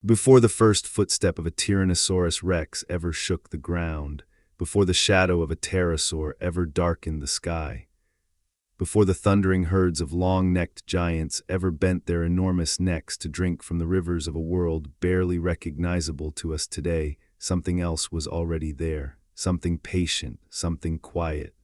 Before the first footstep of a Tyrannosaurus rex ever shook the ground, before the shadow of a pterosaur ever darkened the sky, before the thundering herds of long-necked giants ever bent their enormous necks to drink from the rivers of a world barely recognizable to us today, something else was already there, something patient, something quiet.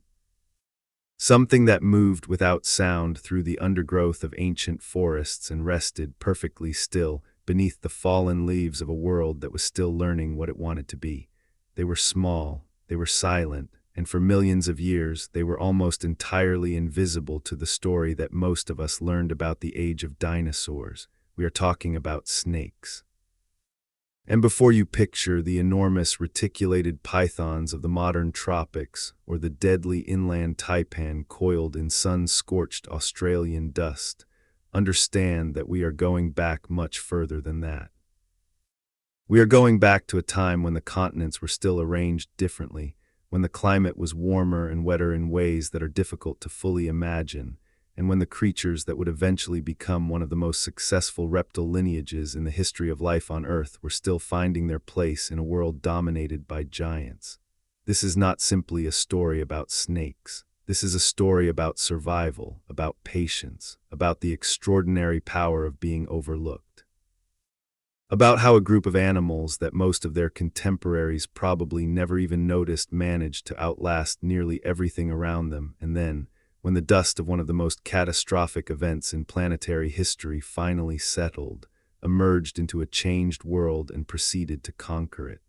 Something that moved without sound through the undergrowth of ancient forests and rested perfectly still beneath the fallen leaves of a world that was still learning what it wanted to be. They were small, they were silent, and for millions of years they were almost entirely invisible to the story that most of us learned about the age of dinosaurs. We are talking about snakes. And before you picture the enormous reticulated pythons of the modern tropics or the deadly inland taipan coiled in sun-scorched Australian dust, understand that we are going back much further than that. We are going back to a time when the continents were still arranged differently, when the climate was warmer and wetter in ways that are difficult to fully imagine, and when the creatures that would eventually become one of the most successful reptile lineages in the history of life on Earth were still finding their place in a world dominated by giants. This is not simply a story about snakes. This is a story about survival, about patience, about the extraordinary power of being overlooked. About how a group of animals that most of their contemporaries probably never even noticed managed to outlast nearly everything around them, and then, when the dust of one of the most catastrophic events in planetary history finally settled, emerged into a changed world and proceeded to conquer it.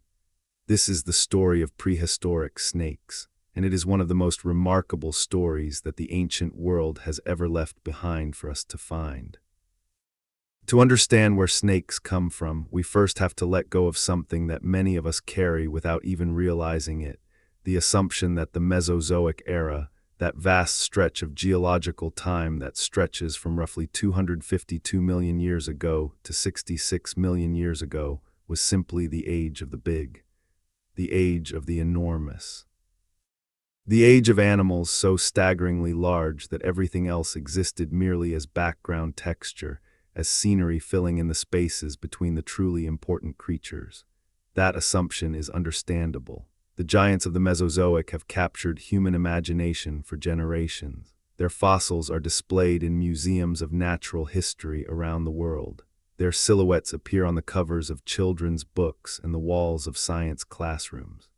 This is the story of prehistoric snakes, and it is one of the most remarkable stories that the ancient world has ever left behind for us to find. To understand where snakes come from, we first have to let go of something that many of us carry without even realizing it, the assumption that the Mesozoic era, that vast stretch of geological time that stretches from roughly 252 million years ago to 66 million years ago, was simply the age of the big, the age of the enormous. The age of animals so staggeringly large that everything else existed merely as background texture, as scenery filling in the spaces between the truly important creatures. That assumption is understandable. The giants of the Mesozoic have captured human imagination for generations. Their fossils are displayed in museums of natural history around the world. Their silhouettes appear on the covers of children's books and the walls of science classrooms.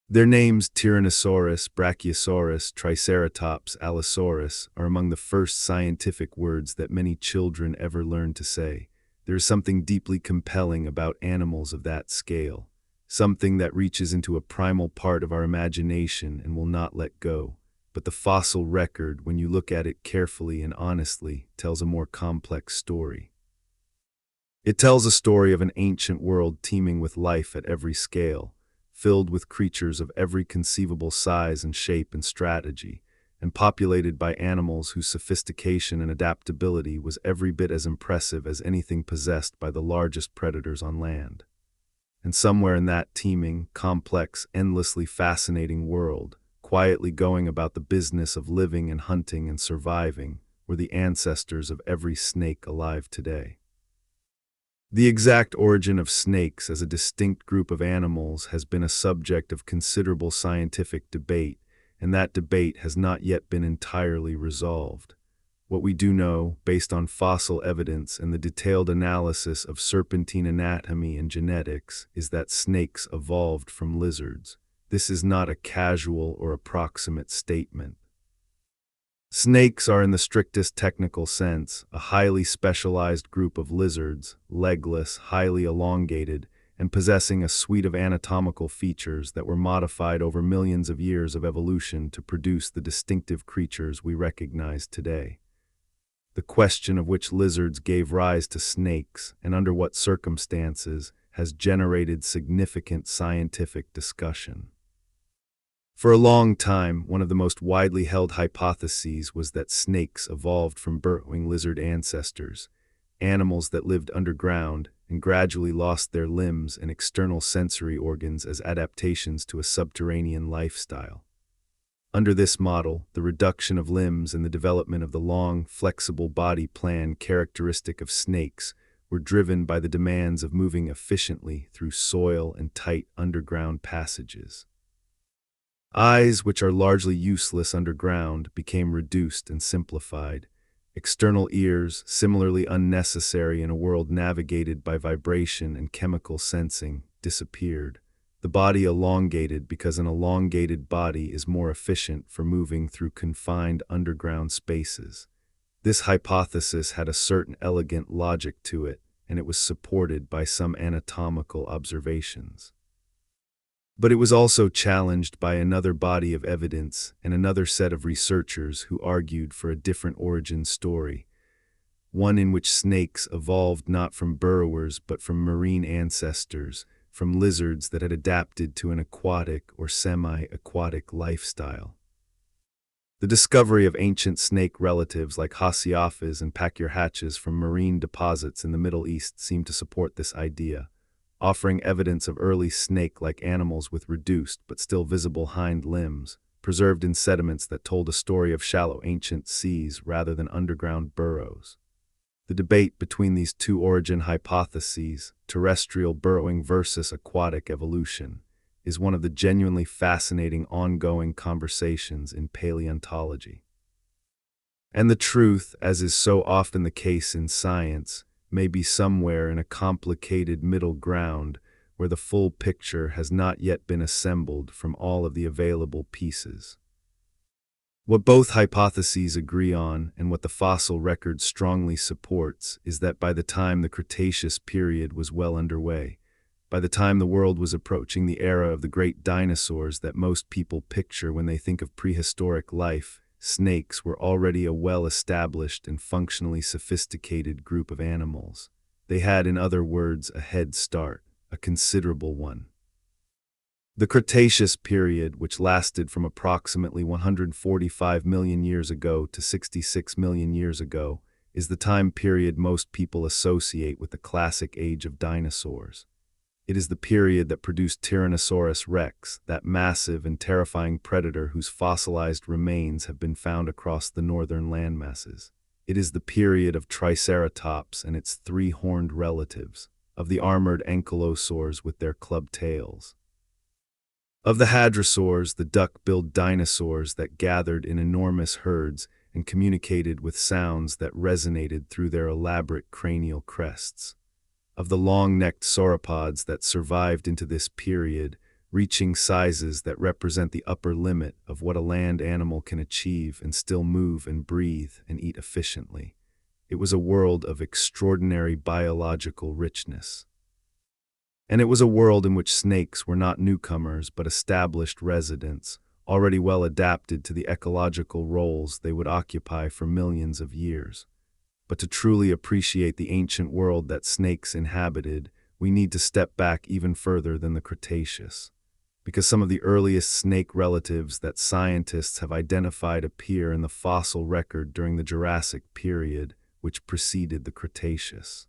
Their names, Tyrannosaurus, Brachiosaurus, Triceratops, Allosaurus, are among the first scientific words that many children ever learned to say. There is something deeply compelling about animals of that scale, something that reaches into a primal part of our imagination and will not let go. But the fossil record, when you look at it carefully and honestly, tells a more complex story. It tells a story of an ancient world teeming with life at every scale, filled with creatures of every conceivable size and shape and strategy, and populated by animals whose sophistication and adaptability was every bit as impressive as anything possessed by the largest predators on land. And somewhere in that teeming, complex, endlessly fascinating world, quietly going about the business of living and hunting and surviving, were the ancestors of every snake alive today. The exact origin of snakes as a distinct group of animals has been a subject of considerable scientific debate, and that debate has not yet been entirely resolved. What we do know, based on fossil evidence and the detailed analysis of serpentine anatomy and genetics, is that snakes evolved from lizards. This is not a casual or approximate statement. Snakes are, in the strictest technical sense, a highly specialized group of lizards, legless, highly elongated, and possessing a suite of anatomical features that were modified over millions of years of evolution to produce the distinctive creatures we recognize today. The question of which lizards gave rise to snakes and under what circumstances has generated significant scientific discussion. For a long time, one of the most widely held hypotheses was that snakes evolved from burrowing lizard ancestors, animals that lived underground and gradually lost their limbs and external sensory organs as adaptations to a subterranean lifestyle. Under this model, the reduction of limbs and the development of the long, flexible body plan characteristic of snakes were driven by the demands of moving efficiently through soil and tight underground passages. Eyes, which are largely useless underground, became reduced and simplified. External ears, similarly unnecessary in a world navigated by vibration and chemical sensing, disappeared. The body elongated because an elongated body is more efficient for moving through confined underground spaces. This hypothesis had a certain elegant logic to it, and it was supported by some anatomical observations. But it was also challenged by another body of evidence and another set of researchers who argued for a different origin story, one in which snakes evolved not from burrowers but from marine ancestors, from lizards that had adapted to an aquatic or semi-aquatic lifestyle. The discovery of ancient snake relatives like Haseophis and Pachyrhatchis from marine deposits in the Middle East seemed to support this idea, offering evidence of early snake-like animals with reduced but still visible hind limbs, preserved in sediments that told a story of shallow ancient seas rather than underground burrows. The debate between these two origin hypotheses, terrestrial burrowing versus aquatic evolution, is one of the genuinely fascinating ongoing conversations in paleontology. And the truth, as is so often the case in science, may be somewhere in a complicated middle ground where the full picture has not yet been assembled from all of the available pieces. What both hypotheses agree on, and what the fossil record strongly supports, is that by the time the Cretaceous period was well underway, by the time the world was approaching the era of the great dinosaurs that most people picture when they think of prehistoric life, snakes were already a well-established and functionally sophisticated group of animals. They had, in other words, a head start, a considerable one. The Cretaceous period, which lasted from approximately 145 million years ago to 66 million years ago, is the time period most people associate with the classic age of dinosaurs. It is the period that produced Tyrannosaurus rex, that massive and terrifying predator whose fossilized remains have been found across the northern landmasses. It is the period of Triceratops and its three-horned relatives, of the armored ankylosaurs with their club tails, of the hadrosaurs, the duck-billed dinosaurs that gathered in enormous herds and communicated with sounds that resonated through their elaborate cranial crests, of the long-necked sauropods that survived into this period, reaching sizes that represent the upper limit of what a land animal can achieve and still move and breathe and eat efficiently. It was a world of extraordinary biological richness. And it was a world in which snakes were not newcomers but established residents, already well adapted to the ecological roles they would occupy for millions of years. But to truly appreciate the ancient world that snakes inhabited, we need to step back even further than the Cretaceous, because some of the earliest snake relatives that scientists have identified appear in the fossil record during the Jurassic period, which preceded the Cretaceous.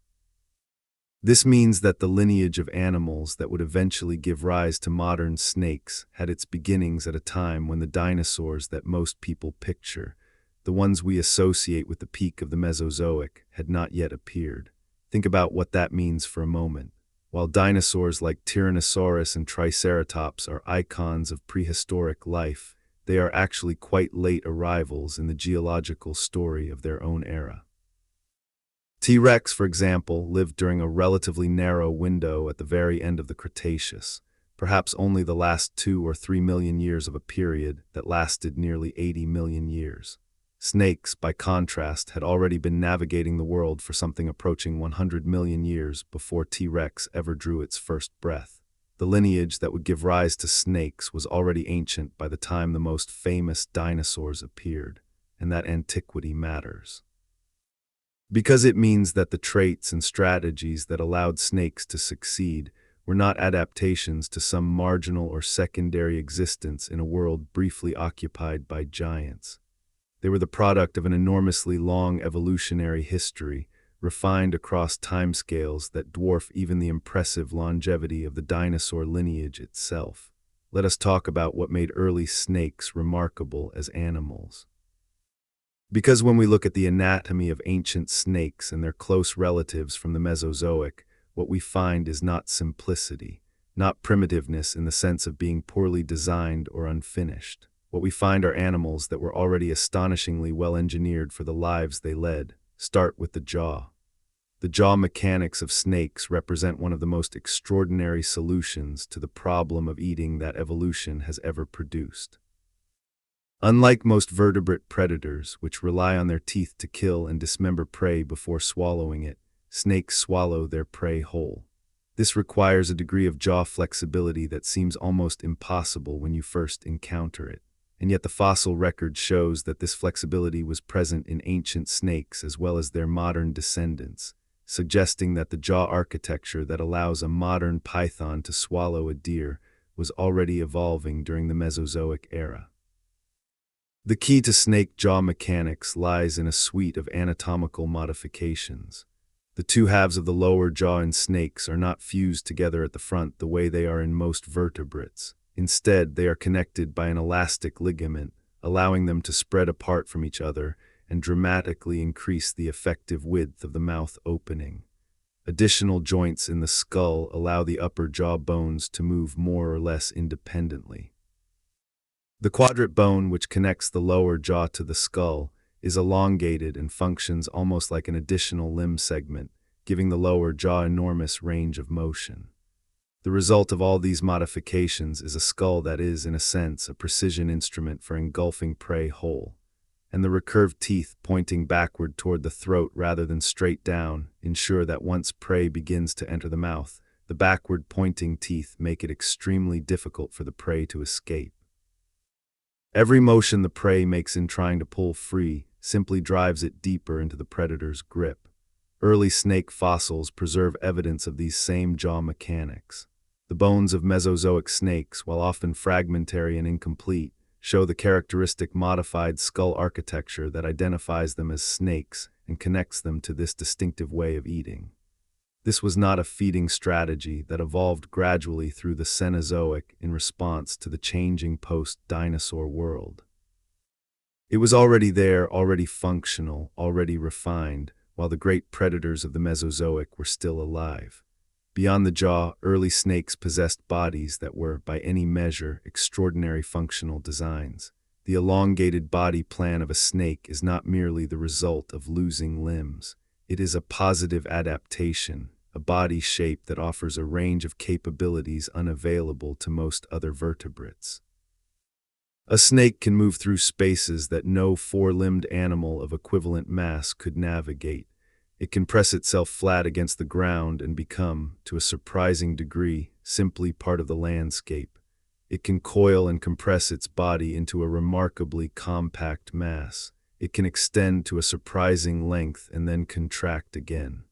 This means that the lineage of animals that would eventually give rise to modern snakes had its beginnings at a time when the dinosaurs that most people picture, the ones we associate with the peak of the Mesozoic, had not yet appeared. Think about what that means for a moment. While dinosaurs like Tyrannosaurus and Triceratops are icons of prehistoric life, they are actually quite late arrivals in the geological story of their own era. T-Rex, for example, lived during a relatively narrow window at the very end of the Cretaceous, perhaps only the last 2 or 3 million years of a period that lasted nearly 80 million years. Snakes, by contrast, had already been navigating the world for something approaching 100 million years before T-Rex ever drew its first breath. The lineage that would give rise to snakes was already ancient by the time the most famous dinosaurs appeared, and that antiquity matters, because it means that the traits and strategies that allowed snakes to succeed were not adaptations to some marginal or secondary existence in a world briefly occupied by giants. They were the product of an enormously long evolutionary history, refined across timescales that dwarf even the impressive longevity of the dinosaur lineage itself. Let us talk about what made early snakes remarkable as animals. Because when we look at the anatomy of ancient snakes and their close relatives from the Mesozoic, what we find is not simplicity, not primitiveness in the sense of being poorly designed or unfinished. What we find are animals that were already astonishingly well engineered for the lives they led. Start with the jaw. The jaw mechanics of snakes represent one of the most extraordinary solutions to the problem of eating that evolution has ever produced. Unlike most vertebrate predators, which rely on their teeth to kill and dismember prey before swallowing it, snakes swallow their prey whole. This requires a degree of jaw flexibility that seems almost impossible when you first encounter it. And yet the fossil record shows that this flexibility was present in ancient snakes as well as their modern descendants, suggesting that the jaw architecture that allows a modern python to swallow a deer was already evolving during the Mesozoic era. The key to snake jaw mechanics lies in a suite of anatomical modifications. The two halves of the lower jaw in snakes are not fused together at the front the way they are in most vertebrates. Instead, they are connected by an elastic ligament, allowing them to spread apart from each other and dramatically increase the effective width of the mouth opening. Additional joints in the skull allow the upper jaw bones to move more or less independently. The quadrate bone, which connects the lower jaw to the skull, is elongated and functions almost like an additional limb segment, giving the lower jaw enormous range of motion. The result of all these modifications is a skull that is, in a sense, a precision instrument for engulfing prey whole. And the recurved teeth pointing backward toward the throat rather than straight down ensure that once prey begins to enter the mouth, the backward pointing teeth make it extremely difficult for the prey to escape. Every motion the prey makes in trying to pull free simply drives it deeper into the predator's grip. Early snake fossils preserve evidence of these same jaw mechanics. The bones of Mesozoic snakes, while often fragmentary and incomplete, show the characteristic modified skull architecture that identifies them as snakes and connects them to this distinctive way of eating. This was not a feeding strategy that evolved gradually through the Cenozoic in response to the changing post-dinosaur world. It was already there, already functional, already refined, while the great predators of the Mesozoic were still alive. Beyond the jaw, early snakes possessed bodies that were, by any measure, extraordinary functional designs. The elongated body plan of a snake is not merely the result of losing limbs. It is a positive adaptation, a body shape that offers a range of capabilities unavailable to most other vertebrates. A snake can move through spaces that no four-limbed animal of equivalent mass could navigate. It can press itself flat against the ground and become, to a surprising degree, simply part of the landscape. It can coil and compress its body into a remarkably compact mass. It can extend to a surprising length and then contract again.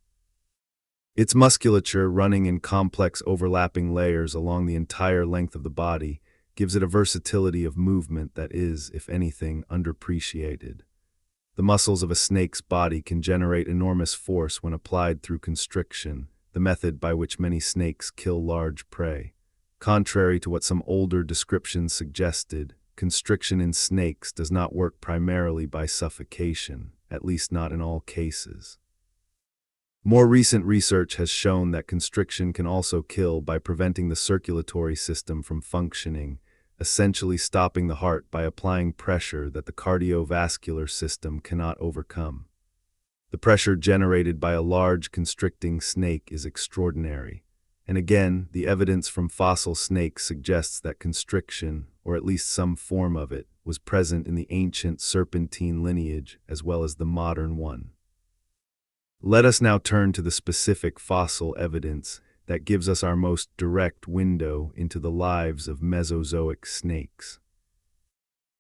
Its musculature, running in complex overlapping layers along the entire length of the body, gives it a versatility of movement that is, if anything, underappreciated. The muscles of a snake's body can generate enormous force when applied through constriction, the method by which many snakes kill large prey. Contrary to what some older descriptions suggested, constriction in snakes does not work primarily by suffocation, at least not in all cases. More recent research has shown that constriction can also kill by preventing the circulatory system from functioning, essentially stopping the heart by applying pressure that the cardiovascular system cannot overcome. The pressure generated by a large constricting snake is extraordinary. And again, the evidence from fossil snakes suggests that constriction, or at least some form of it, was present in the ancient serpentine lineage as well as the modern one. Let us now turn to the specific fossil evidence that gives us our most direct window into the lives of Mesozoic snakes.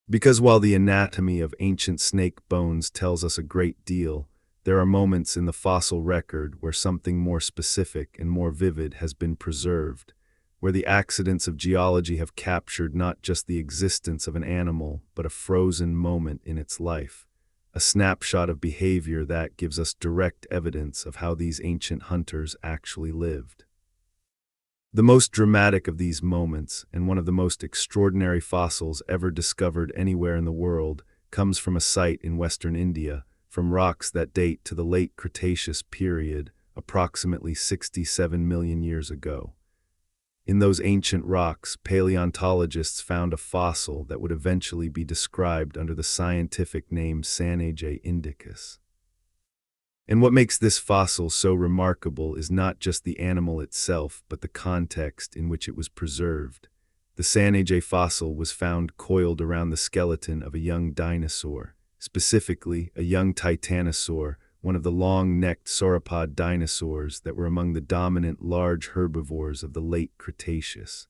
Because while the anatomy of ancient snake bones tells us a great deal, there are moments in the fossil record where something more specific and more vivid has been preserved, where the accidents of geology have captured not just the existence of an animal, but a frozen moment in its life, a snapshot of behavior that gives us direct evidence of how these ancient hunters actually lived. The most dramatic of these moments, and one of the most extraordinary fossils ever discovered anywhere in the world, comes from a site in western India, from rocks that date to the late Cretaceous period, approximately 67 million years ago. In those ancient rocks, paleontologists found a fossil that would eventually be described under the scientific name Sanajeh indicus. And what makes this fossil so remarkable is not just the animal itself, but the context in which it was preserved. The Sanajeh fossil was found coiled around the skeleton of a young dinosaur, specifically a young titanosaur, one of the long-necked sauropod dinosaurs that were among the dominant large herbivores of the late Cretaceous.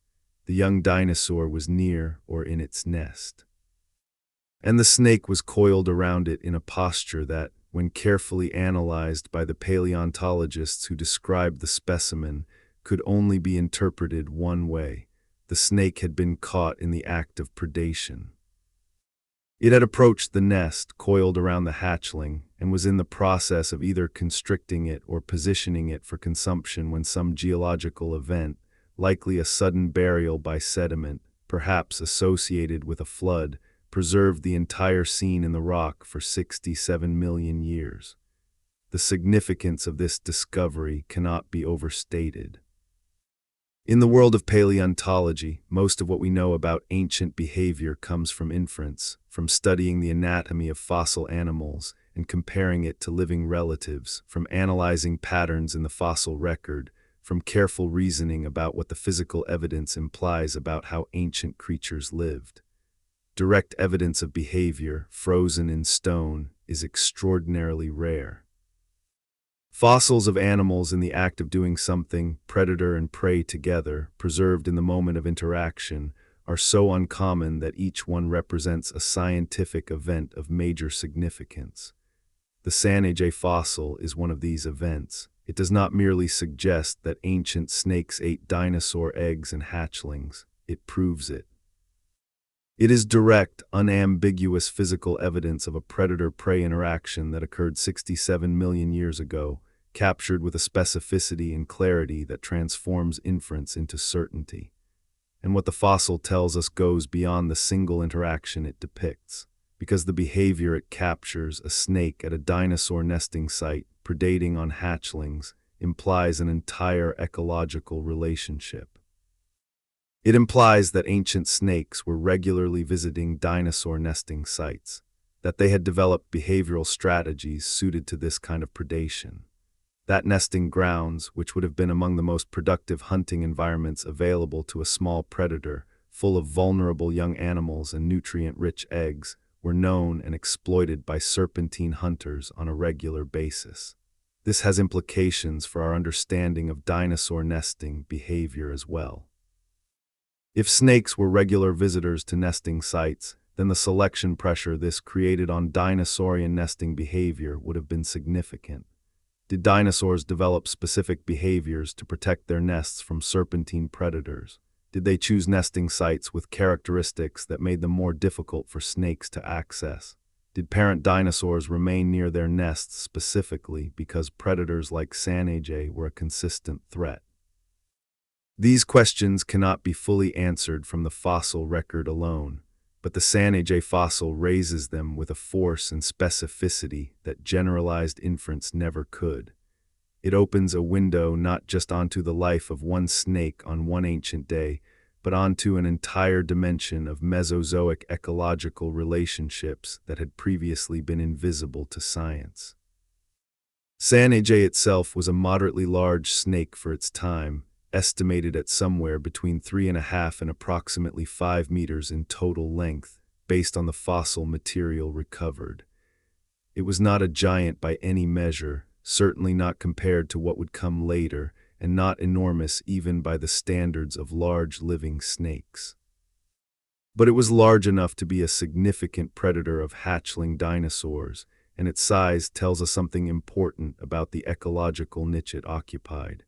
The young dinosaur was near or in its nest. And the snake was coiled around it in a posture that, when carefully analyzed by the paleontologists who described the specimen, could only be interpreted one way. The snake had been caught in the act of predation. It had approached the nest, coiled around the hatchling, and was in the process of either constricting it or positioning it for consumption when some geological event, likely a sudden burial by sediment, perhaps associated with a flood, preserved the entire scene in the rock for 67 million years. The significance of this discovery cannot be overstated. In the world of paleontology, most of what we know about ancient behavior comes from inference, from studying the anatomy of fossil animals and comparing it to living relatives, from analyzing patterns in the fossil record, from careful reasoning about what the physical evidence implies about how ancient creatures lived. Direct evidence of behavior, frozen in stone, is extraordinarily rare. Fossils of animals in the act of doing something, predator and prey together, preserved in the moment of interaction, are so uncommon that each one represents a scientific event of major significance. The Sanajeh fossil is one of these events. It does not merely suggest that ancient snakes ate dinosaur eggs and hatchlings. It proves it. It is direct, unambiguous physical evidence of a predator-prey interaction that occurred 67 million years ago, captured with a specificity and clarity that transforms inference into certainty. And what the fossil tells us goes beyond the single interaction it depicts, because the behavior it captures, a snake at a dinosaur nesting site, predating on hatchlings, implies an entire ecological relationship. It implies that ancient snakes were regularly visiting dinosaur nesting sites, that they had developed behavioral strategies suited to this kind of predation. That nesting grounds, which would have been among the most productive hunting environments available to a small predator, full of vulnerable young animals and nutrient-rich eggs, were known and exploited by serpentine hunters on a regular basis. This has implications for our understanding of dinosaur nesting behavior as well. If snakes were regular visitors to nesting sites, then the selection pressure this created on dinosaurian nesting behavior would have been significant. Did dinosaurs develop specific behaviors to protect their nests from serpentine predators? Did they choose nesting sites with characteristics that made them more difficult for snakes to access? Did parent dinosaurs remain near their nests specifically because predators like Sanajeh were a consistent threat? These questions cannot be fully answered from the fossil record alone, but the Sanajeh fossil raises them with a force and specificity that generalized inference never could. It opens a window not just onto the life of one snake on one ancient day, but onto an entire dimension of Mesozoic ecological relationships that had previously been invisible to science. Sanajeh itself was a moderately large snake for its time, estimated at somewhere between 3.5 and approximately 5 meters in total length, based on the fossil material recovered. It was not a giant by any measure, certainly not compared to what would come later, and not enormous even by the standards of large living snakes. But it was large enough to be a significant predator of hatchling dinosaurs, and its size tells us something important about the ecological niche it occupied.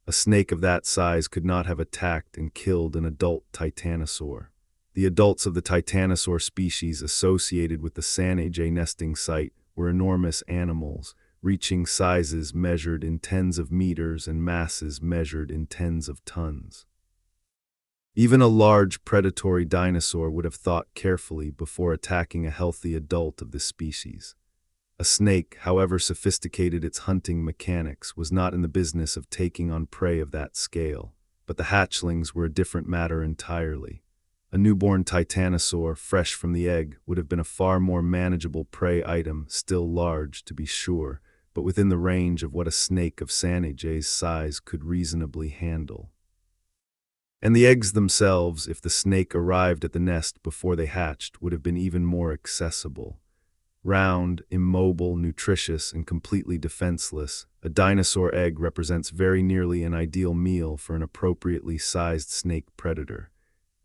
A snake of that size could not have attacked and killed an adult titanosaur. The adults of the titanosaur species associated with the Sanajeh nesting site were enormous animals, reaching sizes measured in tens of meters and masses measured in tens of tons. Even a large predatory dinosaur would have thought carefully before attacking a healthy adult of this species. A snake, however sophisticated its hunting mechanics, was not in the business of taking on prey of that scale. But the hatchlings were a different matter entirely. A newborn titanosaur, fresh from the egg, would have been a far more manageable prey item, still large, to be sure, but within the range of what a snake of Sanajeh's size could reasonably handle. And the eggs themselves, if the snake arrived at the nest before they hatched, would have been even more accessible. Round, immobile, nutritious, and completely defenseless, a dinosaur egg represents very nearly an ideal meal for an appropriately sized snake predator.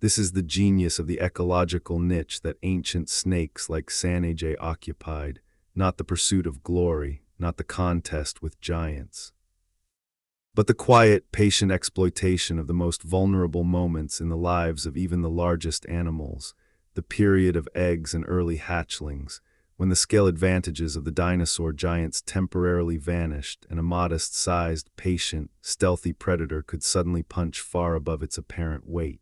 This is the genius of the ecological niche that ancient snakes like Sanajeh occupied, not the pursuit of glory, not the contest with giants, but the quiet, patient exploitation of the most vulnerable moments in the lives of even the largest animals, the period of eggs and early hatchlings, when the scale advantages of the dinosaur giants temporarily vanished and a modest-sized, patient, stealthy predator could suddenly punch far above its apparent weight.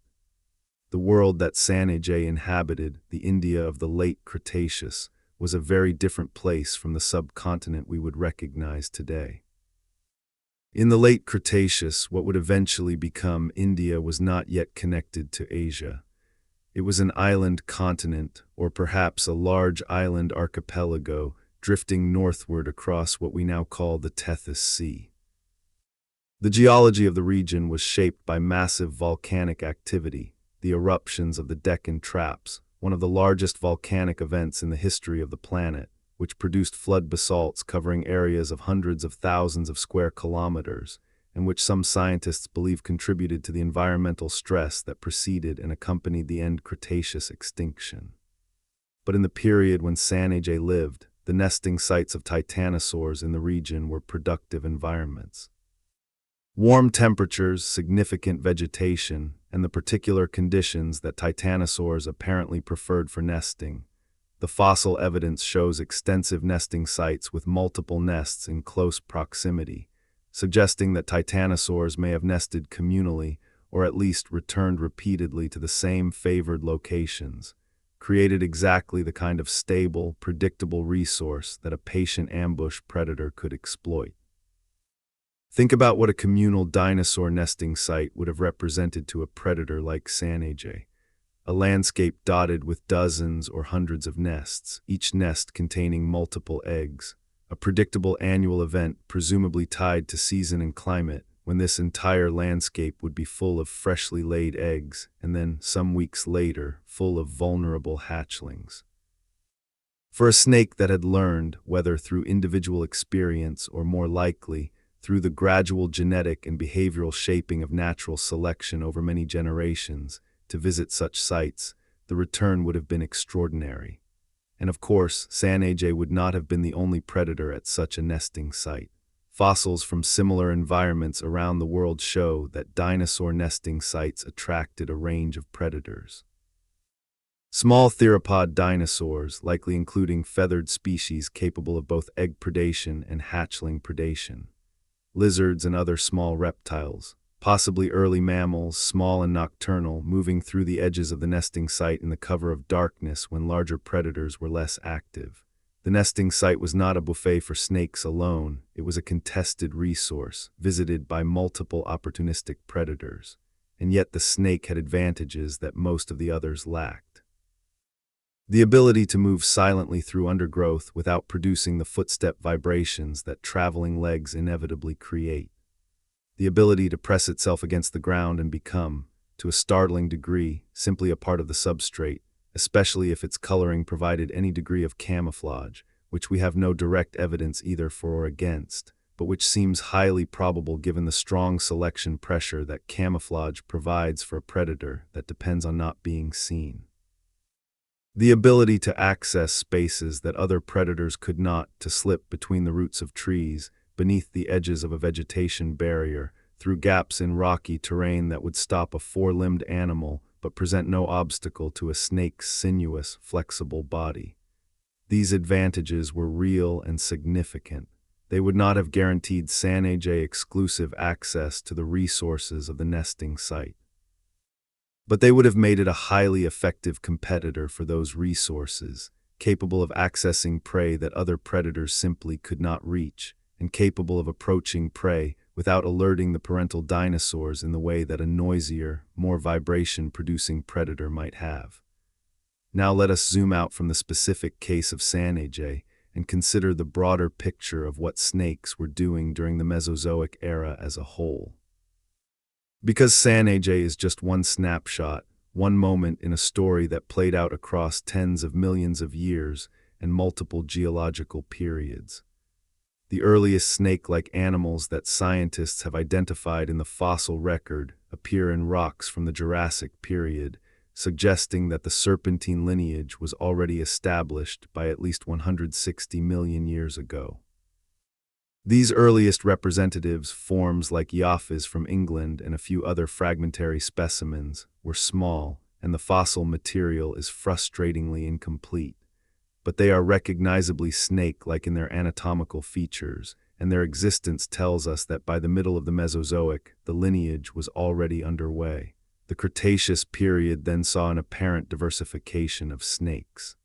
The world that Sanajeh inhabited, the India of the late Cretaceous, was a very different place from the subcontinent we would recognize today. In the late Cretaceous, what would eventually become India was not yet connected to Asia. It was an island continent, or perhaps a large island archipelago, drifting northward across what we now call the Tethys Sea. The geology of the region was shaped by massive volcanic activity, the eruptions of the Deccan Traps, one of the largest volcanic events in the history of the planet, which produced flood basalts covering areas of hundreds of thousands of square kilometers, and which some scientists believe contributed to the environmental stress that preceded and accompanied the end Cretaceous extinction. But in the period when Sanajeh lived, the nesting sites of titanosaurs in the region were productive environments. Warm temperatures, significant vegetation, and the particular conditions that titanosaurs apparently preferred for nesting. The fossil evidence shows extensive nesting sites with multiple nests in close proximity, suggesting that titanosaurs may have nested communally or at least returned repeatedly to the same favored locations, created exactly the kind of stable, predictable resource that a patient ambush predator could exploit. Think about what a communal dinosaur nesting site would have represented to a predator like Sanajeh. A landscape dotted with dozens or hundreds of nests, each nest containing multiple eggs. A predictable annual event presumably tied to season and climate, when this entire landscape would be full of freshly laid eggs, and then, some weeks later, full of vulnerable hatchlings. For a snake that had learned, whether through individual experience or more likely, through the gradual genetic and behavioral shaping of natural selection over many generations, to visit such sites, the return would have been extraordinary. And of course, Sanajeh would not have been the only predator at such a nesting site. Fossils from similar environments around the world show that dinosaur nesting sites attracted a range of predators. Small theropod dinosaurs, likely including feathered species capable of both egg predation and hatchling predation. Lizards and other small reptiles, possibly early mammals, small and nocturnal, moving through the edges of the nesting site in the cover of darkness when larger predators were less active. The nesting site was not a buffet for snakes alone, it was a contested resource, visited by multiple opportunistic predators. And yet the snake had advantages that most of the others lacked. The ability to move silently through undergrowth without producing the footstep vibrations that traveling legs inevitably create. The ability to press itself against the ground and become, to a startling degree, simply a part of the substrate, especially if its coloring provided any degree of camouflage, which we have no direct evidence either for or against, but which seems highly probable given the strong selection pressure that camouflage provides for a predator that depends on not being seen. The ability to access spaces that other predators could not, to slip between the roots of trees, beneath the edges of a vegetation barrier, through gaps in rocky terrain that would stop a four-limbed animal but present no obstacle to a snake's sinuous, flexible body. These advantages were real and significant. They would not have guaranteed Sanajeh exclusive access to the resources of the nesting site. But they would have made it a highly effective competitor for those resources, capable of accessing prey that other predators simply could not reach, and capable of approaching prey without alerting the parental dinosaurs in the way that a noisier, more vibration-producing predator might have. Now let us zoom out from the specific case of Sanajeh and consider the broader picture of what snakes were doing during the Mesozoic era as a whole. Because Sanajeh is just one snapshot, one moment in a story that played out across tens of millions of years and multiple geological periods. The earliest snake-like animals that scientists have identified in the fossil record appear in rocks from the Jurassic period, suggesting that the serpentine lineage was already established by at least 160 million years ago. These earliest representatives, forms like Yaphis from England and a few other fragmentary specimens, were small, and the fossil material is frustratingly incomplete. But they are recognizably snake-like in their anatomical features, and their existence tells us that by the middle of the Mesozoic, the lineage was already underway. The Cretaceous period then saw an apparent diversification of snakes.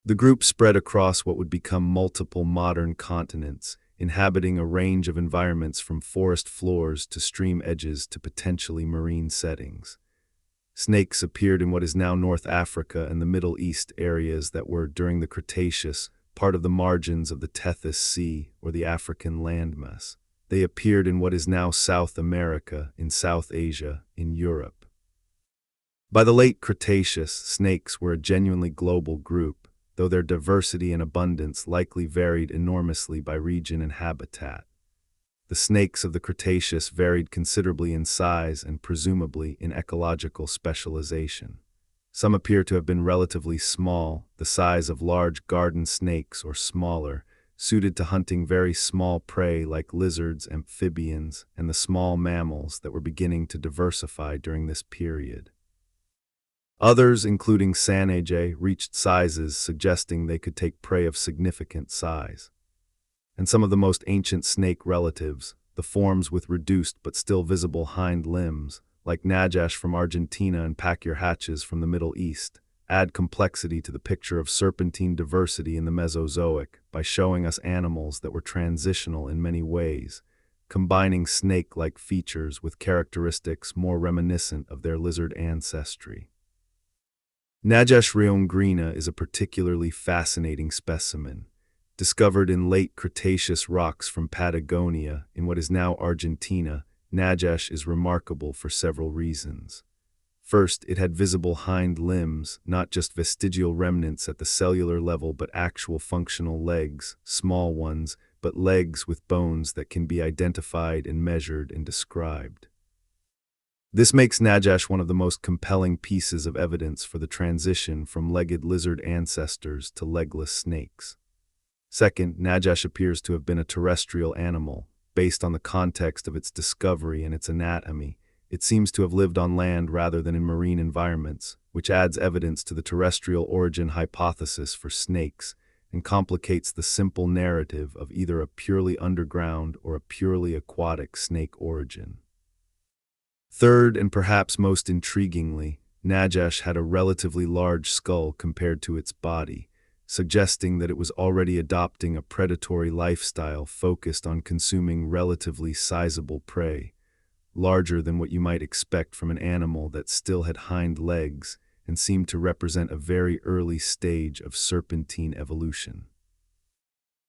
The group spread across what would become multiple modern continents, inhabiting a range of environments from forest floors to stream edges to potentially marine settings. Snakes appeared in what is now North Africa and the Middle East, areas that were, during the Cretaceous, part of the margins of the Tethys Sea or the African landmass. They appeared in what is now South America, in South Asia, in Europe. By the late Cretaceous, snakes were a genuinely global group, though their diversity and abundance likely varied enormously by region and habitat. The snakes of the Cretaceous varied considerably in size and presumably in ecological specialization. Some appear to have been relatively small, the size of large garden snakes or smaller, suited to hunting very small prey like lizards, amphibians, and the small mammals that were beginning to diversify during this period. Others, including Sanajeh, reached sizes suggesting they could take prey of significant size. And some of the most ancient snake relatives, the forms with reduced but still visible hind limbs, like Sanajeh from Argentina and pakirhatches from the Middle East, add complexity to the picture of serpentine diversity in the Mesozoic by showing us animals that were transitional in many ways, combining snake-like features with characteristics more reminiscent of their lizard ancestry. Sanajeh rheongrina is a particularly fascinating specimen. Discovered in late Cretaceous rocks from Patagonia in what is now Argentina, Sanajeh is remarkable for several reasons. First, it had visible hind limbs, not just vestigial remnants at the cellular level but actual functional legs, small ones, but legs with bones that can be identified and measured and described. This makes Sanajeh one of the most compelling pieces of evidence for the transition from legged lizard ancestors to legless snakes. Second, Sanajeh appears to have been a terrestrial animal. Based on the context of its discovery and its anatomy, it seems to have lived on land rather than in marine environments, which adds evidence to the terrestrial origin hypothesis for snakes and complicates the simple narrative of either a purely underground or a purely aquatic snake origin. Third, and perhaps most intriguingly, Sanajeh had a relatively large skull compared to its body, suggesting that it was already adopting a predatory lifestyle focused on consuming relatively sizable prey, larger than what you might expect from an animal that still had hind legs and seemed to represent a very early stage of serpentine evolution.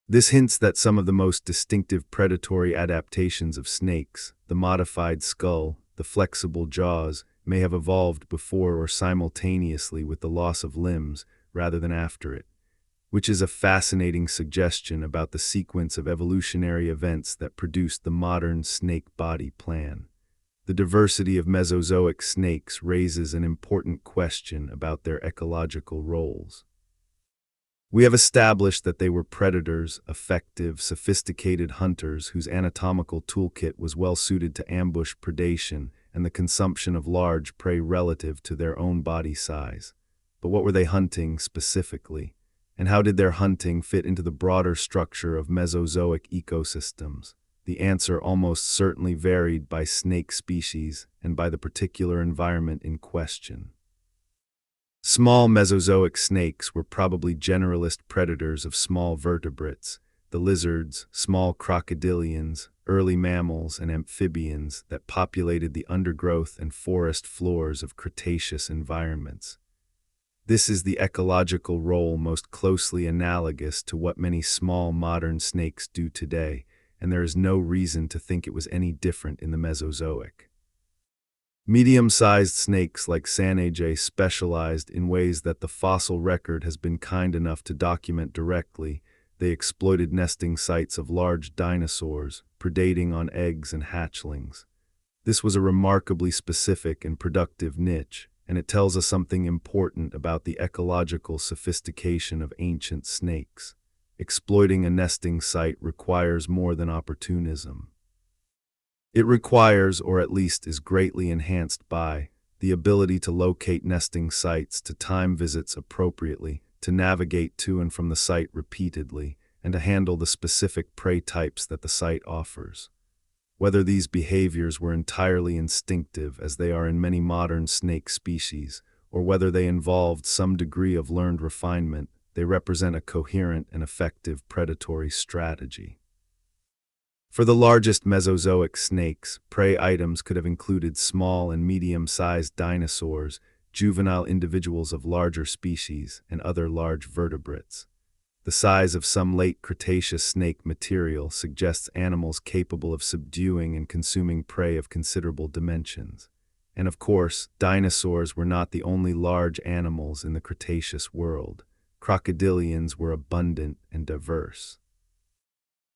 This hints that some of the most distinctive predatory adaptations of snakes, the modified skull, the flexible jaws, may have evolved before or simultaneously with the loss of limbs rather than after it, which is a fascinating suggestion about the sequence of evolutionary events that produced the modern snake body plan. The diversity of Mesozoic snakes raises an important question about their ecological roles. We have established that they were predators, effective, sophisticated hunters whose anatomical toolkit was well suited to ambush predation and the consumption of large prey relative to their own body size. But what were they hunting specifically? And how did their hunting fit into the broader structure of Mesozoic ecosystems? the answer almost certainly varied by snake species and by the particular environment in question. Small Mesozoic snakes were probably generalist predators of small vertebrates, the lizards, small crocodilians, early mammals, and amphibians that populated the undergrowth and forest floors of Cretaceous environments. This is the ecological role most closely analogous to what many small modern snakes do today, and there is no reason to think it was any different in the Mesozoic. Medium-sized snakes like Sanajeh specialized in ways that the fossil record has been kind enough to document directly. They exploited nesting sites of large dinosaurs, predating on eggs and hatchlings. This was a remarkably specific and productive niche, and it tells us something important about the ecological sophistication of ancient snakes. Exploiting a nesting site requires more than opportunism. It requires, or at least is greatly enhanced by, the ability to locate nesting sites, to time visits appropriately, to navigate to and from the site repeatedly, and to handle the specific prey types that the site offers. Whether these behaviors were entirely instinctive, as they are in many modern snake species, or whether they involved some degree of learned refinement, they represent a coherent and effective predatory strategy. For the largest Mesozoic snakes, prey items could have included small and medium-sized dinosaurs, juvenile individuals of larger species, and other large vertebrates. The size of some late Cretaceous snake material suggests animals capable of subduing and consuming prey of considerable dimensions. And of course, dinosaurs were not the only large animals in the Cretaceous world. Crocodilians were abundant and diverse.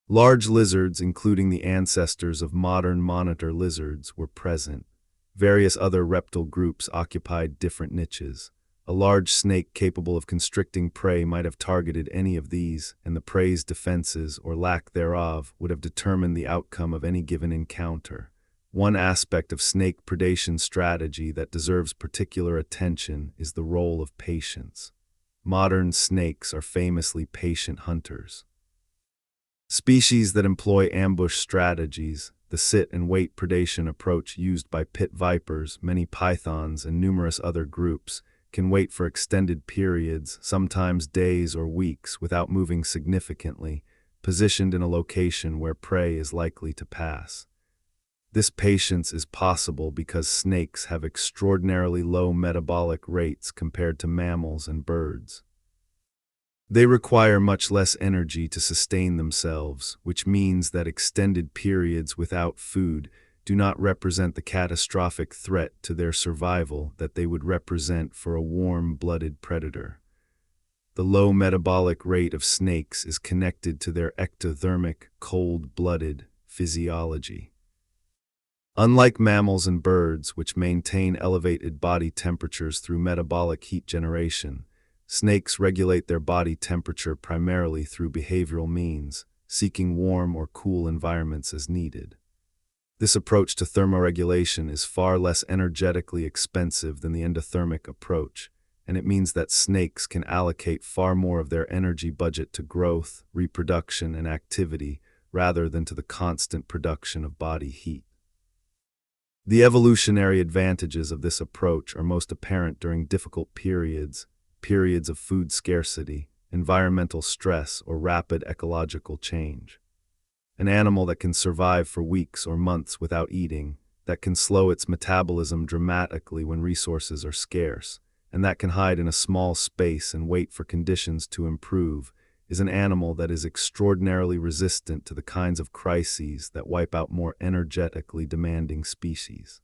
Large lizards, including the ancestors of modern monitor lizards, were present. Various other reptile groups occupied different niches. A large snake capable of constricting prey might have targeted any of these, and the prey's defenses, or lack thereof, would have determined the outcome of any given encounter. One aspect of snake predation strategy that deserves particular attention is the role of patience. Modern snakes are famously patient hunters. Species that employ ambush strategies, the sit-and-wait predation approach used by pit vipers, many pythons, and numerous other groups, can wait for extended periods, sometimes days or weeks, without moving significantly, positioned in a location where prey is likely to pass. This patience is possible because snakes have extraordinarily low metabolic rates compared to mammals and birds. They require much less energy to sustain themselves, which means that extended periods without food do not represent the catastrophic threat to their survival that they would represent for a warm-blooded predator. The low metabolic rate of snakes is connected to their ectothermic, cold-blooded physiology. Unlike mammals and birds, which maintain elevated body temperatures through metabolic heat generation, snakes regulate their body temperature primarily through behavioral means, seeking warm or cool environments as needed. This approach to thermoregulation is far less energetically expensive than the endothermic approach, and it means that snakes can allocate far more of their energy budget to growth, reproduction, and activity rather than to the constant production of body heat. The evolutionary advantages of this approach are most apparent during difficult periods of food scarcity, environmental stress, or rapid ecological change. An animal that can survive for weeks or months without eating, that can slow its metabolism dramatically when resources are scarce, and that can hide in a small space and wait for conditions to improve, is an animal that is extraordinarily resistant to the kinds of crises that wipe out more energetically demanding species.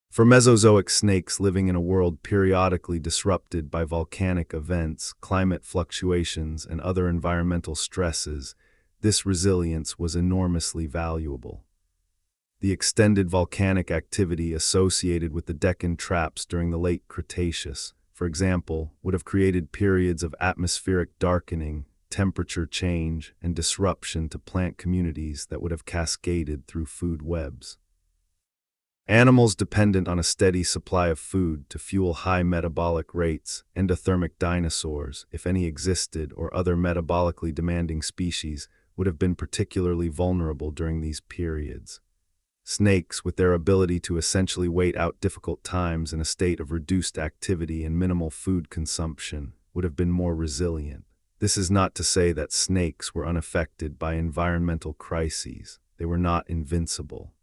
For Mesozoic snakes living in a world periodically disrupted by volcanic events, climate fluctuations, and other environmental stresses, this resilience was enormously valuable. The extended volcanic activity associated with the Deccan traps during the late Cretaceous, for example, would have created periods of atmospheric darkening, temperature change, and disruption to plant communities that would have cascaded through food webs. Animals dependent on a steady supply of food to fuel high metabolic rates, endothermic dinosaurs, if any existed, or other metabolically demanding species, would have been particularly vulnerable during these periods. Snakes, with their ability to essentially wait out difficult times in a state of reduced activity and minimal food consumption, would have been more resilient. This is not to say that snakes were unaffected by environmental crises. They were not invincible.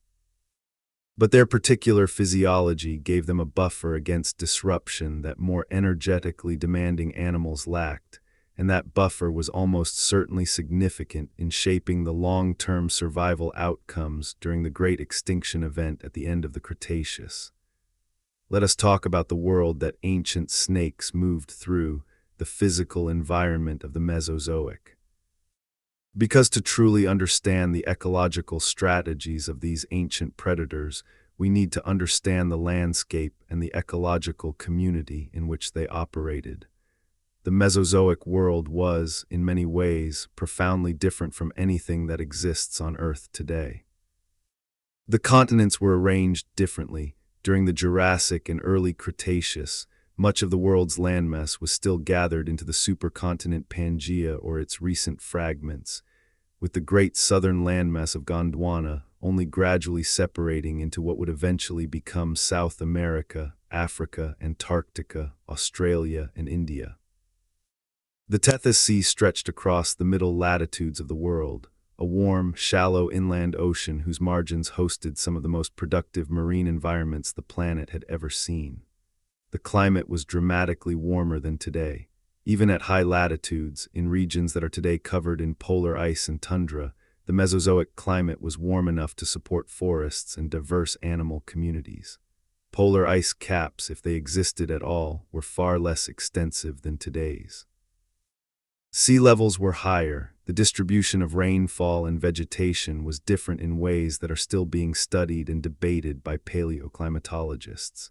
But their particular physiology gave them a buffer against disruption that more energetically demanding animals lacked, and that buffer was almost certainly significant in shaping the long-term survival outcomes during the Great Extinction event at the end of the Cretaceous. Let us talk about the world that ancient snakes moved through, the physical environment of the Mesozoic. Because to truly understand the ecological strategies of these ancient predators, we need to understand the landscape and the ecological community in which they operated. The Mesozoic world was, in many ways, profoundly different from anything that exists on Earth today. The continents were arranged differently. During the Jurassic and early Cretaceous, much of the world's landmass was still gathered into the supercontinent Pangaea or its recent fragments, with the great southern landmass of Gondwana only gradually separating into what would eventually become South America, Africa, Antarctica, Australia, and India. The Tethys Sea stretched across the middle latitudes of the world, a warm, shallow inland ocean whose margins hosted some of the most productive marine environments the planet had ever seen. The climate was dramatically warmer than today. Even at high latitudes, in regions that are today covered in polar ice and tundra, the Mesozoic climate was warm enough to support forests and diverse animal communities. Polar ice caps, if they existed at all, were far less extensive than today's. Sea levels were higher. The distribution of rainfall and vegetation was different in ways that are still being studied and debated by paleoclimatologists.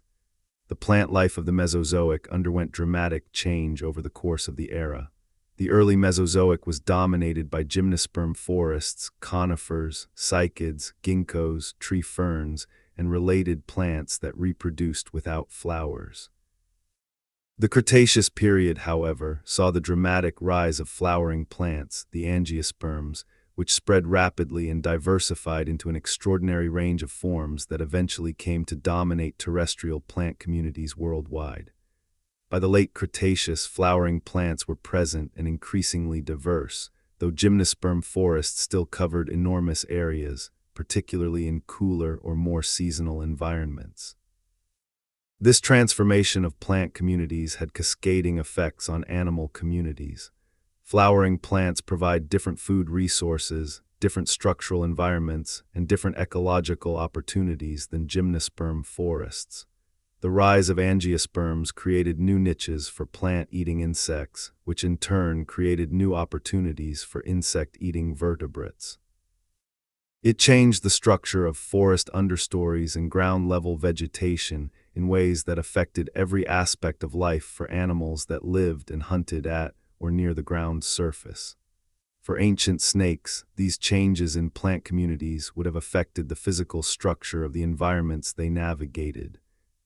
The plant life of the Mesozoic underwent dramatic change over the course of the era. The early Mesozoic was dominated by gymnosperm forests, conifers, cycads, ginkgos, tree ferns, and related plants that reproduced without flowers. The Cretaceous period, however, saw the dramatic rise of flowering plants, the angiosperms, which spread rapidly and diversified into an extraordinary range of forms that eventually came to dominate terrestrial plant communities worldwide. By the late Cretaceous, flowering plants were present and increasingly diverse, though gymnosperm forests still covered enormous areas, particularly in cooler or more seasonal environments. This transformation of plant communities had cascading effects on animal communities. Flowering plants provide different food resources, different structural environments, and different ecological opportunities than gymnosperm forests. The rise of angiosperms created new niches for plant-eating insects, which in turn created new opportunities for insect-eating vertebrates. It changed the structure of forest understories and ground-level vegetation in ways that affected every aspect of life for animals that lived and hunted at or near the ground surface. For ancient snakes, these changes in plant communities would have affected the physical structure of the environments they navigated.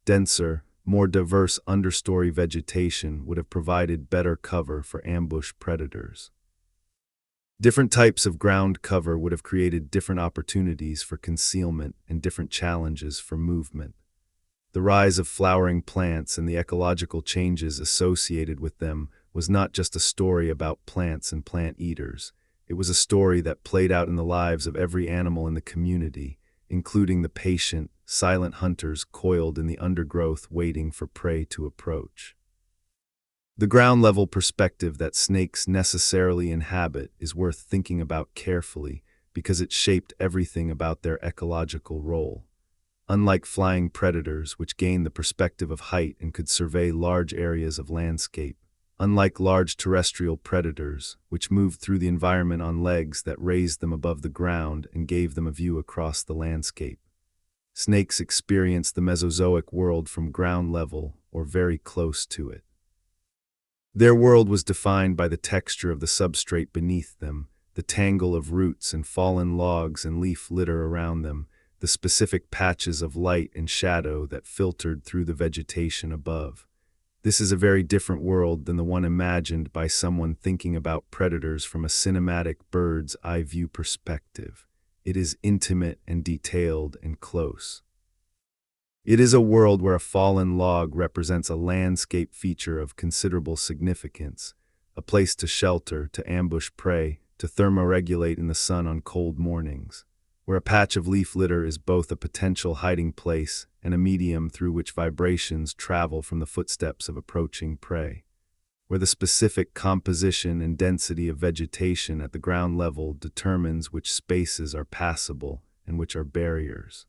Denser, more diverse understory vegetation would have provided better cover for ambush predators. Different types of ground cover would have created different opportunities for concealment and different challenges for movement. The rise of flowering plants and the ecological changes associated with them was not just a story about plants and plant eaters. It was a story that played out in the lives of every animal in the community, including the patient, silent hunters coiled in the undergrowth waiting for prey to approach. The ground-level perspective that snakes necessarily inhabit is worth thinking about carefully because it shaped everything about their ecological role. Unlike flying predators, which gained the perspective of height and could survey large areas of landscape, unlike large terrestrial predators, which moved through the environment on legs that raised them above the ground and gave them a view across the landscape, snakes experienced the Mesozoic world from ground level or very close to it. Their world was defined by the texture of the substrate beneath them, the tangle of roots and fallen logs and leaf litter around them, the specific patches of light and shadow that filtered through the vegetation above. This is a very different world than the one imagined by someone thinking about predators from a cinematic bird's eye view perspective. It is intimate and detailed and close. It is a world where a fallen log represents a landscape feature of considerable significance, a place to shelter, to ambush prey, to thermoregulate in the sun on cold mornings, where a patch of leaf litter is both a potential hiding place and a medium through which vibrations travel from the footsteps of approaching prey, where the specific composition and density of vegetation at the ground level determines which spaces are passable and which are barriers.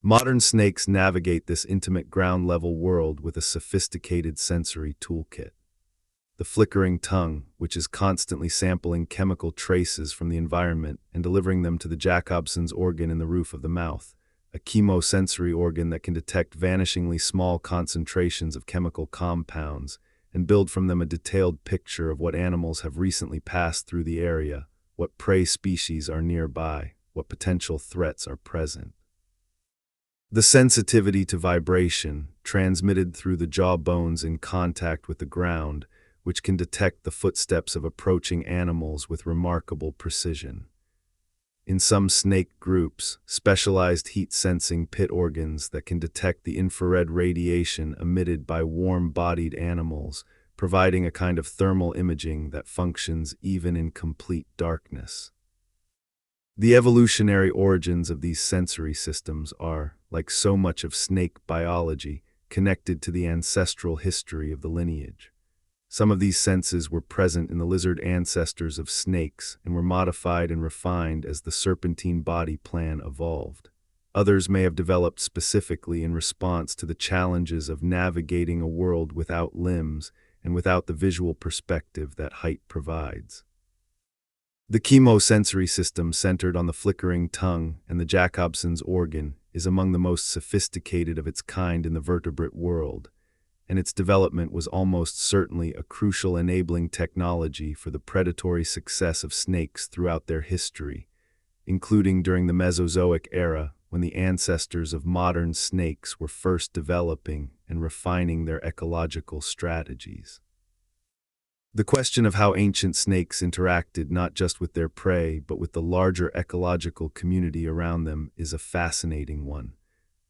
Modern snakes navigate this intimate ground-level world with a sophisticated sensory toolkit. The flickering tongue, which is constantly sampling chemical traces from the environment and delivering them to the Jacobson's organ in the roof of the mouth, a chemosensory organ that can detect vanishingly small concentrations of chemical compounds and build from them a detailed picture of what animals have recently passed through the area, what prey species are nearby, what potential threats are present. The sensitivity to vibration, transmitted through the jaw bones in contact with the ground, which can detect the footsteps of approaching animals with remarkable precision. In some snake groups, specialized heat-sensing pit organs that can detect the infrared radiation emitted by warm-bodied animals, providing a kind of thermal imaging that functions even in complete darkness. The evolutionary origins of these sensory systems are, like so much of snake biology, connected to the ancestral history of the lineage. Some of these senses were present in the lizard ancestors of snakes and were modified and refined as the serpentine body plan evolved. Others may have developed specifically in response to the challenges of navigating a world without limbs and without the visual perspective that height provides. The chemosensory system centered on the flickering tongue and the Jacobson's organ is among the most sophisticated of its kind in the vertebrate world, and its development was almost certainly a crucial enabling technology for the predatory success of snakes throughout their history, including during the Mesozoic era when the ancestors of modern snakes were first developing and refining their ecological strategies. The question of how ancient snakes interacted not just with their prey but with the larger ecological community around them is a fascinating one.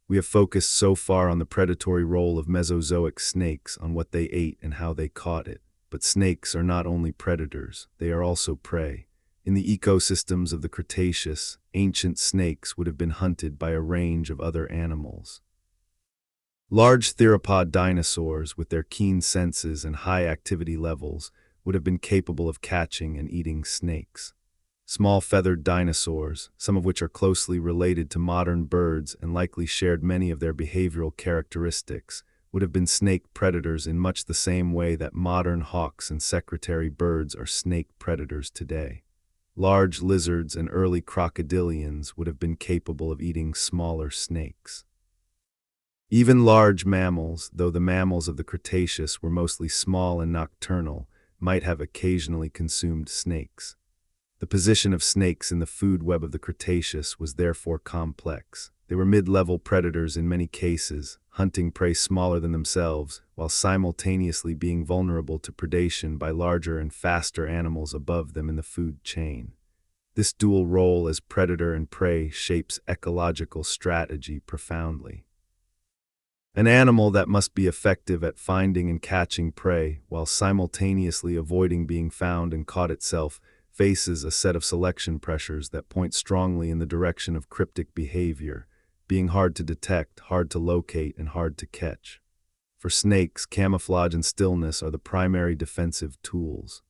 We have focused so far on the predatory role of Mesozoic snakes, on what they ate and how they caught it. But snakes are not only predators, they are also prey. In the ecosystems of the Cretaceous, ancient snakes would have been hunted by a range of other animals. Large theropod dinosaurs, with their keen senses and high activity levels, would have been capable of catching and eating snakes. Small feathered dinosaurs, some of which are closely related to modern birds and likely shared many of their behavioral characteristics, would have been snake predators in much the same way that modern hawks and secretary birds are snake predators today. Large lizards and early crocodilians would have been capable of eating smaller snakes. Even large mammals, though the mammals of the Cretaceous were mostly small and nocturnal, might have occasionally consumed snakes. The position of snakes in the food web of the Cretaceous was therefore complex. They were mid-level predators in many cases, hunting prey smaller than themselves, while simultaneously being vulnerable to predation by larger and faster animals above them in the food chain. This dual role as predator and prey shapes ecological strategy profoundly. An animal that must be effective at finding and catching prey, while simultaneously avoiding being found and caught itself, faces a set of selection pressures that point strongly in the direction of cryptic behavior, being hard to detect, hard to locate, and hard to catch. For snakes, camouflage and stillness are the primary defensive tools.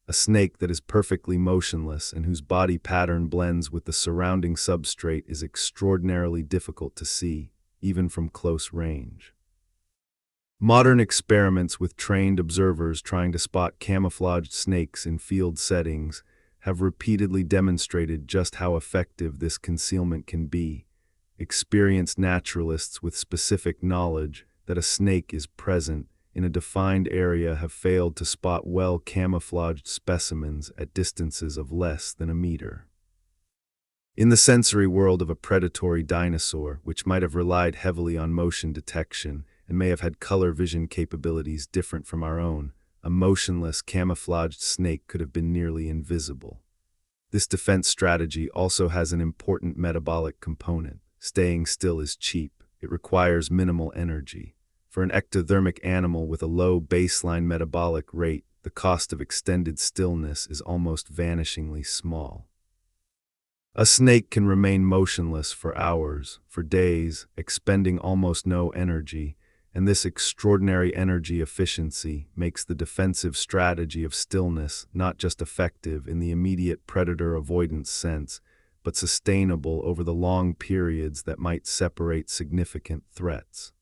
A snake that is perfectly motionless and whose body pattern blends with the surrounding substrate is extraordinarily difficult to see, even from close range. Modern experiments with trained observers trying to spot camouflaged snakes in field settings have repeatedly demonstrated just how effective this concealment can be. Experienced naturalists with specific knowledge that a snake is present in a defined area have failed to spot well-camouflaged specimens at distances of less than a meter. In the sensory world of a predatory dinosaur, which might have relied heavily on motion detection and may have had color vision capabilities different from our own, a motionless, camouflaged snake could have been nearly invisible. This defense strategy also has an important metabolic component. Staying still is cheap. It requires minimal energy. For an ectothermic animal with a low baseline metabolic rate, the cost of extended stillness is almost vanishingly small. A snake can remain motionless for hours, for days, expending almost no energy, and this extraordinary energy efficiency makes the defensive strategy of stillness not just effective in the immediate predator avoidance sense, but sustainable over the long periods that might separate significant threats.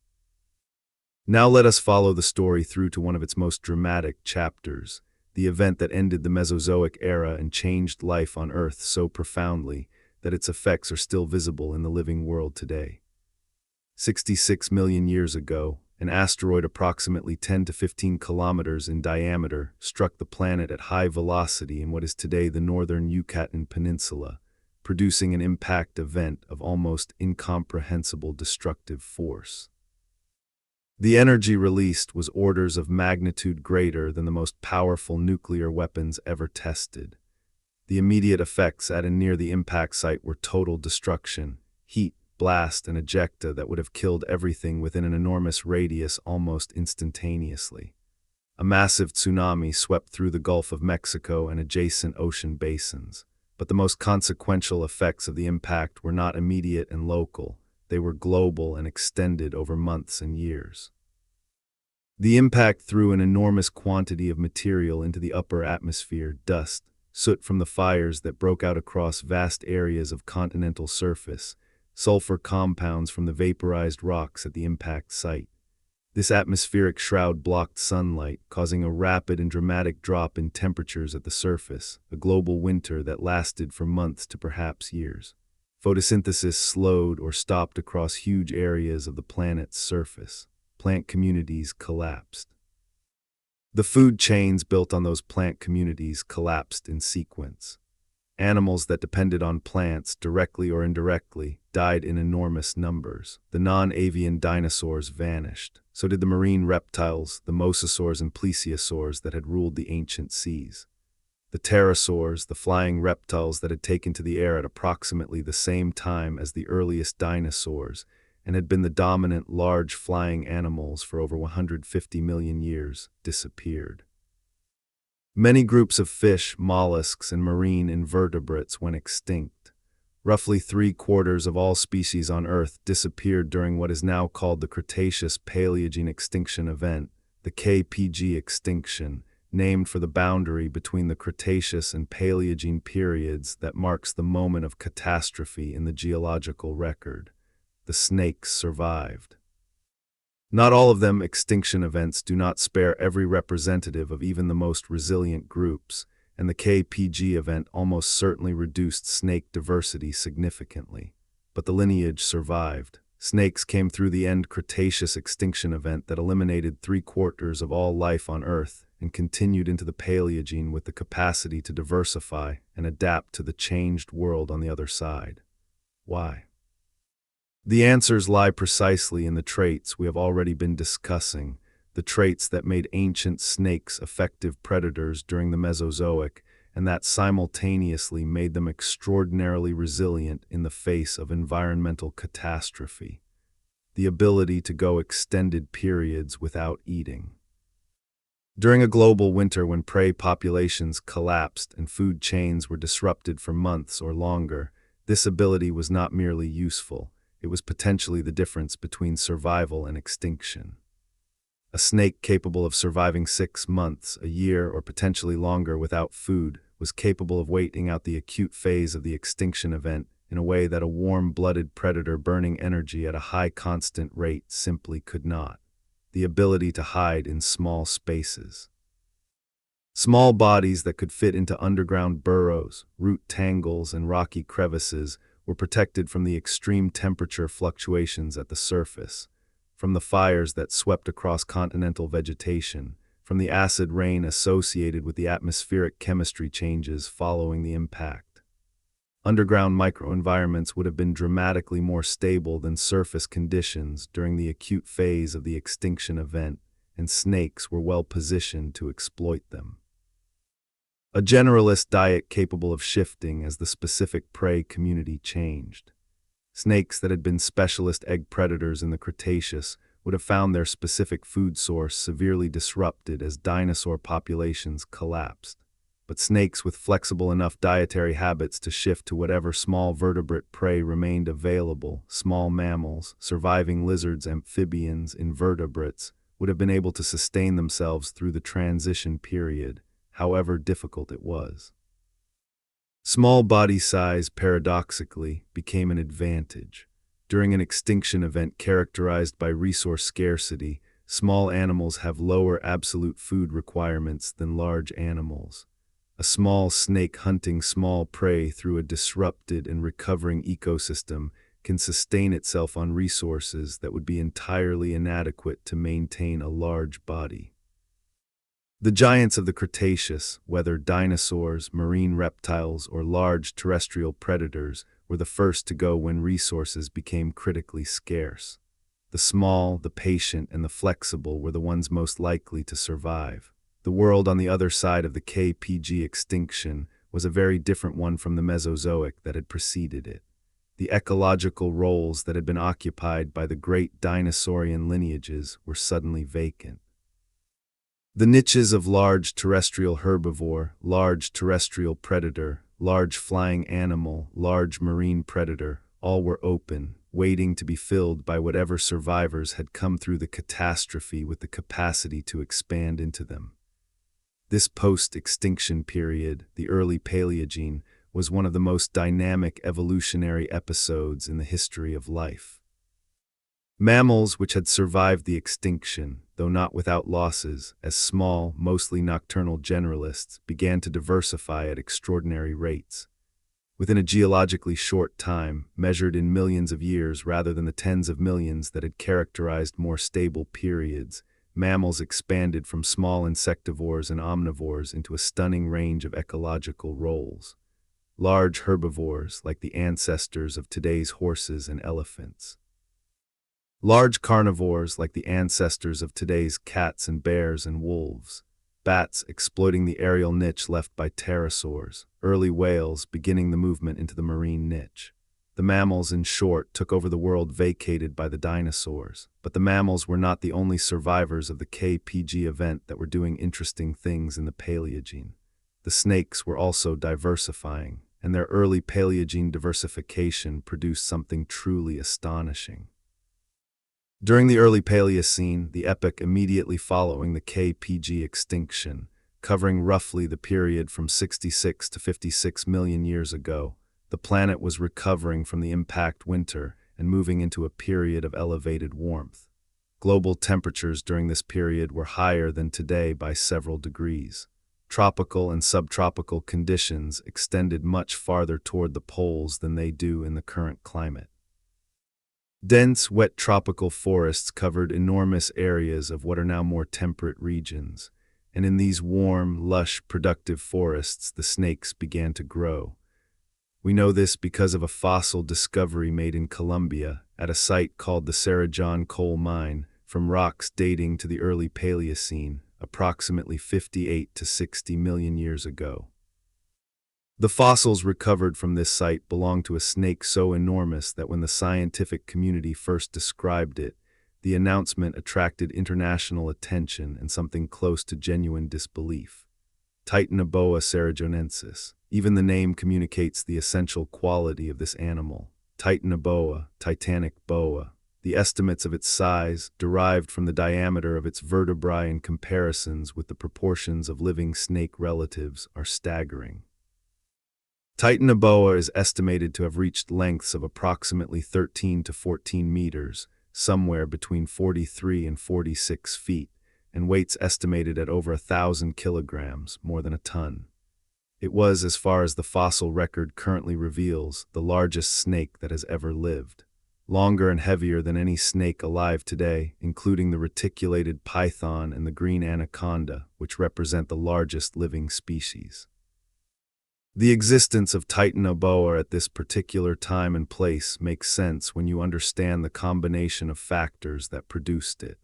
Now let us follow the story through to one of its most dramatic chapters, the event that ended the Mesozoic era and changed life on Earth so profoundly that its effects are still visible in the living world today. 66 million years ago, an asteroid approximately 10 to 15 kilometers in diameter struck the planet at high velocity in what is today the northern Yucatan Peninsula, producing an impact event of almost incomprehensible destructive force. The energy released was orders of magnitude greater than the most powerful nuclear weapons ever tested. The immediate effects at and near the impact site were total destruction, heat, blast, and ejecta that would have killed everything within an enormous radius almost instantaneously. A massive tsunami swept through the Gulf of Mexico and adjacent ocean basins, but the most consequential effects of the impact were not immediate and local. They were global and extended over months and years. The impact threw an enormous quantity of material into the upper atmosphere: dust, soot from the fires that broke out across vast areas of continental surface, sulfur compounds from the vaporized rocks at the impact site. This atmospheric shroud blocked sunlight, causing a rapid and dramatic drop in temperatures at the surface, a global winter that lasted for months to perhaps years. Photosynthesis slowed or stopped across huge areas of the planet's surface. Plant communities collapsed. The food chains built on those plant communities collapsed in sequence. Animals that depended on plants, directly or indirectly, died in enormous numbers. The non-avian dinosaurs vanished. So did the marine reptiles, the mosasaurs and plesiosaurs that had ruled the ancient seas. The pterosaurs, the flying reptiles that had taken to the air at approximately the same time as the earliest dinosaurs and had been the dominant large flying animals for over 150 million years, disappeared. Many groups of fish, mollusks, and marine invertebrates went extinct. Roughly 3/4 of all species on Earth disappeared during what is now called the Cretaceous Paleogene Extinction Event, the KPG extinction, named for the boundary between the Cretaceous and Paleogene periods that marks the moment of catastrophe in the geological record. The snakes survived. Not all of them extinction events do not spare every representative of even the most resilient groups, and the KPG event almost certainly reduced snake diversity significantly. But the lineage survived. Snakes came through the end Cretaceous extinction event that eliminated 3/4 of all life on Earth and continued into the Paleogene with the capacity to diversify and adapt to the changed world on the other side. Why? The answers lie precisely in the traits we have already been discussing, the traits that made ancient snakes effective predators during the Mesozoic and that simultaneously made them extraordinarily resilient in the face of environmental catastrophe: the ability to go extended periods without eating. During a global winter when prey populations collapsed and food chains were disrupted for months or longer, this ability was not merely useful, it was potentially the difference between survival and extinction. A snake capable of surviving 6 months, a year, or potentially longer without food was capable of waiting out the acute phase of the extinction event in a way that a warm-blooded predator burning energy at a high constant rate simply could not: the ability to hide in small spaces. Small bodies that could fit into underground burrows, root tangles, and rocky crevices were protected from the extreme temperature fluctuations at the surface, from the fires that swept across continental vegetation, from the acid rain associated with the atmospheric chemistry changes following the impact. Underground microenvironments would have been dramatically more stable than surface conditions during the acute phase of the extinction event, and snakes were well positioned to exploit them. A generalist diet capable of shifting as the specific prey community changed. Snakes that had been specialist egg predators in the Cretaceous would have found their specific food source severely disrupted as dinosaur populations collapsed. But snakes with flexible enough dietary habits to shift to whatever small vertebrate prey remained available, small mammals, surviving lizards, amphibians, invertebrates, would have been able to sustain themselves through the transition period, however difficult it was. Small body size, paradoxically, became an advantage. During an extinction event characterized by resource scarcity, small animals have lower absolute food requirements than large animals. A small snake hunting small prey through a disrupted and recovering ecosystem can sustain itself on resources that would be entirely inadequate to maintain a large body. The giants of the Cretaceous, whether dinosaurs, marine reptiles, or large terrestrial predators, were the first to go when resources became critically scarce. The small, the patient, and the flexible were the ones most likely to survive. The world on the other side of the KPG extinction was a very different one from the Mesozoic that had preceded it. The ecological roles that had been occupied by the great dinosaurian lineages were suddenly vacant. The niches of large terrestrial herbivore, large terrestrial predator, large flying animal, large marine predator, all were open, waiting to be filled by whatever survivors had come through the catastrophe with the capacity to expand into them. This post-extinction period, the early Paleogene, was one of the most dynamic evolutionary episodes in the history of life. Mammals which had survived the extinction, though not without losses, as small, mostly nocturnal generalists, began to diversify at extraordinary rates. Within a geologically short time, measured in millions of years rather than the tens of millions that had characterized more stable periods, mammals expanded from small insectivores and omnivores into a stunning range of ecological roles. Large herbivores, like the ancestors of today's horses and elephants. Large carnivores, like the ancestors of today's cats and bears and wolves. Bats exploiting the aerial niche left by pterosaurs. Early whales beginning the movement into the marine niche. The mammals, in short, took over the world vacated by the dinosaurs. But the mammals were not the only survivors of the KPG event that were doing interesting things in the Paleogene. The snakes were also diversifying, and their early Paleogene diversification produced something truly astonishing. During the early Paleocene, the epoch immediately following the KPG extinction, covering roughly the period from 66 to 56 million years ago, the planet was recovering from the impact winter and moving into a period of elevated warmth. Global temperatures during this period were higher than today by several degrees. Tropical and subtropical conditions extended much farther toward the poles than they do in the current climate. Dense, wet tropical forests covered enormous areas of what are now more temperate regions, and in these warm, lush, productive forests the snakes began to grow. We know this because of a fossil discovery made in Colombia at a site called the Sanajeh coal mine from rocks dating to the early Paleocene, approximately 58 to 60 million years ago. The fossils recovered from this site belong to a snake so enormous that when the scientific community first described it, the announcement attracted international attention and something close to genuine disbelief. Titanoboa sarajonensis. Even the name communicates the essential quality of this animal. Titanoboa, titanic boa. The estimates of its size, derived from the diameter of its vertebrae and comparisons with the proportions of living snake relatives, are staggering. Titanoboa is estimated to have reached lengths of approximately 13 to 14 meters, somewhere between 43 and 46 feet, and weights estimated at over 1,000 kilograms, more than a ton. It was, as far as the fossil record currently reveals, the largest snake that has ever lived. Longer and heavier than any snake alive today, including the reticulated python and the green anaconda, which represent the largest living species. The existence of Titanoboa at this particular time and place makes sense when you understand the combination of factors that produced it.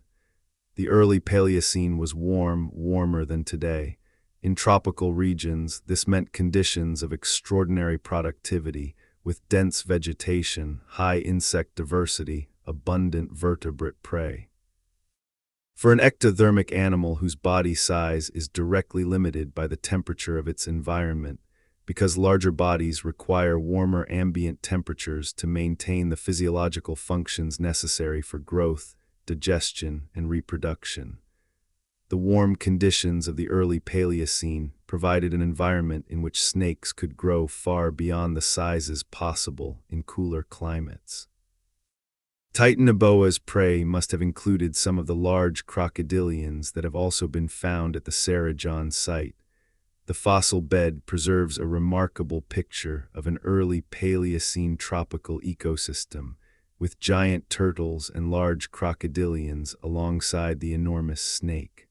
The early Paleocene was warmer than today. In tropical regions, this meant conditions of extraordinary productivity, with dense vegetation, high insect diversity, abundant vertebrate prey. For an ectothermic animal whose body size is directly limited by the temperature of its environment, because larger bodies require warmer ambient temperatures to maintain the physiological functions necessary for growth, digestion, and reproduction. The warm conditions of the early Paleocene provided an environment in which snakes could grow far beyond the sizes possible in cooler climates. Titanoboa's prey must have included some of the large crocodilians that have also been found at the Sanajeh site. The fossil bed preserves a remarkable picture of an early Paleocene tropical ecosystem, with giant turtles and large crocodilians alongside the enormous snake.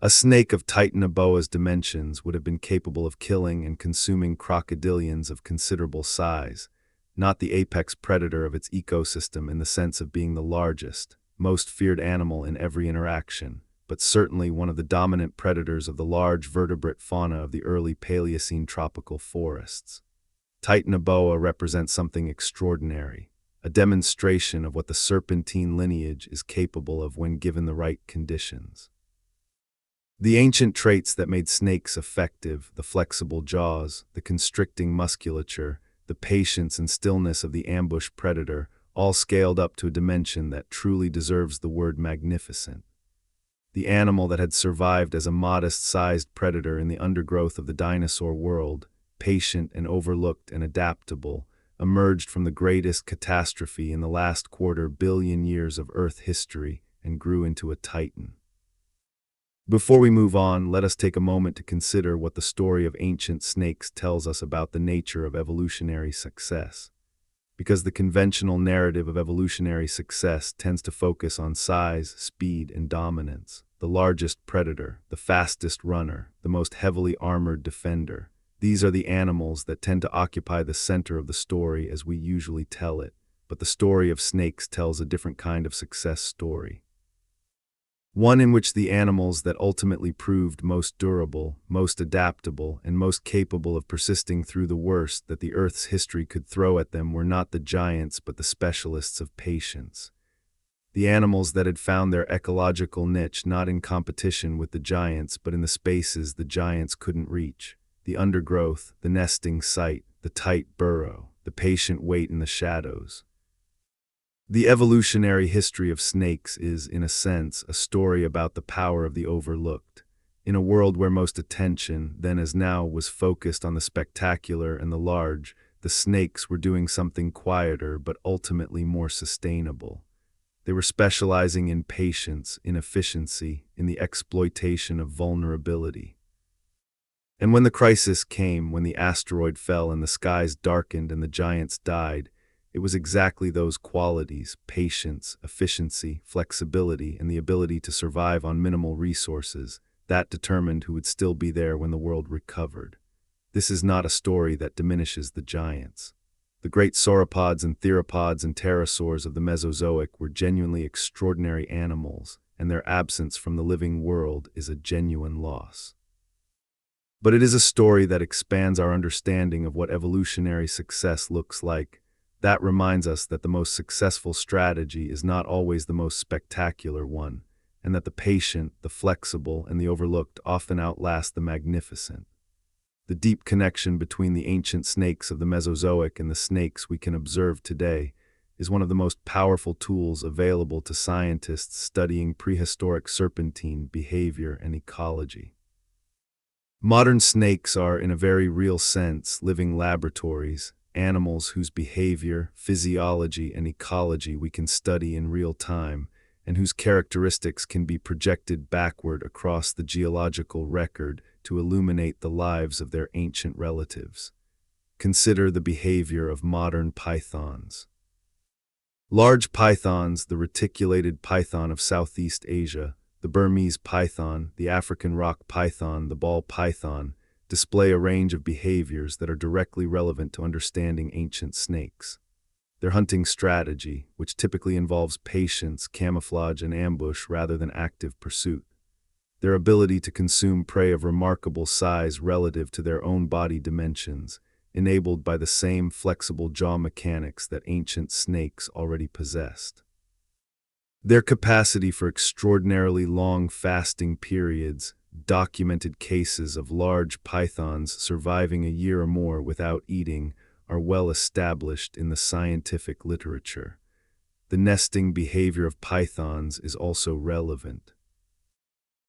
A snake of Titanoboa's dimensions would have been capable of killing and consuming crocodilians of considerable size, not the apex predator of its ecosystem in the sense of being the largest, most feared animal in every interaction, but certainly one of the dominant predators of the large vertebrate fauna of the early Paleocene tropical forests. Titanoboa represents something extraordinary, a demonstration of what the serpentine lineage is capable of when given the right conditions. The ancient traits that made snakes effective, the flexible jaws, the constricting musculature, the patience and stillness of the ambush predator, all scaled up to a dimension that truly deserves the word magnificent. The animal that had survived as a modest-sized predator in the undergrowth of the dinosaur world, patient and overlooked and adaptable, emerged from the greatest catastrophe in the last 250 million years of Earth history and grew into a titan. Before we move on, let us take a moment to consider what the story of ancient snakes tells us about the nature of evolutionary success. Because the conventional narrative of evolutionary success tends to focus on size, speed, and dominance. The largest predator, the fastest runner, the most heavily armored defender. These are the animals that tend to occupy the center of the story as we usually tell it, but the story of snakes tells a different kind of success story. One in which the animals that ultimately proved most durable, most adaptable, and most capable of persisting through the worst that the Earth's history could throw at them were not the giants but the specialists of patience. The animals that had found their ecological niche not in competition with the giants but in the spaces the giants couldn't reach, the undergrowth, the nesting site, the tight burrow, the patient wait in the shadows. The evolutionary history of snakes is, in a sense, a story about the power of the overlooked. In a world where most attention, then as now, was focused on the spectacular and the large, the snakes were doing something quieter but ultimately more sustainable. They were specializing in patience, in efficiency, in the exploitation of vulnerability. And when the crisis came, when the asteroid fell and the skies darkened and the giants died, it was exactly those qualities, patience, efficiency, flexibility, and the ability to survive on minimal resources, that determined who would still be there when the world recovered. This is not a story that diminishes the giants. The great sauropods and theropods and pterosaurs of the Mesozoic were genuinely extraordinary animals, and their absence from the living world is a genuine loss. But it is a story that expands our understanding of what evolutionary success looks like. That reminds us that the most successful strategy is not always the most spectacular one, and that the patient, the flexible, and the overlooked often outlast the magnificent. The deep connection between the ancient snakes of the Mesozoic and the snakes we can observe today is one of the most powerful tools available to scientists studying prehistoric serpentine behavior and ecology. Modern snakes are, in a very real sense, living laboratories, animals whose behavior, physiology, and ecology we can study in real time, and whose characteristics can be projected backward across the geological record to illuminate the lives of their ancient relatives. Consider the behavior of modern pythons. Large pythons, the reticulated python of Southeast Asia, the Burmese python, the African rock python, the ball python, display a range of behaviors that are directly relevant to understanding ancient snakes. Their hunting strategy, which typically involves patience, camouflage, and ambush rather than active pursuit. Their ability to consume prey of remarkable size relative to their own body dimensions, enabled by the same flexible jaw mechanics that ancient snakes already possessed. Their capacity for extraordinarily long fasting periods, documented cases of large pythons surviving a year or more without eating, are well established in the scientific literature. The nesting behavior of pythons is also relevant.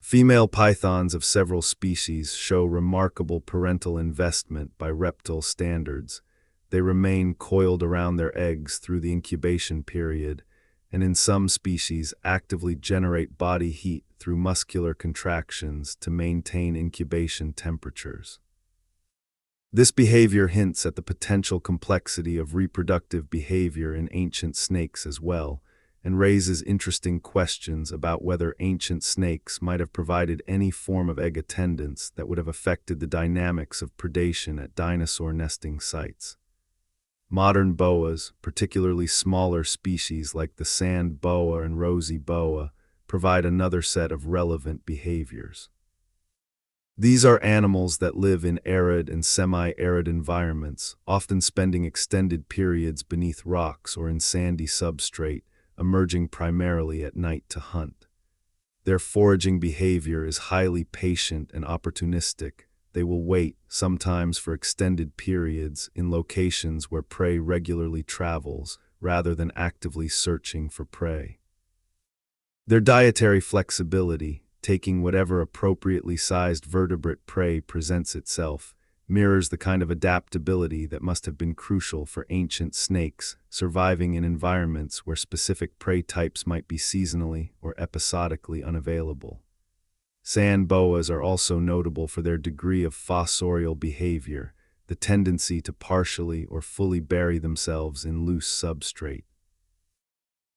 Female pythons of several species show remarkable parental investment by reptile standards. They remain coiled around their eggs through the incubation period, and in some species actively generate body heat through muscular contractions to maintain incubation temperatures. This behavior hints at the potential complexity of reproductive behavior in ancient snakes as well, and raises interesting questions about whether ancient snakes might have provided any form of egg attendance that would have affected the dynamics of predation at dinosaur nesting sites. Modern boas, particularly smaller species like the sand boa and rosy boa, provide another set of relevant behaviors. These are animals that live in arid and semi-arid environments, often spending extended periods beneath rocks or in sandy substrate, emerging primarily at night to hunt. Their foraging behavior is highly patient and opportunistic. They will wait, sometimes for extended periods, in locations where prey regularly travels, rather than actively searching for prey. Their dietary flexibility, taking whatever appropriately sized vertebrate prey presents itself, mirrors the kind of adaptability that must have been crucial for ancient snakes surviving in environments where specific prey types might be seasonally or episodically unavailable. Sand boas are also notable for their degree of fossorial behavior, the tendency to partially or fully bury themselves in loose substrate.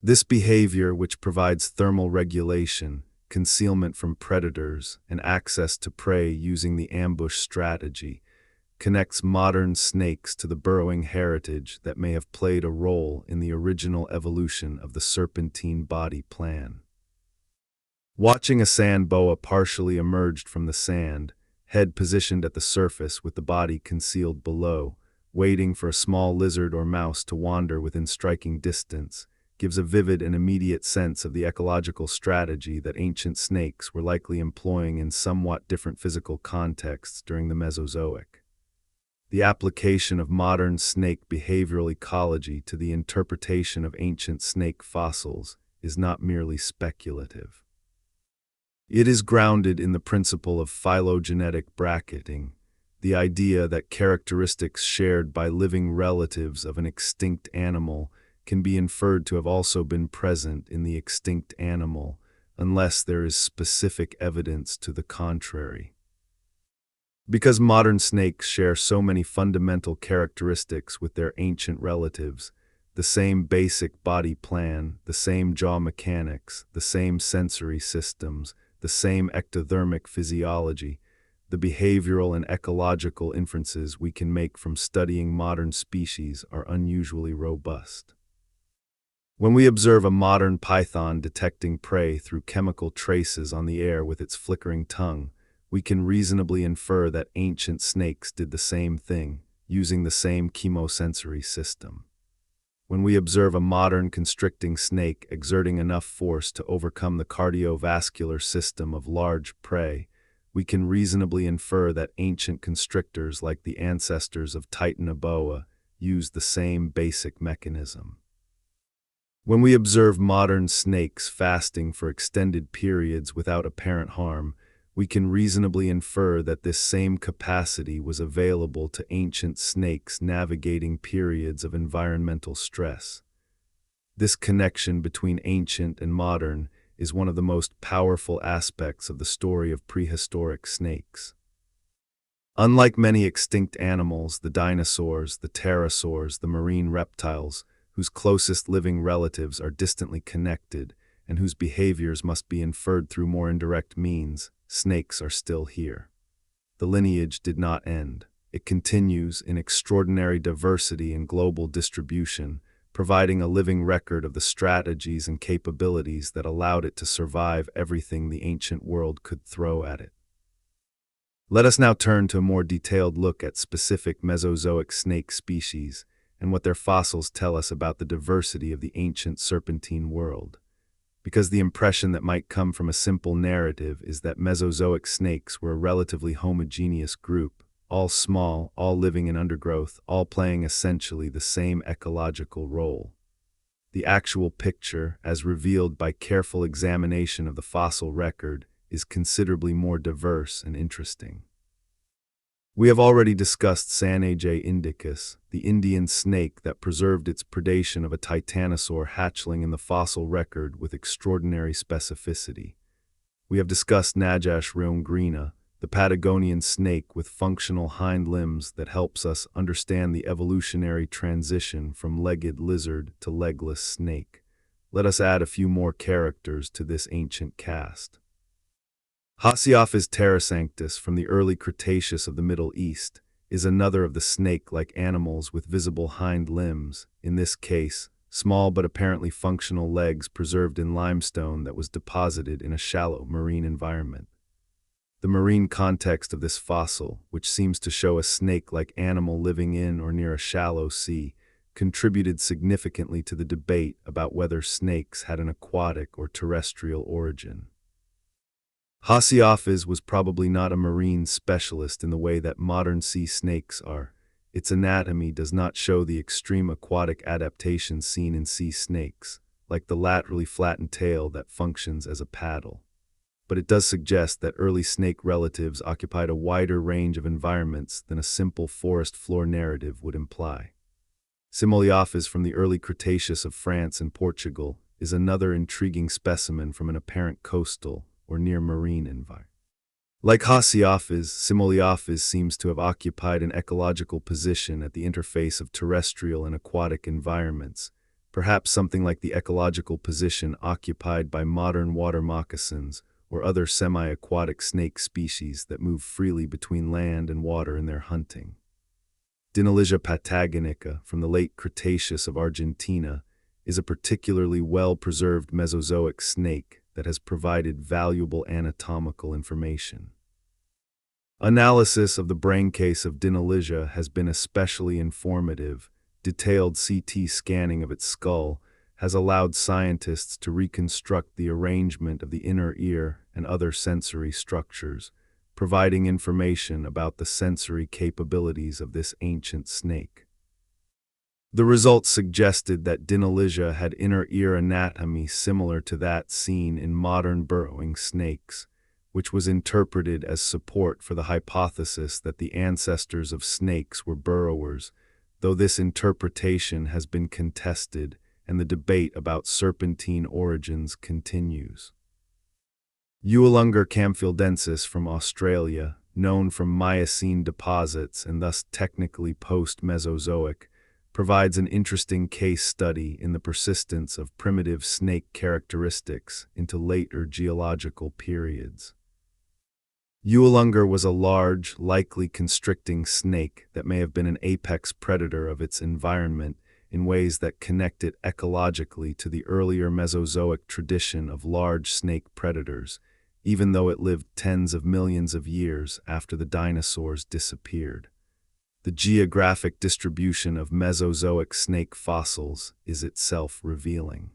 This behavior, which provides thermal regulation, concealment from predators, and access to prey using the ambush strategy, connects modern snakes to the burrowing heritage that may have played a role in the original evolution of the serpentine body plan. Watching a sand boa partially emerged from the sand, head positioned at the surface with the body concealed below, waiting for a small lizard or mouse to wander within striking distance, gives a vivid and immediate sense of the ecological strategy that ancient snakes were likely employing in somewhat different physical contexts during the Mesozoic. The application of modern snake behavioral ecology to the interpretation of ancient snake fossils is not merely speculative. It is grounded in the principle of phylogenetic bracketing, the idea that characteristics shared by living relatives of an extinct animal can be inferred to have also been present in the extinct animal, unless there is specific evidence to the contrary. Because modern snakes share so many fundamental characteristics with their ancient relatives, the same basic body plan, the same jaw mechanics, the same sensory systems, the same ectothermic physiology, the behavioral and ecological inferences we can make from studying modern species are unusually robust. When we observe a modern python detecting prey through chemical traces on the air with its flickering tongue, we can reasonably infer that ancient snakes did the same thing, using the same chemosensory system. When we observe a modern constricting snake exerting enough force to overcome the cardiovascular system of large prey, we can reasonably infer that ancient constrictors like the ancestors of Titanoboa used the same basic mechanism. When we observe modern snakes fasting for extended periods without apparent harm, we can reasonably infer that this same capacity was available to ancient snakes navigating periods of environmental stress. This connection between ancient and modern is one of the most powerful aspects of the story of prehistoric snakes. Unlike many extinct animals, the dinosaurs, the pterosaurs, the marine reptiles, whose closest living relatives are distantly connected and whose behaviors must be inferred through more indirect means, snakes are still here. the lineage did not end. It continues in extraordinary diversity and global distribution, providing a living record of the strategies and capabilities that allowed it to survive everything the ancient world could throw at it. Let us now turn to a more detailed look at specific Mesozoic snake species and what their fossils tell us about the diversity of the ancient serpentine world. Because the impression that might come from a simple narrative is that Mesozoic snakes were a relatively homogeneous group, all small, all living in undergrowth, all playing essentially the same ecological role. The actual picture, as revealed by careful examination of the fossil record, is considerably more diverse and interesting. We have already discussed Sanajeh indicus, the Indian snake that preserved its predation of a titanosaur hatchling in the fossil record with extraordinary specificity. We have discussed Sanajeh rheongrina, the Patagonian snake with functional hind limbs that helps us understand the evolutionary transition from legged lizard to legless snake. Let us add a few more characters to this ancient cast. Haseophis terrasanctus from the early Cretaceous of the Middle East is another of the snake-like animals with visible hind limbs, in this case, small but apparently functional legs preserved in limestone that was deposited in a shallow marine environment. The marine context of this fossil, which seems to show a snake-like animal living in or near a shallow sea, contributed significantly to the debate about whether snakes had an aquatic or terrestrial origin. Haseophis was probably not a marine specialist in the way that modern sea snakes are. Its anatomy does not show the extreme aquatic adaptations seen in sea snakes, like the laterally flattened tail that functions as a paddle. But it does suggest that early snake relatives occupied a wider range of environments than a simple forest floor narrative would imply. Simoleophis from the early Cretaceous of France and Portugal is another intriguing specimen from an apparent coastal or near marine environment. Like Haseophis, Simoleophis seems to have occupied an ecological position at the interface of terrestrial and aquatic environments, perhaps something like the ecological position occupied by modern water moccasins or other semi-aquatic snake species that move freely between land and water in their hunting. Dinolysia patagonica from the late Cretaceous of Argentina is a particularly well-preserved Mesozoic snake that has provided valuable anatomical information. Analysis of the brain case of Dinolysia has been especially informative. Detailed CT scanning of its skull has allowed scientists to reconstruct the arrangement of the inner ear and other sensory structures, providing information about the sensory capabilities of this ancient snake. The results suggested that Dinolysia had inner ear anatomy similar to that seen in modern burrowing snakes, which was interpreted as support for the hypothesis that the ancestors of snakes were burrowers, though this interpretation has been contested and the debate about serpentine origins continues. Uolungur camphildensis from Australia, known from Miocene deposits and thus technically post-Mesozoic, provides an interesting case study in the persistence of primitive snake characteristics into later geological periods. Uolungur was a large, likely constricting snake that may have been an apex predator of its environment in ways that connect it ecologically to the earlier Mesozoic tradition of large snake predators, even though it lived tens of millions of years after the dinosaurs disappeared. The geographic distribution of Mesozoic snake fossils is itself revealing.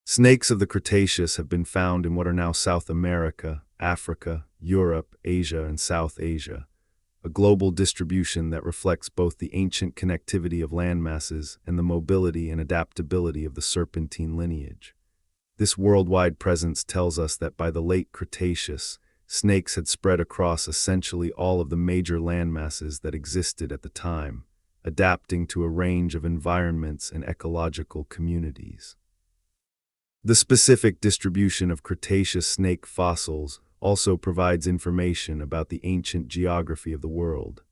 Snakes of the Cretaceous have been found in what are now South America, Africa, Europe, Asia, and South Asia, a global distribution that reflects both the ancient connectivity of landmasses and the mobility and adaptability of the serpentine lineage. This worldwide presence tells us that by the late Cretaceous, snakes had spread across essentially all of the major landmasses that existed at the time, adapting to a range of environments and ecological communities. The specific distribution of Cretaceous snake fossils also provides information about the ancient geography of the world.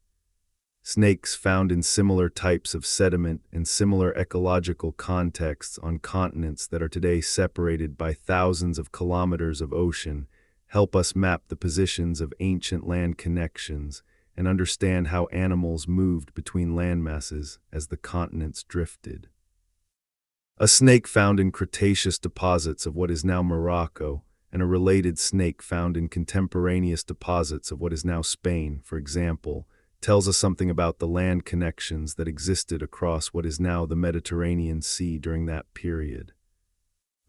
Snakes found in similar types of sediment and similar ecological contexts on continents that are today separated by thousands of kilometers of ocean help us map the positions of ancient land connections and understand how animals moved between landmasses as the continents drifted. A snake found in Cretaceous deposits of what is now Morocco, and a related snake found in contemporaneous deposits of what is now Spain, for example, tells us something about the land connections that existed across what is now the Mediterranean Sea during that period.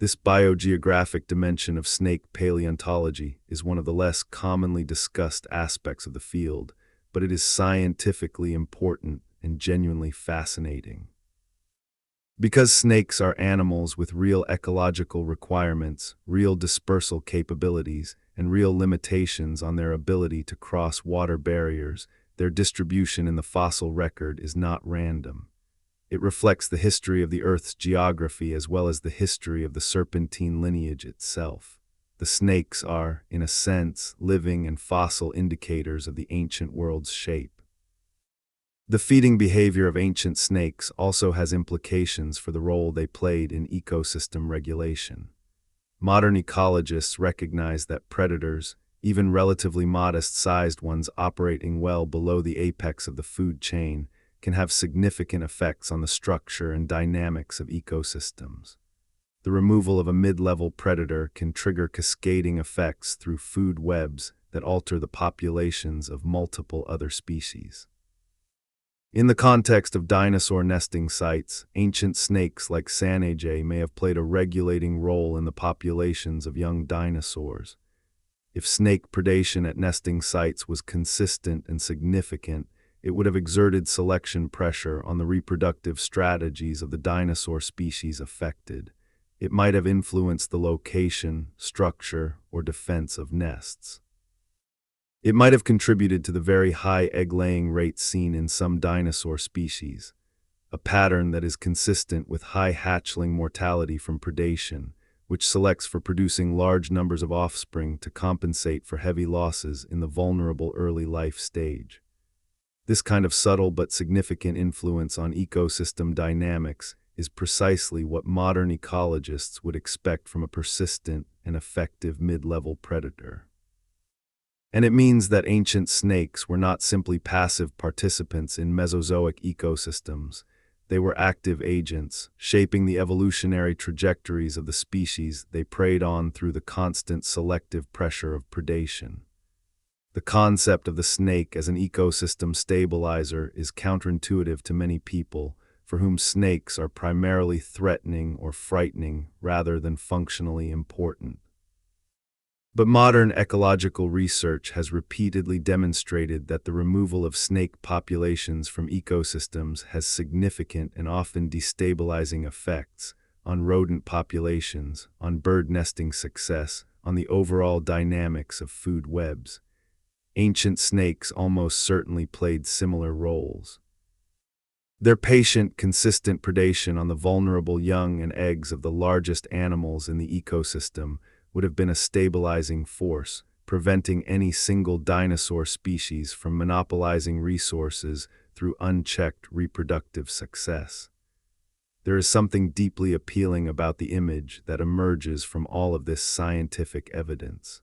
This biogeographic dimension of snake paleontology is one of the less commonly discussed aspects of the field, but it is scientifically important and genuinely fascinating. Because snakes are animals with real ecological requirements, real dispersal capabilities, and real limitations on their ability to cross water barriers, their distribution in the fossil record is not random. It reflects the history of the Earth's geography as well as the history of the serpentine lineage itself. The snakes are, in a sense, living and fossil indicators of the ancient world's shape. The feeding behavior of ancient snakes also has implications for the role they played in ecosystem regulation. Modern ecologists recognize that predators, even relatively modest-sized ones operating well below the apex of the food chain, can have significant effects on the structure and dynamics of ecosystems. The removal of a mid-level predator can trigger cascading effects through food webs that alter the populations of multiple other species. In the context of dinosaur nesting sites, ancient snakes like Sanajeh may have played a regulating role in the populations of young dinosaurs. If snake predation at nesting sites was consistent and significant, it would have exerted selection pressure on the reproductive strategies of the dinosaur species affected. It might have influenced the location, structure, or defense of nests. It might have contributed to the very high egg-laying rates seen in some dinosaur species, a pattern that is consistent with high hatchling mortality from predation, which selects for producing large numbers of offspring to compensate for heavy losses in the vulnerable early life stage. This kind of subtle but significant influence on ecosystem dynamics is precisely what modern ecologists would expect from a persistent and effective mid-level predator. And it means that ancient snakes were not simply passive participants in Mesozoic ecosystems. They were active agents, shaping the evolutionary trajectories of the species they preyed on through the constant selective pressure of predation. The concept of the snake as an ecosystem stabilizer is counterintuitive to many people, for whom snakes are primarily threatening or frightening rather than functionally important. But modern ecological research has repeatedly demonstrated that the removal of snake populations from ecosystems has significant and often destabilizing effects on rodent populations, on bird nesting success, on the overall dynamics of food webs. Ancient snakes almost certainly played similar roles. Their patient, consistent predation on the vulnerable young and eggs of the largest animals in the ecosystem would have been a stabilizing force, preventing any single dinosaur species from monopolizing resources through unchecked reproductive success. There is something deeply appealing about the image that emerges from all of this scientific evidence.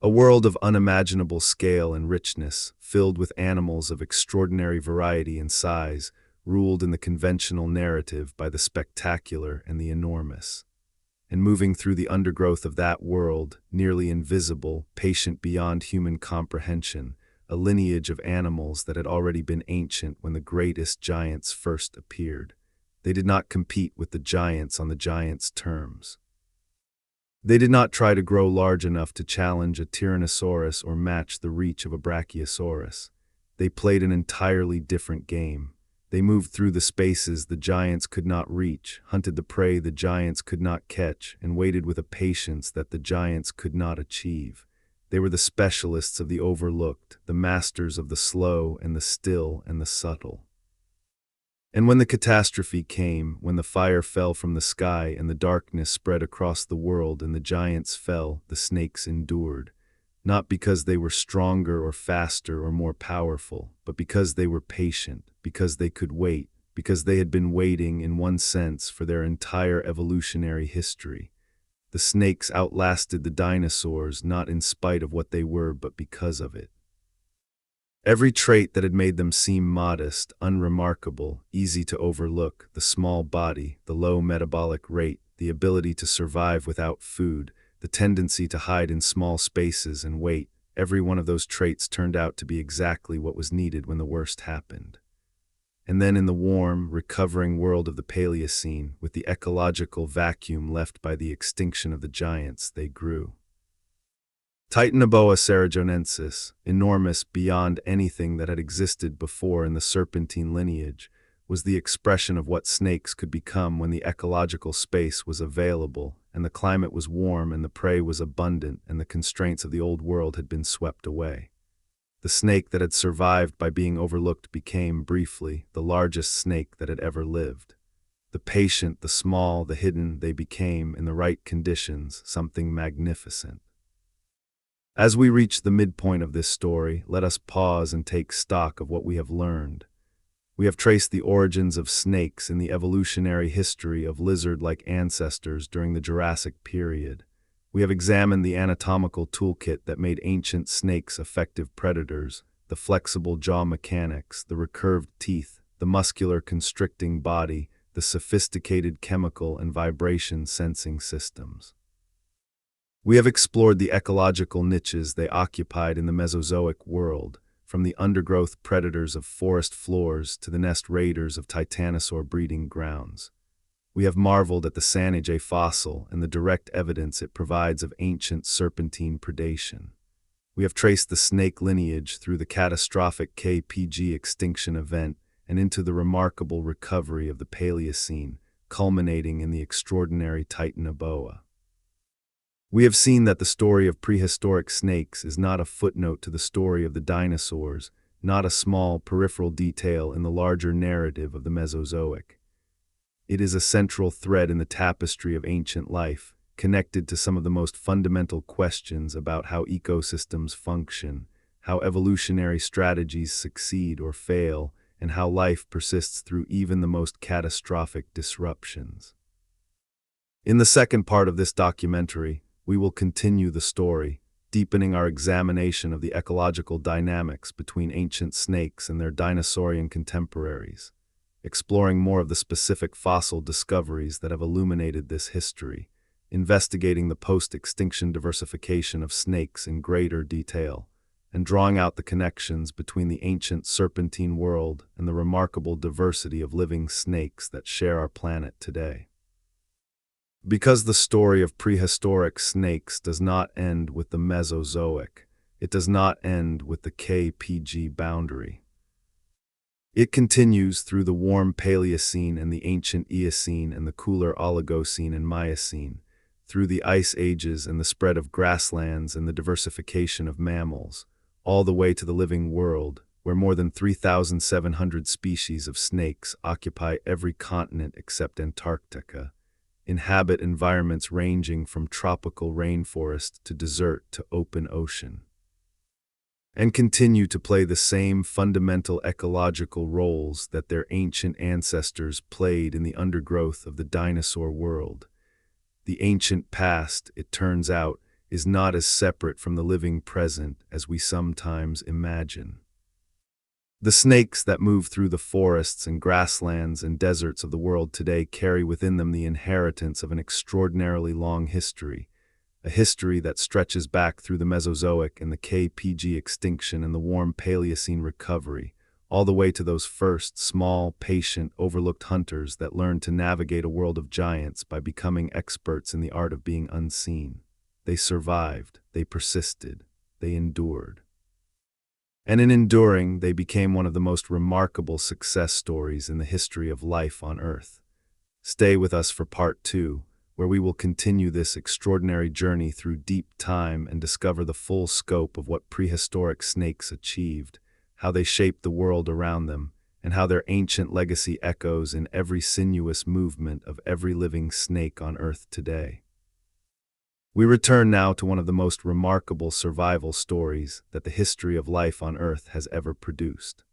A world of unimaginable scale and richness, filled with animals of extraordinary variety and size, ruled in the conventional narrative by the spectacular and the enormous. And moving through the undergrowth of that world, nearly invisible, patient beyond human comprehension, a lineage of animals that had already been ancient when the greatest giants first appeared. They did not compete with the giants on the giants' terms. They did not try to grow large enough to challenge a Tyrannosaurus or match the reach of a Brachiosaurus. They played an entirely different game. They moved through the spaces the giants could not reach, hunted the prey the giants could not catch, and waited with a patience that the giants could not achieve. They were the specialists of the overlooked, the masters of the slow and the still and the subtle. And when the catastrophe came, when the fire fell from the sky and the darkness spread across the world and the giants fell, the snakes endured. Not because they were stronger or faster or more powerful, but because they were patient, because they could wait, because they had been waiting in one sense for their entire evolutionary history. The snakes outlasted the dinosaurs, not in spite of what they were, but because of it. Every trait that had made them seem modest, unremarkable, easy to overlook, the small body, the low metabolic rate, the ability to survive without food, the tendency to hide in small spaces and wait, every one of those traits turned out to be exactly what was needed when the worst happened. And then in the warm, recovering world of the Paleocene, with the ecological vacuum left by the extinction of the giants, they grew. Titanoboa sarajonensis, enormous beyond anything that had existed before in the serpentine lineage, was the expression of what snakes could become when the ecological space was available, and the climate was warm and the prey was abundant, and the constraints of the old world had been swept away. The snake that had survived by being overlooked became, briefly, the largest snake that had ever lived. The patient, the small, the hidden, they became, in the right conditions, something magnificent. As we reach the midpoint of this story, let us pause and take stock of what we have learned. We have traced the origins of snakes in the evolutionary history of lizard-like ancestors during the Jurassic period. We have examined the anatomical toolkit that made ancient snakes effective predators, the flexible jaw mechanics, the recurved teeth, the muscular constricting body, the sophisticated chemical and vibration sensing systems. We have explored the ecological niches they occupied in the Mesozoic world, from the undergrowth predators of forest floors to the nest raiders of titanosaur breeding grounds. We have marveled at the Sanajeh fossil and the direct evidence it provides of ancient serpentine predation. We have traced the snake lineage through the catastrophic KPG extinction event and into the remarkable recovery of the Paleocene, culminating in the extraordinary Titanoboa. We have seen that the story of prehistoric snakes is not a footnote to the story of the dinosaurs, not a small peripheral detail in the larger narrative of the Mesozoic. It is a central thread in the tapestry of ancient life, connected to some of the most fundamental questions about how ecosystems function, how evolutionary strategies succeed or fail, and how life persists through even the most catastrophic disruptions. In the second part of this documentary, we will continue the story, deepening our examination of the ecological dynamics between ancient snakes and their dinosaurian contemporaries, exploring more of the specific fossil discoveries that have illuminated this history, investigating the post-extinction diversification of snakes in greater detail, and drawing out the connections between the ancient serpentine world and the remarkable diversity of living snakes that share our planet today. Because the story of prehistoric snakes does not end with the Mesozoic, it does not end with the KPG boundary. It continues through the warm Paleocene and the ancient Eocene and the cooler Oligocene and Miocene, through the ice ages and the spread of grasslands and the diversification of mammals, all the way to the living world, where more than 3,700 species of snakes occupy every continent except Antarctica, inhabit environments ranging from tropical rainforest to desert to open ocean, and continue to play the same fundamental ecological roles that their ancient ancestors played in the undergrowth of the dinosaur world. The ancient past, it turns out, is not as separate from the living present as we sometimes imagine. The snakes that move through the forests and grasslands and deserts of the world today carry within them the inheritance of an extraordinarily long history, a history that stretches back through the Mesozoic and the KPG extinction and the warm Paleocene recovery, all the way to those first, small, patient, overlooked hunters that learned to navigate a world of giants by becoming experts in the art of being unseen. They survived, they persisted, they endured. And in enduring, they became one of the most remarkable success stories in the history of life on Earth. Stay with us for part 2, where we will continue this extraordinary journey through deep time and discover the full scope of what prehistoric snakes achieved, how they shaped the world around them, and how their ancient legacy echoes in every sinuous movement of every living snake on Earth today. We return now to one of the most remarkable survival stories that the history of life on Earth has ever produced.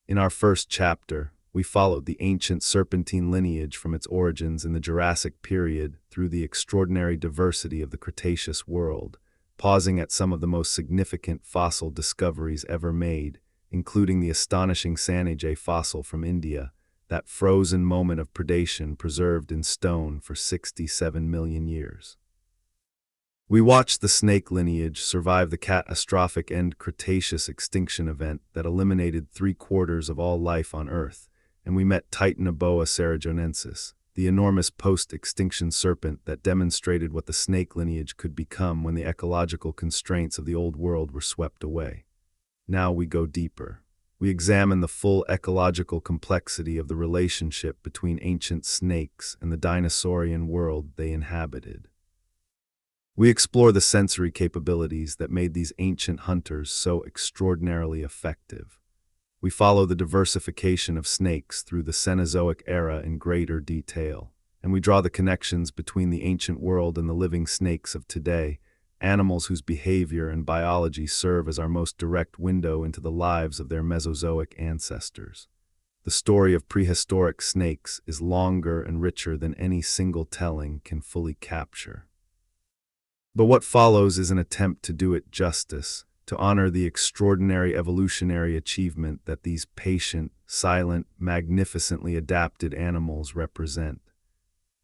In our first chapter, We followed the ancient serpentine lineage from its origins in the Jurassic period through the extraordinary diversity of the Cretaceous world, pausing at some of the most significant fossil discoveries ever made, including the astonishing Sanajeh fossil from India, that frozen moment of predation preserved in stone for 67 million years. We watched the snake lineage survive the catastrophic end Cretaceous extinction event that eliminated 3/4 of all life on Earth, and we met Titanoboa cerrejonensis, the enormous post-extinction serpent that demonstrated what the snake lineage could become when the ecological constraints of the old world were swept away. Now we go deeper. We examine the full ecological complexity of the relationship between ancient snakes and the dinosaurian world they inhabited. We explore the sensory capabilities that made these ancient hunters so extraordinarily effective. We follow the diversification of snakes through the Cenozoic era in greater detail, and we draw the connections between the ancient world and the living snakes of today, animals whose behavior and biology serve as our most direct window into the lives of their Mesozoic ancestors. The story of prehistoric snakes is longer and richer than any single telling can fully capture. But what follows is an attempt to do it justice, to honor the extraordinary evolutionary achievement that these patient, silent, magnificently adapted animals represent.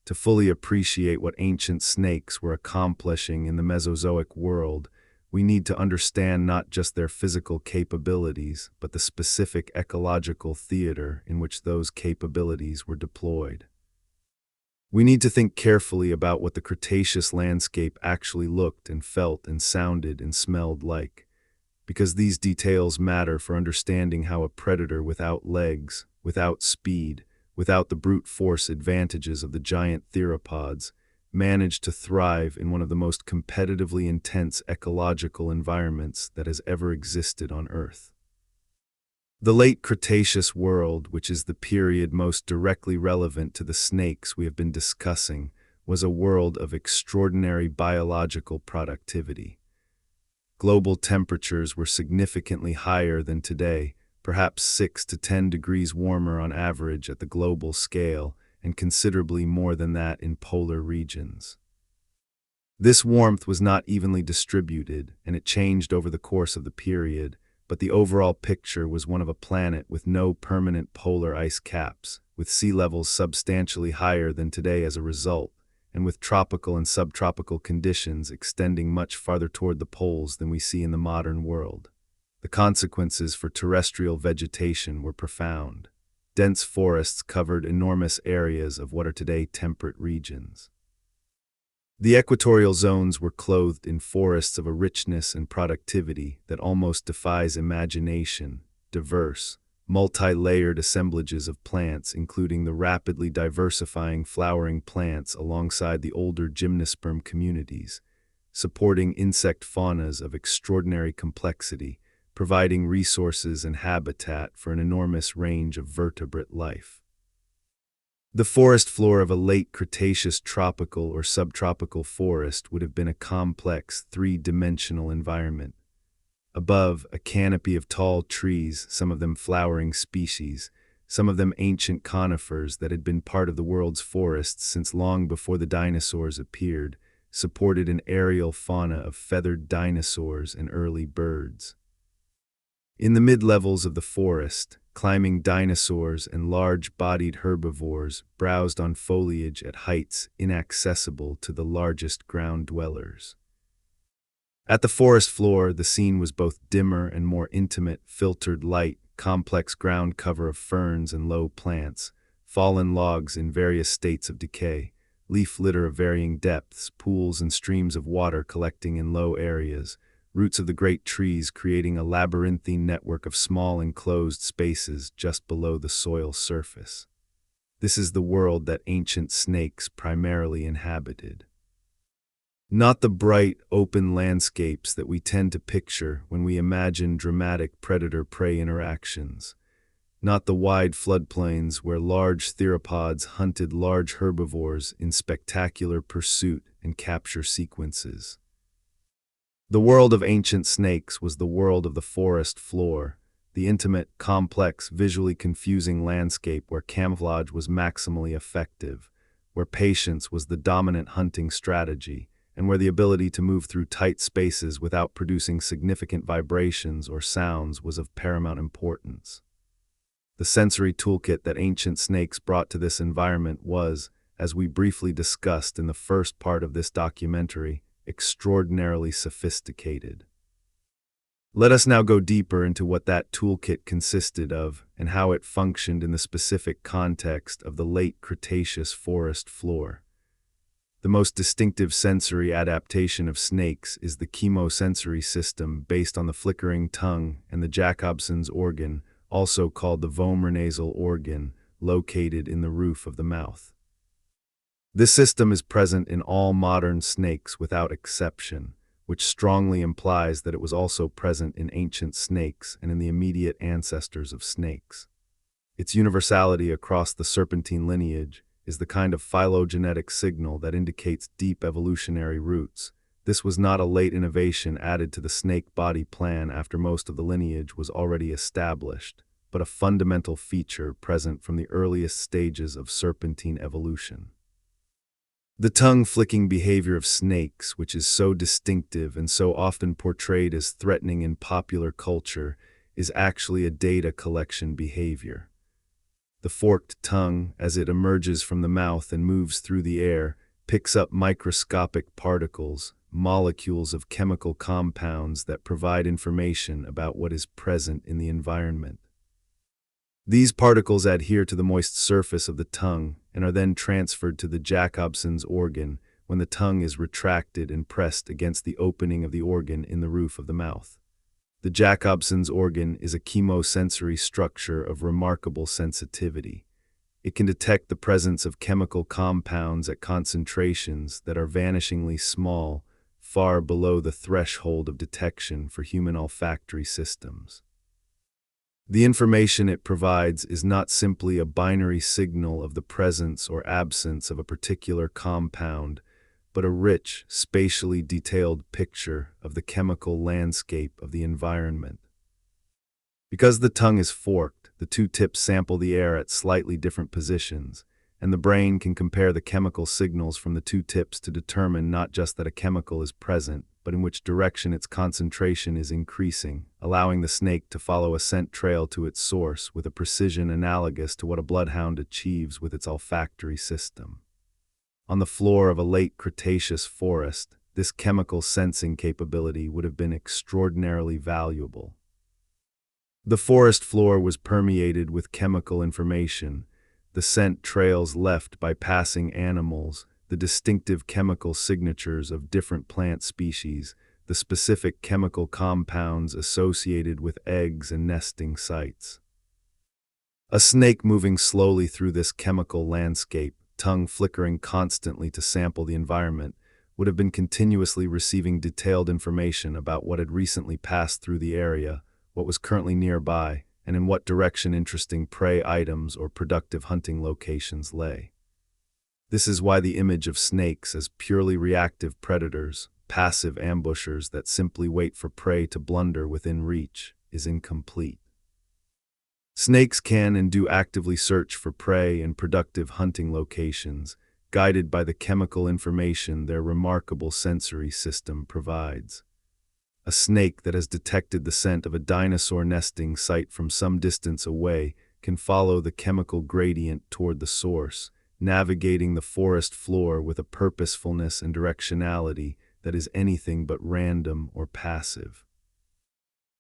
To fully appreciate what ancient snakes were accomplishing in the Mesozoic world, we need to understand not just their physical capabilities, but the specific ecological theater in which those capabilities were deployed. We need to think carefully about what the Cretaceous landscape actually looked and felt and sounded and smelled like, because these details matter for understanding how a predator without legs, without speed, without the brute force advantages of the giant theropods, managed to thrive in one of the most competitively intense ecological environments that has ever existed on Earth. The late Cretaceous world, which is the period most directly relevant to the snakes we have been discussing, was a world of extraordinary biological productivity. Global temperatures were significantly higher than today, perhaps 6 to 10 degrees warmer on average at the global scale, and considerably more than that in polar regions. This warmth was not evenly distributed, and it changed over the course of the period, but the overall picture was one of a planet with no permanent polar ice caps, with sea levels substantially higher than today as a result, and with tropical and subtropical conditions extending much farther toward the poles than we see in the modern world. The consequences for terrestrial vegetation were profound. Dense forests covered enormous areas of what are today temperate regions. The equatorial zones were clothed in forests of a richness and productivity that almost defies imagination, diverse, multi-layered assemblages of plants including the rapidly diversifying flowering plants alongside the older gymnosperm communities, supporting insect faunas of extraordinary complexity, providing resources and habitat for an enormous range of vertebrate life. The forest floor of a late Cretaceous tropical or subtropical forest would have been a complex, three-dimensional environment. Above, a canopy of tall trees, some of them flowering species, some of them ancient conifers that had been part of the world's forests since long before the dinosaurs appeared, supported an aerial fauna of feathered dinosaurs and early birds. In the mid-levels of the forest, climbing dinosaurs and large-bodied herbivores browsed on foliage at heights inaccessible to the largest ground dwellers. At the forest floor, the scene was both dimmer and more intimate, filtered light, complex ground cover of ferns and low plants, fallen logs in various states of decay, leaf litter of varying depths, pools and streams of water collecting in low areas, roots of the great trees creating a labyrinthine network of small enclosed spaces just below the soil surface. This is the world that ancient snakes primarily inhabited. Not the bright, open landscapes that we tend to picture when we imagine dramatic predator-prey interactions. Not the wide floodplains where large theropods hunted large herbivores in spectacular pursuit and capture sequences. The world of ancient snakes was the world of the forest floor, the intimate, complex, visually confusing landscape where camouflage was maximally effective, where patience was the dominant hunting strategy, and where the ability to move through tight spaces without producing significant vibrations or sounds was of paramount importance. The sensory toolkit that ancient snakes brought to this environment was, as we briefly discussed in the first part of this documentary, extraordinarily sophisticated. Let us now go deeper into what that toolkit consisted of and how it functioned in the specific context of the late Cretaceous forest floor. The most distinctive sensory adaptation of snakes is the chemosensory system based on the flickering tongue and the Jacobson's organ, also called the vomeronasal organ, located in the roof of the mouth. This system is present in all modern snakes without exception, which strongly implies that it was also present in ancient snakes and in the immediate ancestors of snakes. Its universality across the serpentine lineage is the kind of phylogenetic signal that indicates deep evolutionary roots. This was not a late innovation added to the snake body plan after most of the lineage was already established, but a fundamental feature present from the earliest stages of serpentine evolution. The tongue-flicking behavior of snakes, which is so distinctive and so often portrayed as threatening in popular culture, is actually a data collection behavior. The forked tongue, as it emerges from the mouth and moves through the air, picks up microscopic particles, molecules of chemical compounds that provide information about what is present in the environment. These particles adhere to the moist surface of the tongue and are then transferred to the Jacobson's organ when the tongue is retracted and pressed against the opening of the organ in the roof of the mouth. The Jacobson's organ is a chemosensory structure of remarkable sensitivity. It can detect the presence of chemical compounds at concentrations that are vanishingly small, far below the threshold of detection for human olfactory systems. The information it provides is not simply a binary signal of the presence or absence of a particular compound, but a rich, spatially detailed picture of the chemical landscape of the environment. Because the tongue is forked, the two tips sample the air at slightly different positions, and the brain can compare the chemical signals from the two tips to determine not just that a chemical is present, but in which direction its concentration is increasing, allowing the snake to follow a scent trail to its source with a precision analogous to what a bloodhound achieves with its olfactory system. On the floor of a late Cretaceous forest, this chemical sensing capability would have been extraordinarily valuable. The forest floor was permeated with chemical information, the scent trails left by passing animals, the distinctive chemical signatures of different plant species, the specific chemical compounds associated with eggs and nesting sites. A snake moving slowly through this chemical landscape, tongue flickering constantly to sample the environment, would have been continuously receiving detailed information about what had recently passed through the area, what was currently nearby, and in what direction interesting prey items or productive hunting locations lay. This is why the image of snakes as purely reactive predators, passive ambushers that simply wait for prey to blunder within reach, is incomplete. Snakes can and do actively search for prey and productive hunting locations, guided by the chemical information their remarkable sensory system provides. A snake that has detected the scent of a dinosaur nesting site from some distance away can follow the chemical gradient toward the source, navigating the forest floor with a purposefulness and directionality that is anything but random or passive.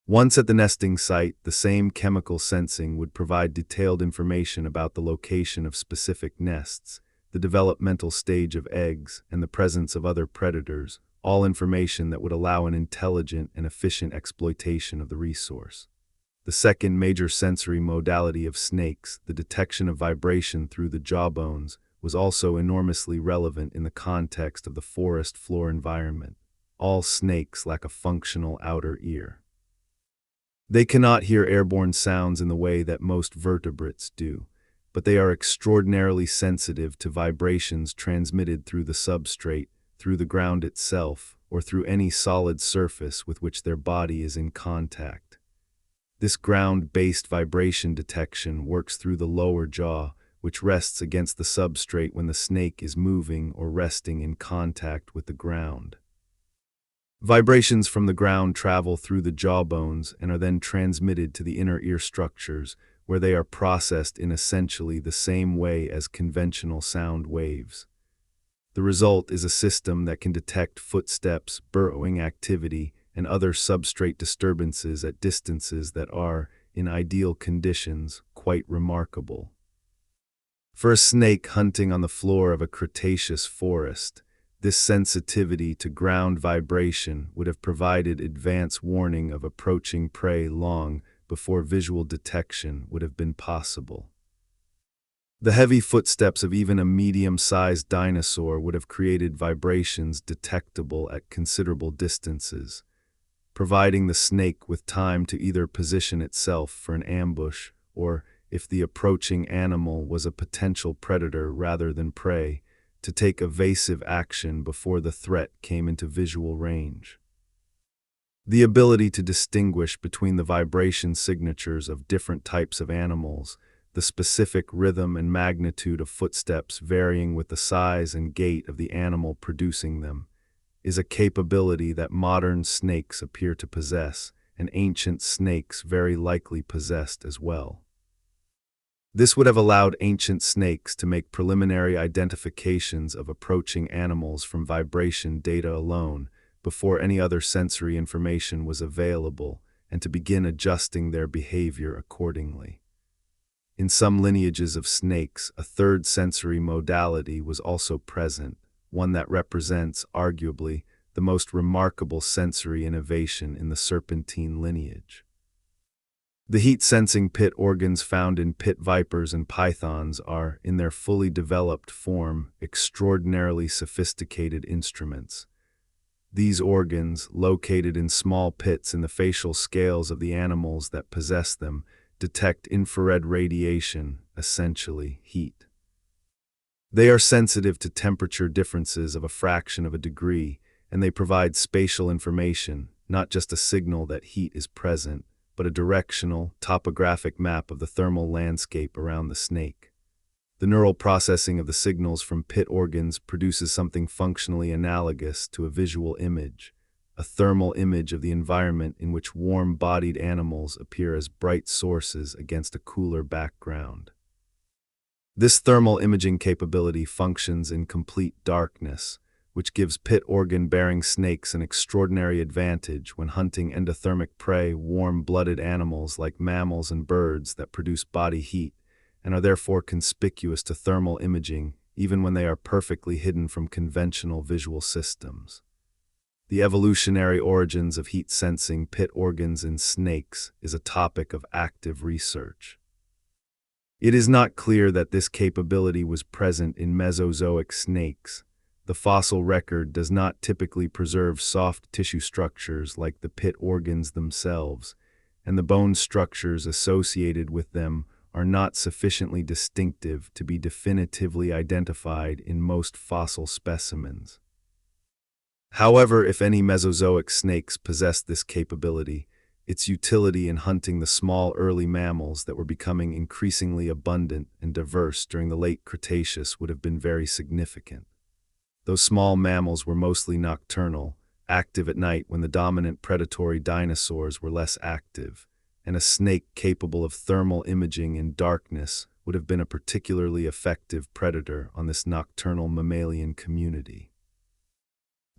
Once at the nesting site, the same chemical sensing would provide detailed information about the location of specific nests, the developmental stage of eggs, and the presence of other predators, all information that would allow an intelligent and efficient exploitation of the resource. The second major sensory modality of snakes, the detection of vibration through the jawbones, was also enormously relevant in the context of the forest floor environment. All snakes lack a functional outer ear. They cannot hear airborne sounds in the way that most vertebrates do, but they are extraordinarily sensitive to vibrations transmitted through the substrate, through the ground itself, or through any solid surface with which their body is in contact. This ground-based vibration detection works through the lower jaw, which rests against the substrate when the snake is moving or resting in contact with the ground. Vibrations from the ground travel through the jawbones and are then transmitted to the inner ear structures, where they are processed in essentially the same way as conventional sound waves. The result is a system that can detect footsteps, burrowing activity, and other substrate disturbances at distances that are, in ideal conditions, quite remarkable. For a snake hunting on the floor of a Cretaceous forest, this sensitivity to ground vibration would have provided advance warning of approaching prey long before visual detection would have been possible. The heavy footsteps of even a medium-sized dinosaur would have created vibrations detectable at considerable distances, providing the snake with time to either position itself for an ambush or, if the approaching animal was a potential predator rather than prey, to take evasive action before the threat came into visual range. The ability to distinguish between the vibration signatures of different types of animals, the specific rhythm and magnitude of footsteps varying with the size and gait of the animal producing them, is a capability that modern snakes appear to possess, and ancient snakes very likely possessed as well. This would have allowed ancient snakes to make preliminary identifications of approaching animals from vibration data alone before any other sensory information was available, and to begin adjusting their behavior accordingly. In some lineages of snakes, a third sensory modality was also present, one that represents, arguably, the most remarkable sensory innovation in the serpentine lineage. The heat-sensing pit organs found in pit vipers and pythons are, in their fully developed form, extraordinarily sophisticated instruments. These organs, located in small pits in the facial scales of the animals that possess them, detect infrared radiation, essentially heat. They are sensitive to temperature differences of a fraction of a degree, and they provide spatial information, not just a signal that heat is present, but a directional, topographic map of the thermal landscape around the snake. The neural processing of the signals from pit organs produces something functionally analogous to a visual image, a thermal image of the environment in which warm-bodied animals appear as bright sources against a cooler background. This thermal imaging capability functions in complete darkness, which gives pit organ-bearing snakes an extraordinary advantage when hunting endothermic prey, warm-blooded animals like mammals and birds that produce body heat, and are therefore conspicuous to thermal imaging even when they are perfectly hidden from conventional visual systems. The evolutionary origins of heat-sensing pit organs in snakes is a topic of active research. It is not clear that this capability was present in Mesozoic snakes. The fossil record does not typically preserve soft tissue structures like the pit organs themselves, and the bone structures associated with them are not sufficiently distinctive to be definitively identified in most fossil specimens. However, if any Mesozoic snakes possessed this capability, its utility in hunting the small early mammals that were becoming increasingly abundant and diverse during the late Cretaceous would have been very significant. Those small mammals were mostly nocturnal, active at night when the dominant predatory dinosaurs were less active, and a snake capable of thermal imaging in darkness would have been a particularly effective predator on this nocturnal mammalian community.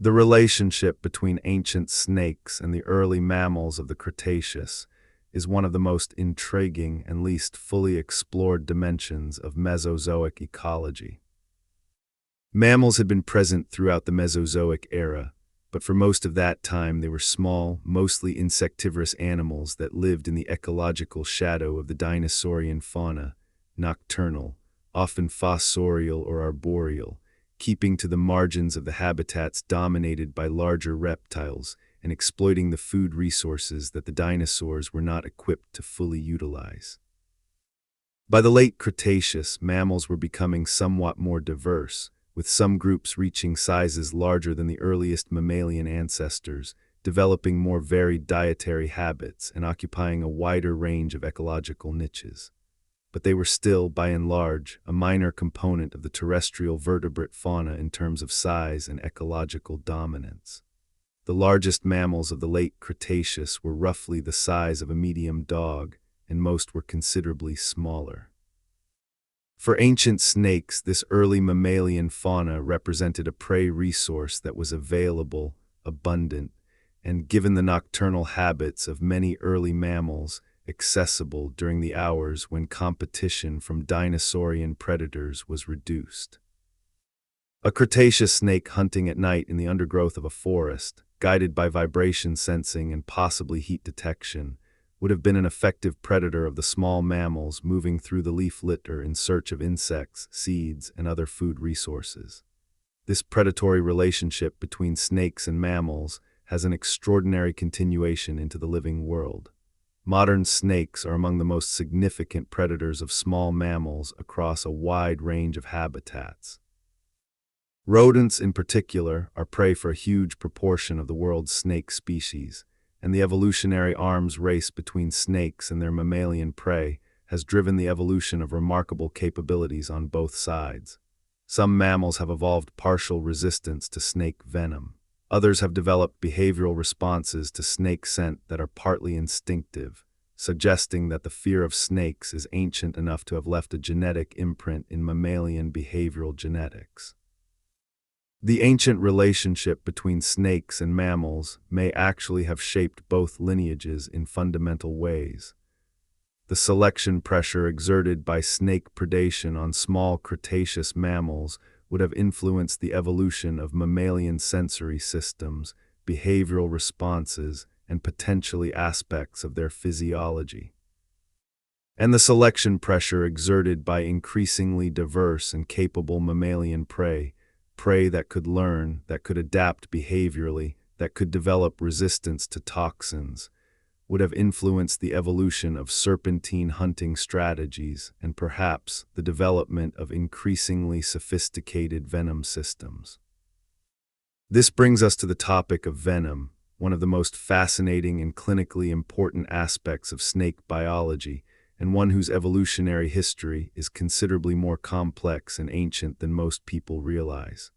The relationship between ancient snakes and the early mammals of the Cretaceous is one of the most intriguing and least fully explored dimensions of Mesozoic ecology. Mammals had been present throughout the Mesozoic era, but for most of that time they were small, mostly insectivorous animals that lived in the ecological shadow of the dinosaurian fauna, nocturnal, often fossorial or arboreal, keeping to the margins of the habitats dominated by larger reptiles and exploiting the food resources that the dinosaurs were not equipped to fully utilize. By the late Cretaceous, mammals were becoming somewhat more diverse, with some groups reaching sizes larger than the earliest mammalian ancestors, developing more varied dietary habits and occupying a wider range of ecological niches. But they were still, by and large, a minor component of the terrestrial vertebrate fauna in terms of size and ecological dominance. The largest mammals of the late Cretaceous were roughly the size of a medium dog, and most were considerably smaller. For ancient snakes, this early mammalian fauna represented a prey resource that was available, abundant, and, given the nocturnal habits of many early mammals, accessible during the hours when competition from dinosaurian predators was reduced. A Cretaceous snake hunting at night in the undergrowth of a forest, guided by vibration sensing and possibly heat detection, would have been an effective predator of the small mammals moving through the leaf litter in search of insects, seeds, and other food resources. This predatory relationship between snakes and mammals has an extraordinary continuation into the living world. Modern snakes are among the most significant predators of small mammals across a wide range of habitats. Rodents, in particular, are prey for a huge proportion of the world's snake species, and the evolutionary arms race between snakes and their mammalian prey has driven the evolution of remarkable capabilities on both sides. Some mammals have evolved partial resistance to snake venom. Others have developed behavioral responses to snake scent that are partly instinctive, suggesting that the fear of snakes is ancient enough to have left a genetic imprint in mammalian behavioral genetics. The ancient relationship between snakes and mammals may actually have shaped both lineages in fundamental ways. The selection pressure exerted by snake predation on small Cretaceous mammals would have influenced the evolution of mammalian sensory systems, behavioral responses, and potentially aspects of their physiology. And the selection pressure exerted by increasingly diverse and capable mammalian prey that could learn, that could adapt behaviorally, that could develop resistance to toxins, would have influenced the evolution of serpentine hunting strategies and perhaps the development of increasingly sophisticated venom systems. This brings us to the topic of venom, one of the most fascinating and clinically important aspects of snake biology, and one whose evolutionary history is considerably more complex and ancient than most people realize.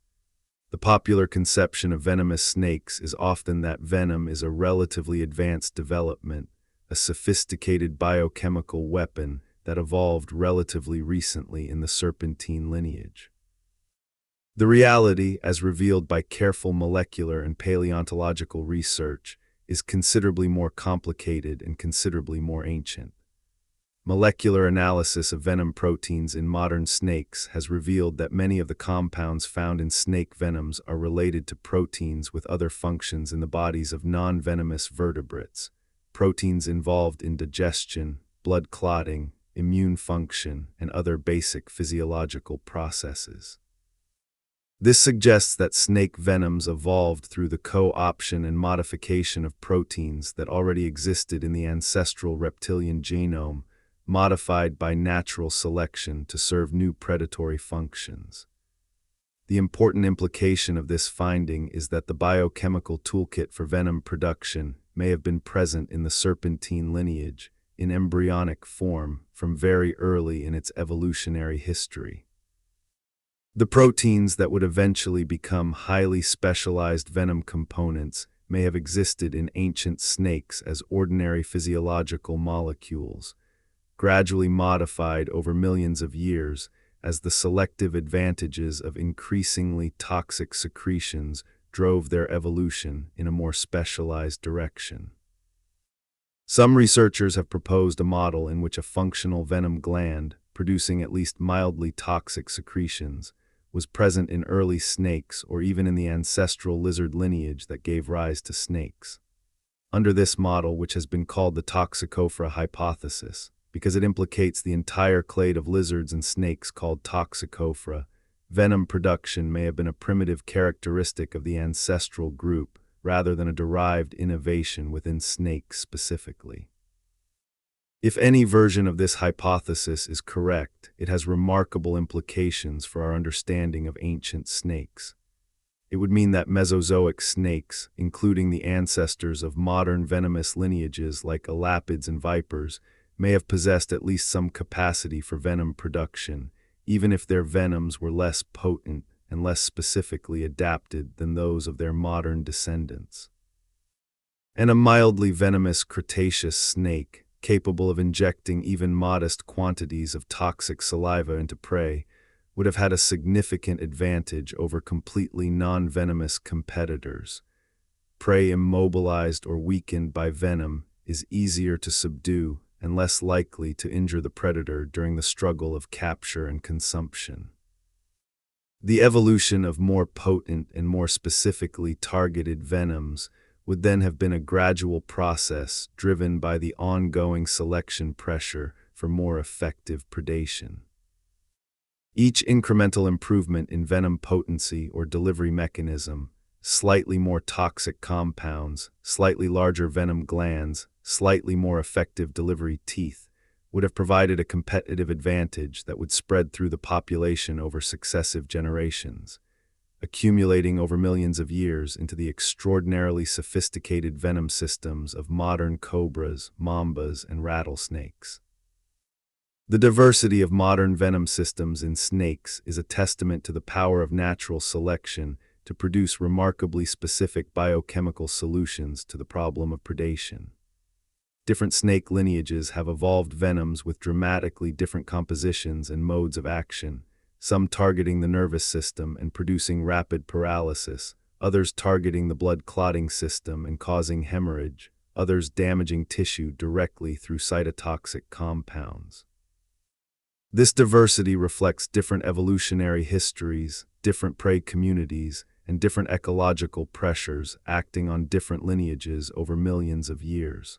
The popular conception of venomous snakes is often that venom is a relatively advanced development, a sophisticated biochemical weapon that evolved relatively recently in the serpentine lineage. The reality, as revealed by careful molecular and paleontological research, is considerably more complicated and considerably more ancient. Molecular analysis of venom proteins in modern snakes has revealed that many of the compounds found in snake venoms are related to proteins with other functions in the bodies of non-venomous vertebrates, proteins involved in digestion, blood clotting, immune function, and other basic physiological processes. This suggests that snake venoms evolved through the co-option and modification of proteins that already existed in the ancestral reptilian genome, modified by natural selection to serve new predatory functions. The important implication of this finding is that the biochemical toolkit for venom production may have been present in the serpentine lineage, in embryonic form, from very early in its evolutionary history. The proteins that would eventually become highly specialized venom components may have existed in ancient snakes as ordinary physiological molecules, gradually modified over millions of years as the selective advantages of increasingly toxic secretions drove their evolution in a more specialized direction. Some researchers have proposed a model in which a functional venom gland, producing at least mildly toxic secretions, was present in early snakes or even in the ancestral lizard lineage that gave rise to snakes. Under this model, which has been called the Toxicophora hypothesis, because it implicates the entire clade of lizards and snakes called Toxicophora, venom production may have been a primitive characteristic of the ancestral group rather than a derived innovation within snakes specifically. If any version of this hypothesis is correct, it has remarkable implications for our understanding of ancient snakes. It would mean that Mesozoic snakes, including the ancestors of modern venomous lineages like elapids and vipers, may have possessed at least some capacity for venom production, even if their venoms were less potent and less specifically adapted than those of their modern descendants. And a mildly venomous Cretaceous snake, capable of injecting even modest quantities of toxic saliva into prey, would have had a significant advantage over completely non-venomous competitors. Prey immobilized or weakened by venom is easier to subdue and less likely to injure the predator during the struggle of capture and consumption. The evolution of more potent and more specifically targeted venoms would then have been a gradual process driven by the ongoing selection pressure for more effective predation. Each incremental improvement in venom potency or delivery mechanism, slightly more toxic compounds, slightly larger venom glands, slightly more effective delivery teeth, would have provided a competitive advantage that would spread through the population over successive generations, accumulating over millions of years into the extraordinarily sophisticated venom systems of modern cobras, mambas, and rattlesnakes. The diversity of modern venom systems in snakes is a testament to the power of natural selection to produce remarkably specific biochemical solutions to the problem of predation. Different snake lineages have evolved venoms with dramatically different compositions and modes of action, some targeting the nervous system and producing rapid paralysis, others targeting the blood-clotting system and causing hemorrhage, others damaging tissue directly through cytotoxic compounds. This diversity reflects different evolutionary histories, different prey communities, and different ecological pressures acting on different lineages over millions of years.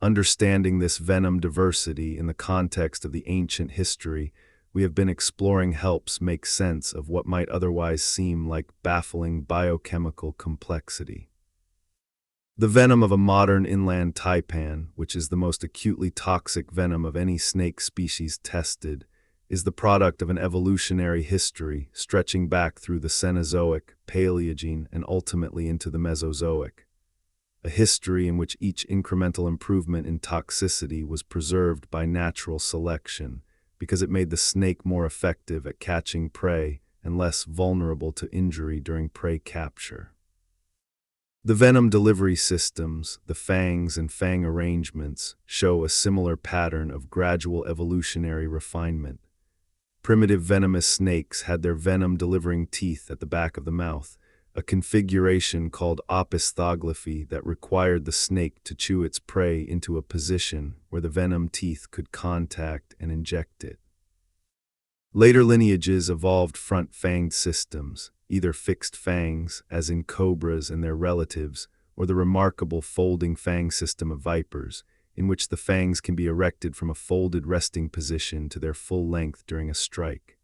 Understanding this venom diversity in the context of the ancient history we have been exploring helps make sense of what might otherwise seem like baffling biochemical complexity. The venom of a modern inland taipan, which is the most acutely toxic venom of any snake species tested, is the product of an evolutionary history stretching back through the Cenozoic, Paleogene, and ultimately into the Mesozoic. A history in which each incremental improvement in toxicity was preserved by natural selection, because it made the snake more effective at catching prey and less vulnerable to injury during prey capture. The venom delivery systems, the fangs and fang arrangements, show a similar pattern of gradual evolutionary refinement. Primitive venomous snakes had their venom-delivering teeth at the back of the mouth, a configuration called opisthoglophy that required the snake to chew its prey into a position where the venom teeth could contact and inject it. Later lineages evolved front-fanged systems, either fixed fangs, as in cobras and their relatives, or the remarkable folding fang system of vipers, in which the fangs can be erected from a folded resting position to their full length during a strike.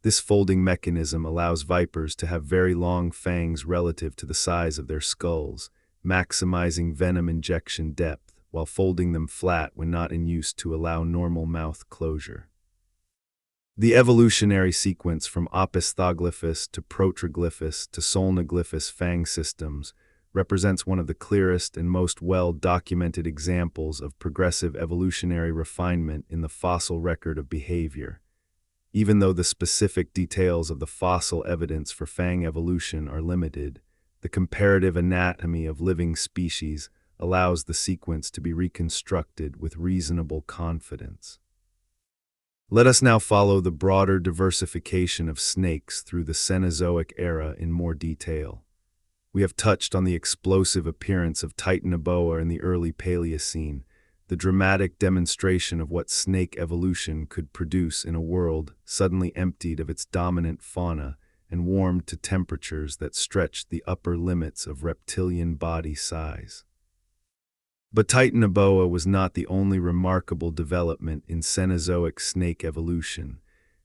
This folding mechanism allows vipers to have very long fangs relative to the size of their skulls, maximizing venom injection depth while folding them flat when not in use to allow normal mouth closure. The evolutionary sequence from opisthoglopous to protroglyphous to solnoglyphous fang systems represents one of the clearest and most well-documented examples of progressive evolutionary refinement in the fossil record of behavior. Even though the specific details of the fossil evidence for fang evolution are limited, the comparative anatomy of living species allows the sequence to be reconstructed with reasonable confidence. Let us now follow the broader diversification of snakes through the Cenozoic era in more detail. We have touched on the explosive appearance of Titanoboa in the early Paleocene, the dramatic demonstration of what snake evolution could produce in a world suddenly emptied of its dominant fauna and warmed to temperatures that stretched the upper limits of reptilian body size. But Titanoboa was not the only remarkable development in Cenozoic snake evolution,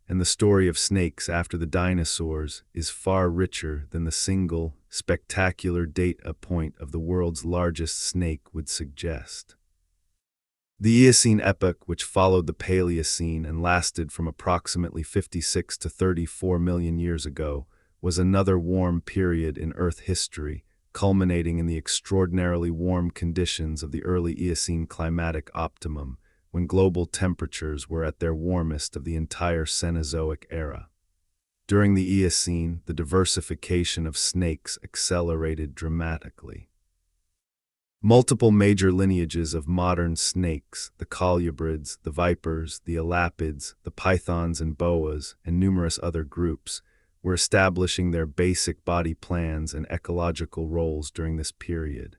and the story of snakes after the dinosaurs is far richer than the single, spectacular data point of the world's largest snake would suggest. The Eocene epoch, which followed the Paleocene and lasted from approximately 56 to 34 million years ago, was another warm period in Earth history, culminating in the extraordinarily warm conditions of the early Eocene climatic optimum, when global temperatures were at their warmest of the entire Cenozoic era. During the Eocene, the diversification of snakes accelerated dramatically. Multiple major lineages of modern snakes, the colubrids, the vipers, the elapids, the pythons and boas, and numerous other groups, were establishing their basic body plans and ecological roles during this period.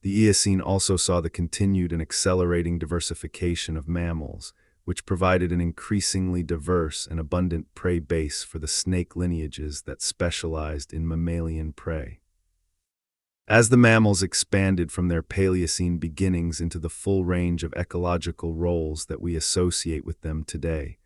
The Eocene also saw the continued and accelerating diversification of mammals, which provided an increasingly diverse and abundant prey base for the snake lineages that specialized in mammalian prey. As the mammals expanded from their Paleocene beginnings into the full range of ecological roles that we associate with them today,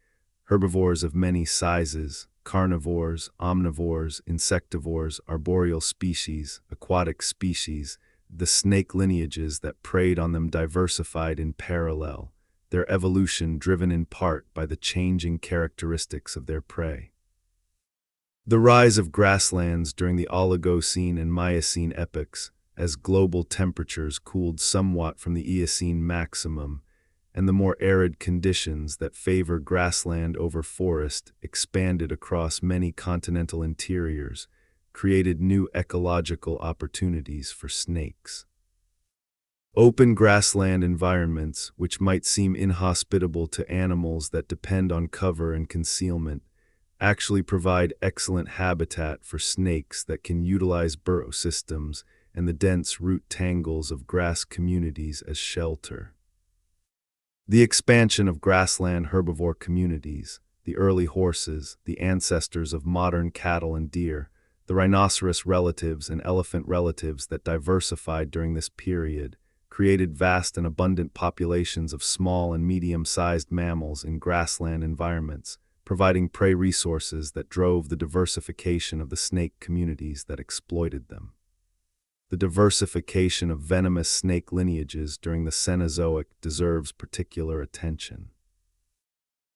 herbivores of many sizes, carnivores, omnivores, insectivores, arboreal species, aquatic species, the snake lineages that preyed on them diversified in parallel, their evolution driven in part by the changing characteristics of their prey. The rise of grasslands during the Oligocene and Miocene epochs, as global temperatures cooled somewhat from the Eocene maximum, and the more arid conditions that favor grassland over forest expanded across many continental interiors, created new ecological opportunities for snakes. Open grassland environments, which might seem inhospitable to animals that depend on cover and concealment, actually provide excellent habitat for snakes that can utilize burrow systems and the dense root tangles of grass communities as shelter. The expansion of grassland herbivore communities, the early horses, the ancestors of modern cattle and deer, the rhinoceros relatives and elephant relatives that diversified during this period, created vast and abundant populations of small and medium-sized mammals in grassland environments, providing prey resources that drove the diversification of the snake communities that exploited them. The diversification of venomous snake lineages during the Cenozoic deserves particular attention.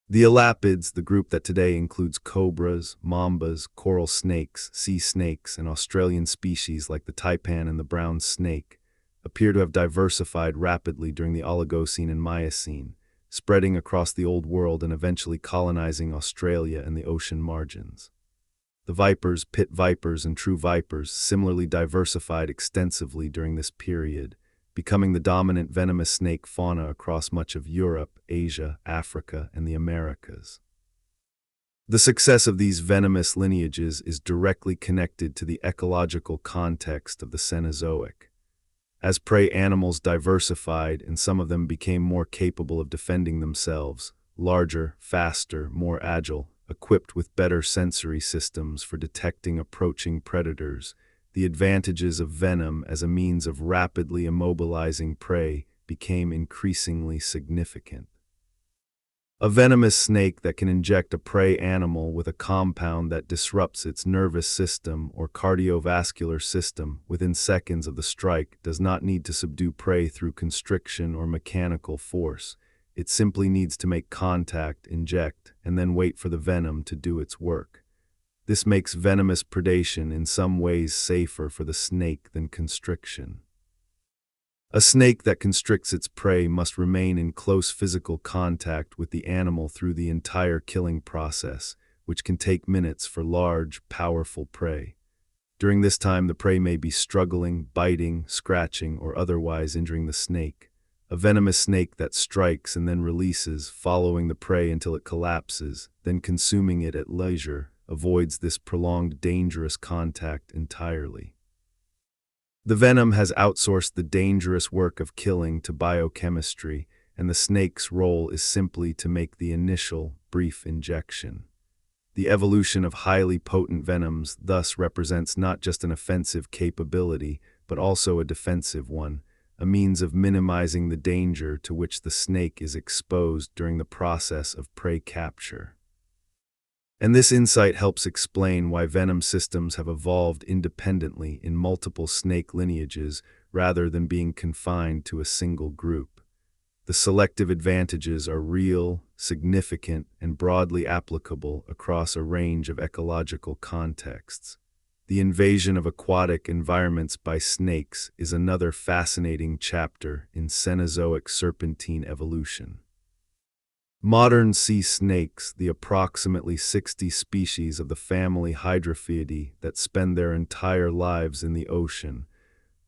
The elapids, the group that today includes cobras, mambas, coral snakes, sea snakes, and Australian species like the taipan and the brown snake, appear to have diversified rapidly during the Oligocene and Miocene, spreading across the Old World and eventually colonizing Australia and the ocean margins. The vipers, pit vipers, and true vipers similarly diversified extensively during this period, becoming the dominant venomous snake fauna across much of Europe, Asia, Africa, and the Americas. The success of these venomous lineages is directly connected to the ecological context of the Cenozoic. As prey animals diversified and some of them became more capable of defending themselves, larger, faster, more agile, equipped with better sensory systems for detecting approaching predators, the advantages of venom as a means of rapidly immobilizing prey became increasingly significant. A venomous snake that can inject a prey animal with a compound that disrupts its nervous system or cardiovascular system within seconds of the strike does not need to subdue prey through constriction or mechanical force. It simply needs to make contact, inject, and then wait for the venom to do its work. This makes venomous predation in some ways safer for the snake than constriction. A snake that constricts its prey must remain in close physical contact with the animal through the entire killing process, which can take minutes for large, powerful prey. During this time, the prey may be struggling, biting, scratching, or otherwise injuring the snake. A venomous snake that strikes and then releases, following the prey until it collapses, then consuming it at leisure, avoids this prolonged dangerous contact entirely. The venom has outsourced the dangerous work of killing to biochemistry, and the snake's role is simply to make the initial, brief injection. The evolution of highly potent venoms thus represents not just an offensive capability, but also a defensive one, a means of minimizing the danger to which the snake is exposed during the process of prey capture. And this insight helps explain why venom systems have evolved independently in multiple snake lineages rather than being confined to a single group. The selective advantages are real, significant, and broadly applicable across a range of ecological contexts. The invasion of aquatic environments by snakes is another fascinating chapter in Cenozoic serpentine evolution. Modern sea snakes, the approximately 60 species of the family Hydrophiidae that spend their entire lives in the ocean,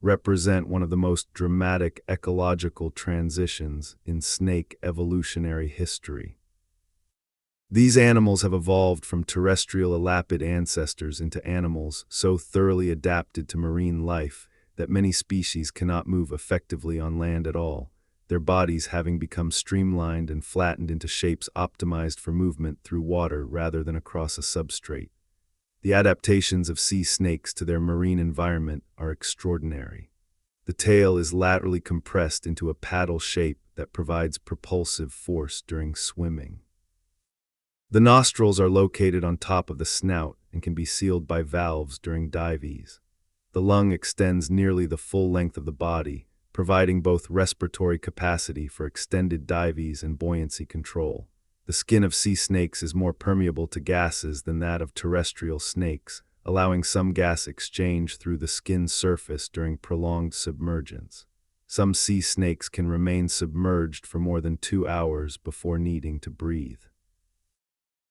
represent one of the most dramatic ecological transitions in snake evolutionary history. These animals have evolved from terrestrial elapid ancestors into animals so thoroughly adapted to marine life that many species cannot move effectively on land at all, their bodies having become streamlined and flattened into shapes optimized for movement through water rather than across a substrate. The adaptations of sea snakes to their marine environment are extraordinary. The tail is laterally compressed into a paddle shape that provides propulsive force during swimming. The nostrils are located on top of the snout and can be sealed by valves during dive ease. The lung extends nearly the full length of the body, providing both respiratory capacity for extended dive ease and buoyancy control. The skin of sea snakes is more permeable to gases than that of terrestrial snakes, allowing some gas exchange through the skin surface during prolonged submergence. Some sea snakes can remain submerged for more than 2 hours before needing to breathe.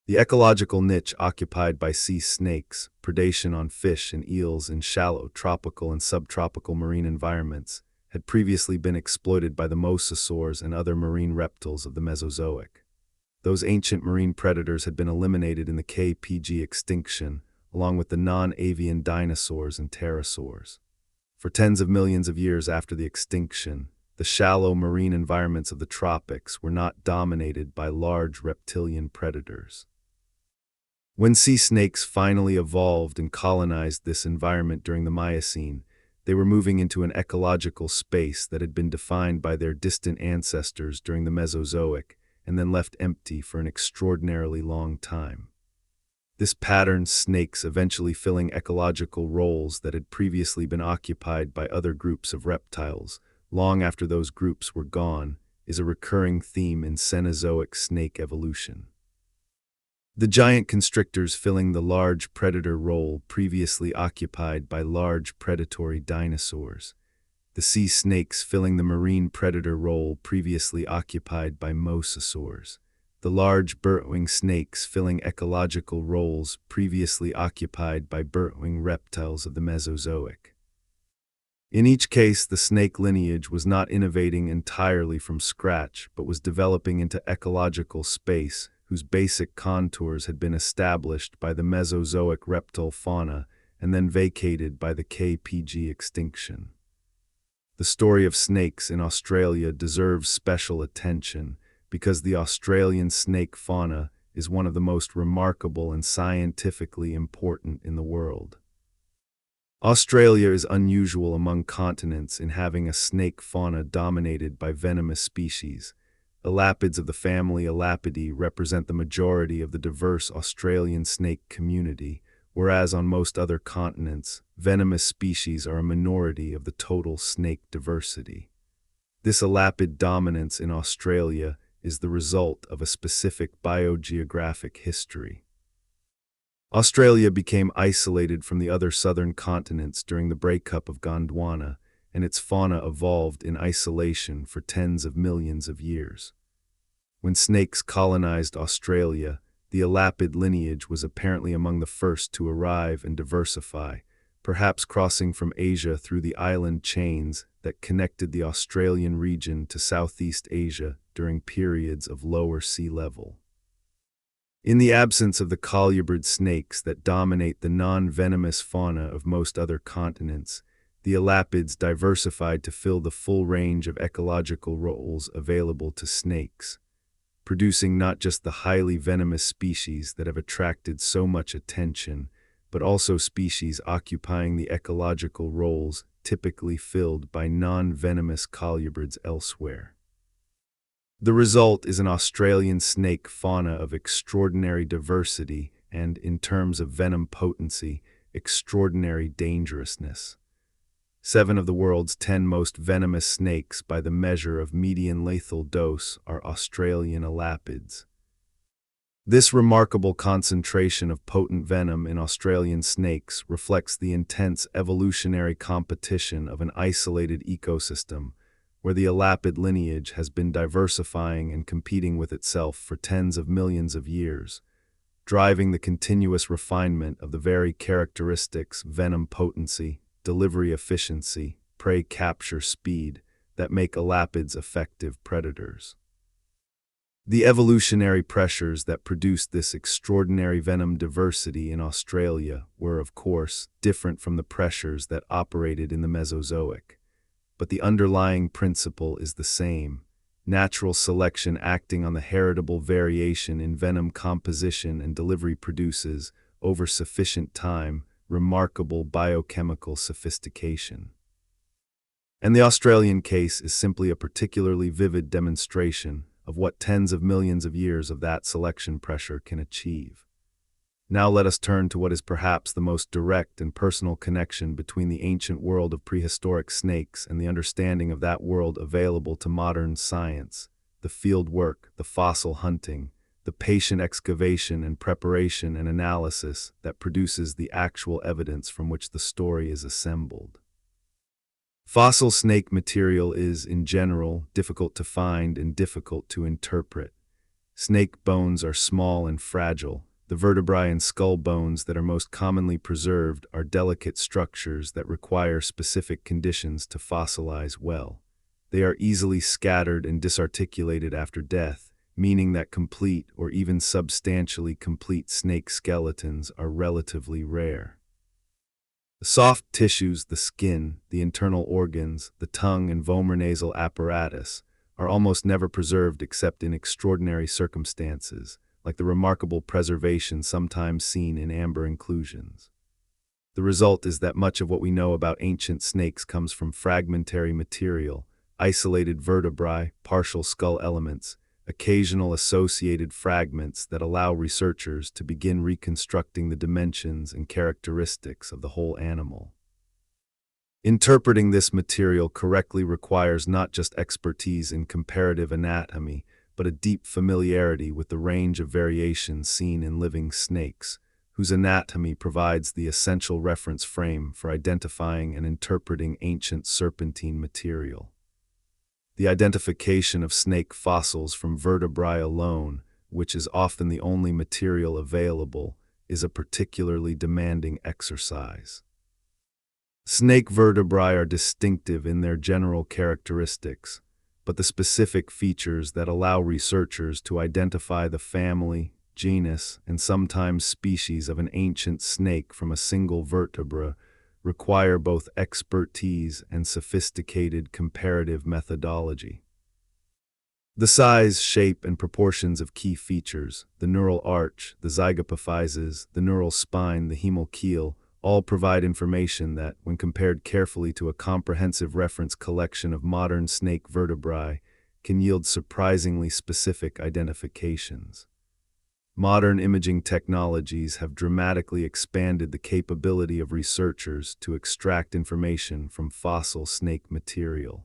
The ecological niche occupied by sea snakes, predation on fish and eels in shallow tropical and subtropical marine environments, had previously been exploited by the mosasaurs and other marine reptiles of the Mesozoic. Those ancient marine predators had been eliminated in the KPG extinction, along with the non-avian dinosaurs and pterosaurs. For tens of millions of years after the extinction, the shallow marine environments of the tropics were not dominated by large reptilian predators. When sea snakes finally evolved and colonized this environment during the Miocene, they were moving into an ecological space that had been defined by their distant ancestors during the Mesozoic and then left empty for an extraordinarily long time. This pattern, snakes eventually filling ecological roles that had previously been occupied by other groups of reptiles, long after those groups were gone, is a recurring theme in Cenozoic snake evolution. The giant constrictors filling the large predator role previously occupied by large predatory dinosaurs. The sea snakes filling the marine predator role previously occupied by mosasaurs. The large burrowing snakes filling ecological roles previously occupied by burrowing reptiles of the Mesozoic. In each case, the snake lineage was not innovating entirely from scratch, but was developing into ecological space whose basic contours had been established by the Mesozoic reptile fauna and then vacated by the KPG extinction. The story of snakes in Australia deserves special attention because the Australian snake fauna is one of the most remarkable and scientifically important in the world. Australia is unusual among continents in having a snake fauna dominated by venomous species. Elapids of the family Elapidae represent the majority of the diverse Australian snake community, whereas on most other continents, venomous species are a minority of the total snake diversity. This elapid dominance in Australia is the result of a specific biogeographic history. Australia became isolated from the other southern continents during the breakup of Gondwana, and its fauna evolved in isolation for tens of millions of years. When snakes colonized Australia, the elapid lineage was apparently among the first to arrive and diversify, perhaps crossing from Asia through the island chains that connected the Australian region to Southeast Asia during periods of lower sea level. In the absence of the colubrid snakes that dominate the non-venomous fauna of most other continents, the elapids diversified to fill the full range of ecological roles available to snakes, producing not just the highly venomous species that have attracted so much attention, but also species occupying the ecological roles typically filled by non-venomous colubrids elsewhere. The result is an Australian snake fauna of extraordinary diversity and, in terms of venom potency, extraordinary dangerousness. 7 of the world's 10 most venomous snakes by the measure of median lethal dose are Australian elapids. This remarkable concentration of potent venom in Australian snakes reflects the intense evolutionary competition of an isolated ecosystem, where the elapid lineage has been diversifying and competing with itself for tens of millions of years, driving the continuous refinement of the very characteristics venom potency, delivery efficiency, prey capture speed that make elapids effective predators. The evolutionary pressures that produced this extraordinary venom diversity in Australia were, of course, different from the pressures that operated in the Mesozoic. But the underlying principle is the same: natural selection acting on the heritable variation in venom composition and delivery produces, over sufficient time, remarkable biochemical sophistication. And the Australian case is simply a particularly vivid demonstration of what tens of millions of years of that selection pressure can achieve. Now let us turn to what is perhaps the most direct and personal connection between the ancient world of prehistoric snakes and the understanding of that world available to modern science: the field work, the fossil hunting, the patient excavation and preparation and analysis that produces the actual evidence from which the story is assembled. Fossil snake material is, in general, difficult to find and difficult to interpret. Snake bones are small and fragile. The vertebrae and skull bones that are most commonly preserved are delicate structures that require specific conditions to fossilize well. They are easily scattered and disarticulated after death, meaning that complete or even substantially complete snake skeletons are relatively rare. The soft tissues, the skin, the internal organs, the tongue and vomernasal apparatus, are almost never preserved except in extraordinary circumstances, like the remarkable preservation sometimes seen in amber inclusions. The result is that much of what we know about ancient snakes comes from fragmentary material, isolated vertebrae, partial skull elements, occasional associated fragments that allow researchers to begin reconstructing the dimensions and characteristics of the whole animal. Interpreting this material correctly requires not just expertise in comparative anatomy, but a deep familiarity with the range of variations seen in living snakes, whose anatomy provides the essential reference frame for identifying and interpreting ancient serpentine material. The identification of snake fossils from vertebrae alone, which is often the only material available, is a particularly demanding exercise. Snake vertebrae are distinctive in their general characteristics, but the specific features that allow researchers to identify the family, genus, and sometimes species of an ancient snake from a single vertebra require both expertise and sophisticated comparative methodology. The size, shape, and proportions of key features, the neural arch, the zygapophyses, the neural spine, the hemal keel, all provide information that, when compared carefully to a comprehensive reference collection of modern snake vertebrae, can yield surprisingly specific identifications. Modern imaging technologies have dramatically expanded the capability of researchers to extract information from fossil snake material.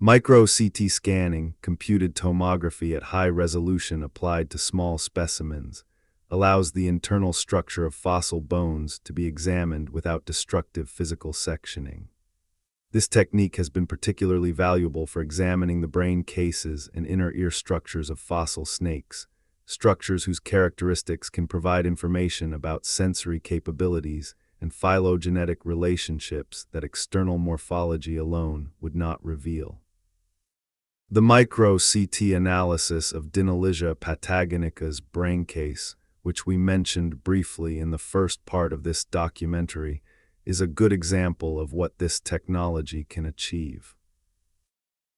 Micro-CT scanning, computed tomography at high resolution applied to small specimens, allows the internal structure of fossil bones to be examined without destructive physical sectioning. This technique has been particularly valuable for examining the brain cases and inner ear structures of fossil snakes, structures whose characteristics can provide information about sensory capabilities and phylogenetic relationships that external morphology alone would not reveal. The micro-CT analysis of Dinolysia patagonica's brain case, which we mentioned briefly in the first part of this documentary, is a good example of what this technology can achieve.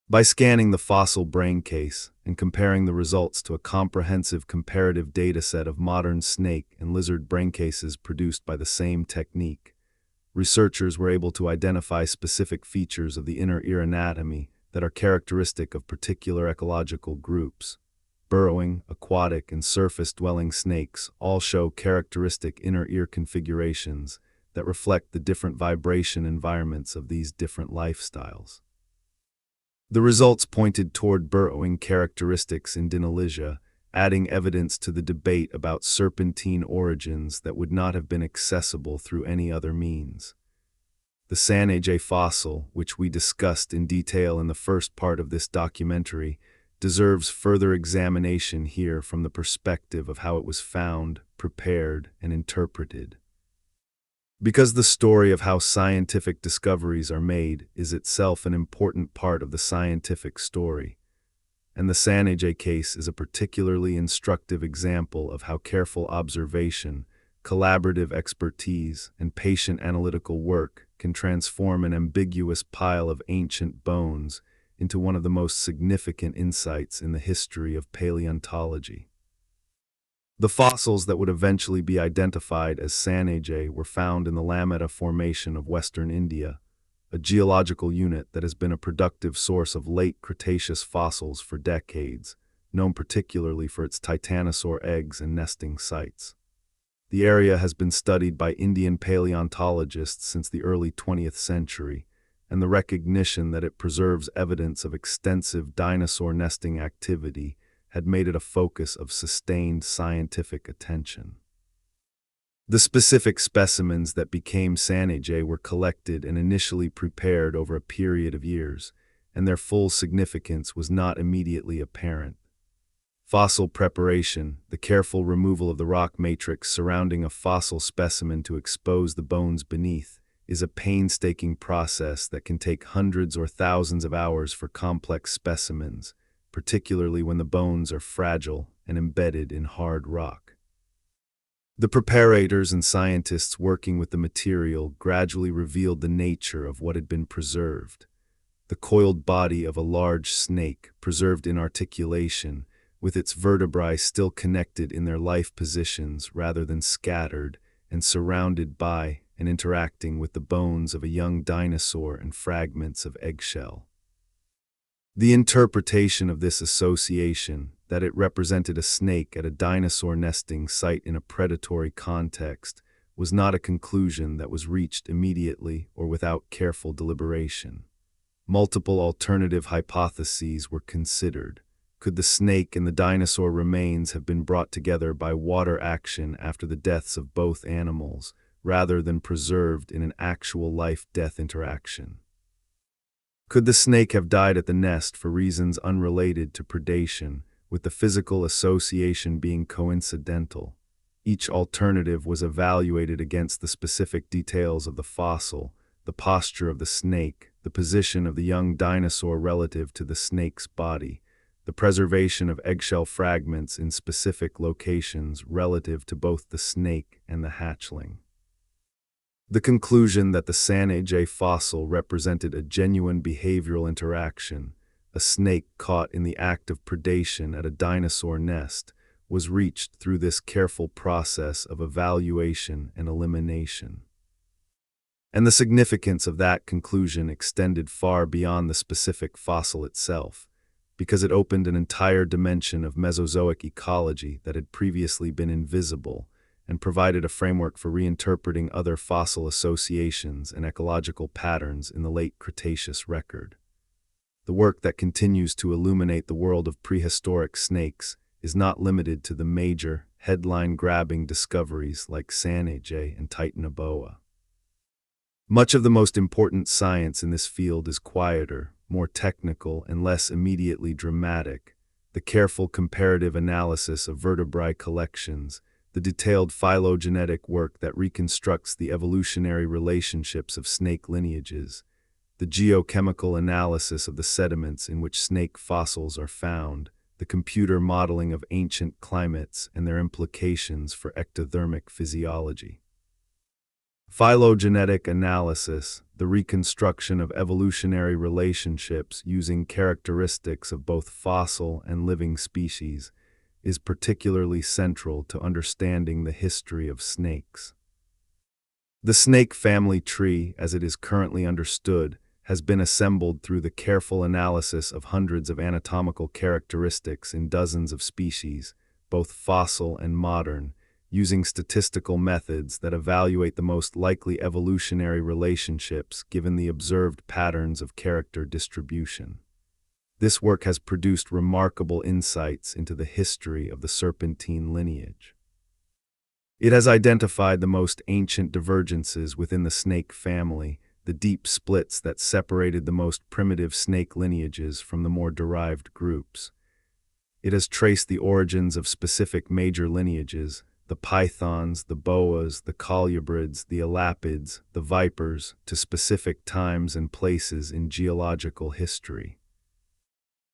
By scanning the fossil brain case and comparing the results to a comprehensive comparative dataset of modern snake and lizard brain cases produced by the same technique, researchers were able to identify specific features of the inner ear anatomy that are characteristic of particular ecological groups. Burrowing, aquatic, and surface-dwelling snakes all show characteristic inner ear configurations that reflect the different vibration environments of these different lifestyles. The results pointed toward burrowing characteristics in Dinolysia, adding evidence to the debate about serpentine origins that would not have been accessible through any other means. The Sanajeh fossil, which we discussed in detail in the first part of this documentary, deserves further examination here from the perspective of how it was found, prepared, and interpreted. Because the story of how scientific discoveries are made is itself an important part of the scientific story, and the Sanajeh case is a particularly instructive example of how careful observation, collaborative expertise, and patient analytical work can transform an ambiguous pile of ancient bones into one of the most significant insights in the history of paleontology. The fossils that would eventually be identified as Sanajeh were found in the Lameta Formation of Western India, a geological unit that has been a productive source of late Cretaceous fossils for decades, known particularly for its titanosaur eggs and nesting sites. The area has been studied by Indian paleontologists since the early 20th century, and the recognition that it preserves evidence of extensive dinosaur nesting activity had made it a focus of sustained scientific attention. The specific specimens that became Sanajeh were collected and initially prepared over a period of years, and their full significance was not immediately apparent. Fossil preparation, the careful removal of the rock matrix surrounding a fossil specimen to expose the bones beneath, is a painstaking process that can take hundreds or thousands of hours for complex specimens, particularly when the bones are fragile and embedded in hard rock. The preparators and scientists working with the material gradually revealed the nature of what had been preserved. The coiled body of a large snake, preserved in articulation, with its vertebrae still connected in their life positions rather than scattered, and surrounded by and interacting with the bones of a young dinosaur and fragments of eggshell. The interpretation of this association, that it represented a snake at a dinosaur nesting site in a predatory context, was not a conclusion that was reached immediately or without careful deliberation. Multiple alternative hypotheses were considered. Could the snake and the dinosaur remains have been brought together by water action after the deaths of both animals, rather than preserved in an actual life-death interaction? Could the snake have died at the nest for reasons unrelated to predation, with the physical association being coincidental? Each alternative was evaluated against the specific details of the fossil, the posture of the snake, the position of the young dinosaur relative to the snake's body, the preservation of eggshell fragments in specific locations relative to both the snake and the hatchling. The conclusion that the Sanajeh fossil represented a genuine behavioral interaction, a snake caught in the act of predation at a dinosaur nest, was reached through this careful process of evaluation and elimination. And the significance of that conclusion extended far beyond the specific fossil itself, because it opened an entire dimension of Mesozoic ecology that had previously been invisible, and provided a framework for reinterpreting other fossil associations and ecological patterns in the late Cretaceous record. The work that continues to illuminate the world of prehistoric snakes is not limited to the major, headline-grabbing discoveries like Sanajeh and Titanoboa. Much of the most important science in this field is quieter, more technical, and less immediately dramatic. The careful comparative analysis of vertebrae collections, the detailed phylogenetic work that reconstructs the evolutionary relationships of snake lineages, the geochemical analysis of the sediments in which snake fossils are found, the computer modeling of ancient climates and their implications for ectothermic physiology. Phylogenetic analysis, the reconstruction of evolutionary relationships using characteristics of both fossil and living species, is particularly central to understanding the history of snakes. The snake family tree, as it is currently understood, has been assembled through the careful analysis of hundreds of anatomical characteristics in dozens of species, both fossil and modern, using statistical methods that evaluate the most likely evolutionary relationships given the observed patterns of character distribution. This work has produced remarkable insights into the history of the serpentine lineage. It has identified the most ancient divergences within the snake family, the deep splits that separated the most primitive snake lineages from the more derived groups. It has traced the origins of specific major lineages, the pythons, the boas, the colubrids, the elapids, the vipers, to specific times and places in geological history.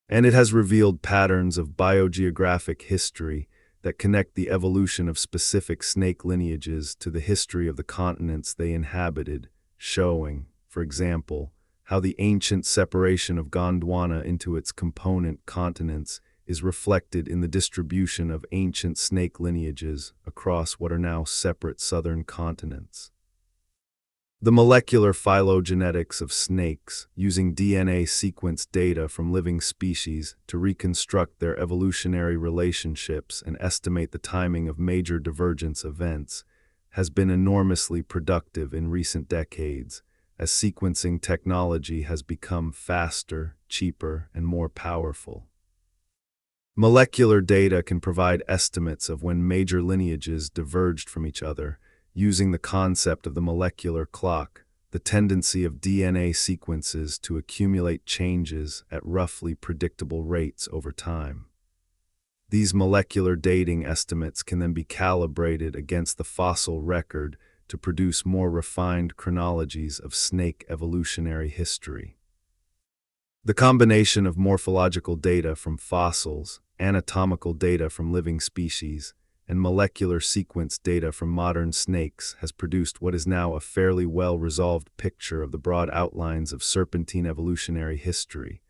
And it has revealed patterns of biogeographic history that connect the evolution of specific snake lineages to the history of the continents they inhabited, showing, for example, how the ancient separation of Gondwana into its component continents is reflected in the distribution of ancient snake lineages across what are now separate southern continents. The molecular phylogenetics of snakes, using DNA sequence data from living species to reconstruct their evolutionary relationships and estimate the timing of major divergence events, has been enormously productive in recent decades, as sequencing technology has become faster, cheaper, and more powerful. Molecular data can provide estimates of when major lineages diverged from each other, using the concept of the molecular clock, the tendency of DNA sequences to accumulate changes at roughly predictable rates over time. These molecular dating estimates can then be calibrated against the fossil record to produce more refined chronologies of snake evolutionary history. The combination of morphological data from fossils, anatomical data from living species, and molecular sequence data from modern snakes has produced what is now a fairly well-resolved picture of the broad outlines of serpentine evolutionary history,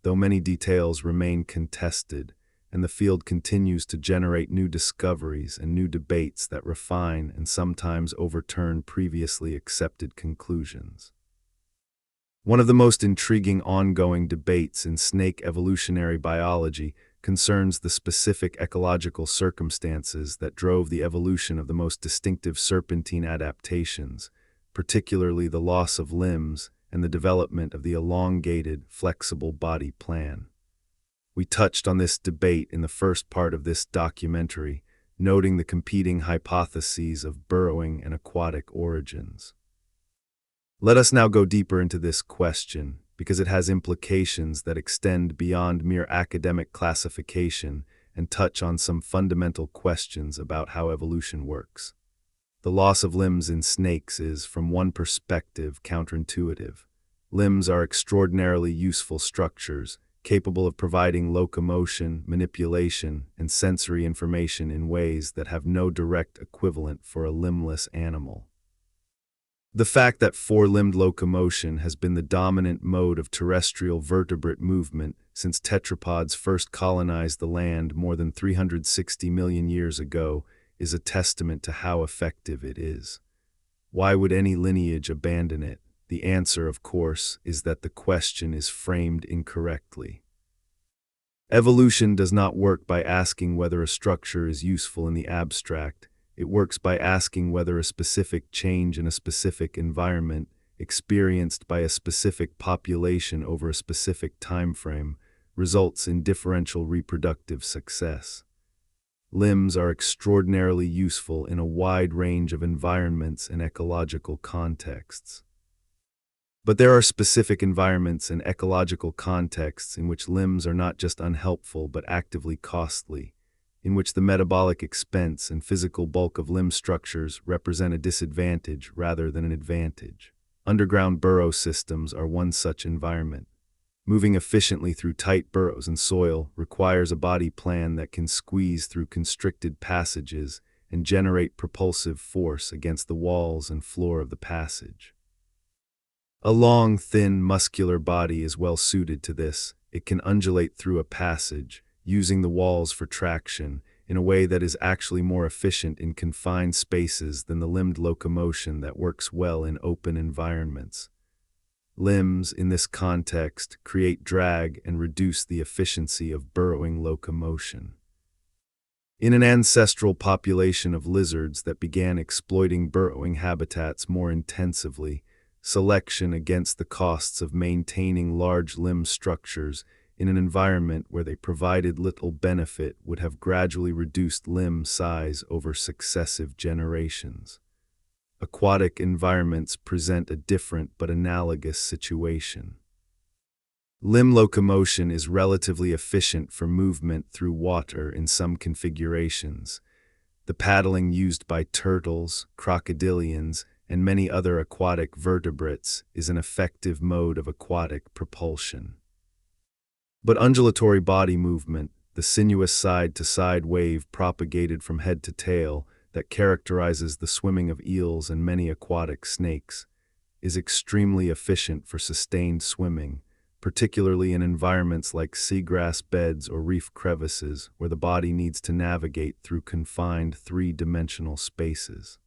though many details remain contested, and the field continues to generate new discoveries and new debates that refine and sometimes overturn previously accepted conclusions. One of the most intriguing ongoing debates in snake evolutionary biology concerns the specific ecological circumstances that drove the evolution of the most distinctive serpentine adaptations, particularly the loss of limbs and the development of the elongated, flexible body plan. We touched on this debate in the first part of this documentary, noting the competing hypotheses of burrowing and aquatic origins. Let us now go deeper into this question, because it has implications that extend beyond mere academic classification and touch on some fundamental questions about how evolution works. The loss of limbs in snakes is, from one perspective, counterintuitive. Limbs are extraordinarily useful structures, capable of providing locomotion, manipulation, and sensory information in ways that have no direct equivalent for a limbless animal. The fact that four-limbed locomotion has been the dominant mode of terrestrial vertebrate movement since tetrapods first colonized the land more than 360 million years ago is a testament to how effective it is. Why would any lineage abandon it? The answer, of course, is that the question is framed incorrectly. Evolution does not work by asking whether a structure is useful in the abstract. It works by asking whether a specific change in a specific environment, experienced by a specific population over a specific time frame, results in differential reproductive success. Limbs are extraordinarily useful in a wide range of environments and ecological contexts. But there are specific environments and ecological contexts in which limbs are not just unhelpful but actively costly, in which the metabolic expense and physical bulk of limb structures represent a disadvantage rather than an advantage. Underground burrow systems are one such environment. Moving efficiently through tight burrows and soil requires a body plan that can squeeze through constricted passages and generate propulsive force against the walls and floor of the passage. A long, thin, muscular body is well suited to this. It can undulate through a passage, using the walls for traction in a way that is actually more efficient in confined spaces than the limbed locomotion that works well in open environments. Limbs, in this context, create drag and reduce the efficiency of burrowing locomotion. In an ancestral population of lizards that began exploiting burrowing habitats more intensively, selection against the costs of maintaining large limb structures in an environment where they provided little benefit would have gradually reduced limb size over successive generations. Aquatic environments present a different but analogous situation. Limb locomotion is relatively efficient for movement through water in some configurations. The paddling used by turtles, crocodilians, and many other aquatic vertebrates is an effective mode of aquatic propulsion. But undulatory body movement, the sinuous side-to-side wave propagated from head to tail that characterizes the swimming of eels and many aquatic snakes, is extremely efficient for sustained swimming, particularly in environments like seagrass beds or reef crevices where the body needs to navigate through confined three-dimensional spaces.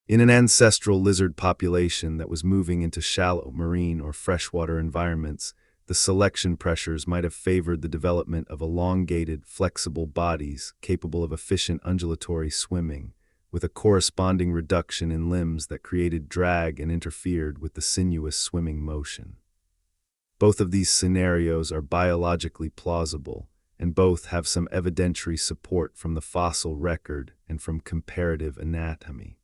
In an ancestral lizard population that was moving into shallow marine or freshwater environments, the selection pressures might have favored the development of elongated, flexible bodies capable of efficient undulatory swimming, with a corresponding reduction in limbs that created drag and interfered with the sinuous swimming motion. Both of these scenarios are biologically plausible, and both have some evidentiary support from the fossil record and from comparative anatomy.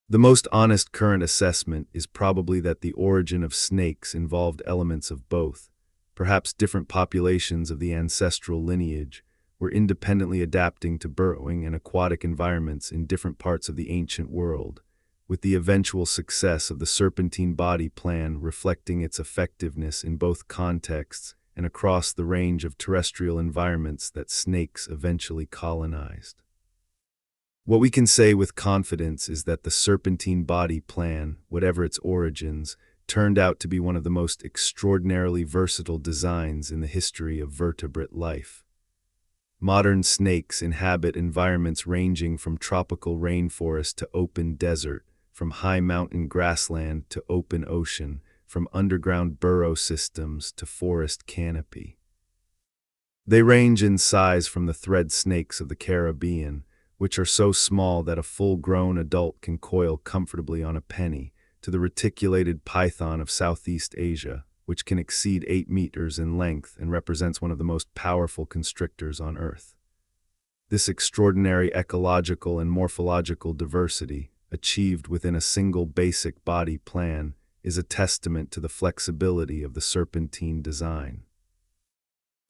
The most honest current assessment is probably that the origin of snakes involved elements of both. Perhaps different populations of the ancestral lineage were independently adapting to burrowing and aquatic environments in different parts of the ancient world, with the eventual success of the serpentine body plan reflecting its effectiveness in both contexts and across the range of terrestrial environments that snakes eventually colonized. What we can say with confidence is that the serpentine body plan, whatever its origins, turned out to be one of the most extraordinarily versatile designs in the history of vertebrate life. Modern snakes inhabit environments ranging from tropical rainforest to open desert, from high mountain grassland to open ocean, from underground burrow systems to forest canopy. They range in size from the thread snakes of the Caribbean, which are so small that a full-grown adult can coil comfortably on a penny, to the reticulated python of Southeast Asia, which can exceed 8 meters in length and represents one of the most powerful constrictors on Earth. This extraordinary ecological and morphological diversity, achieved within a single basic body plan, is a testament to the flexibility of the serpentine design.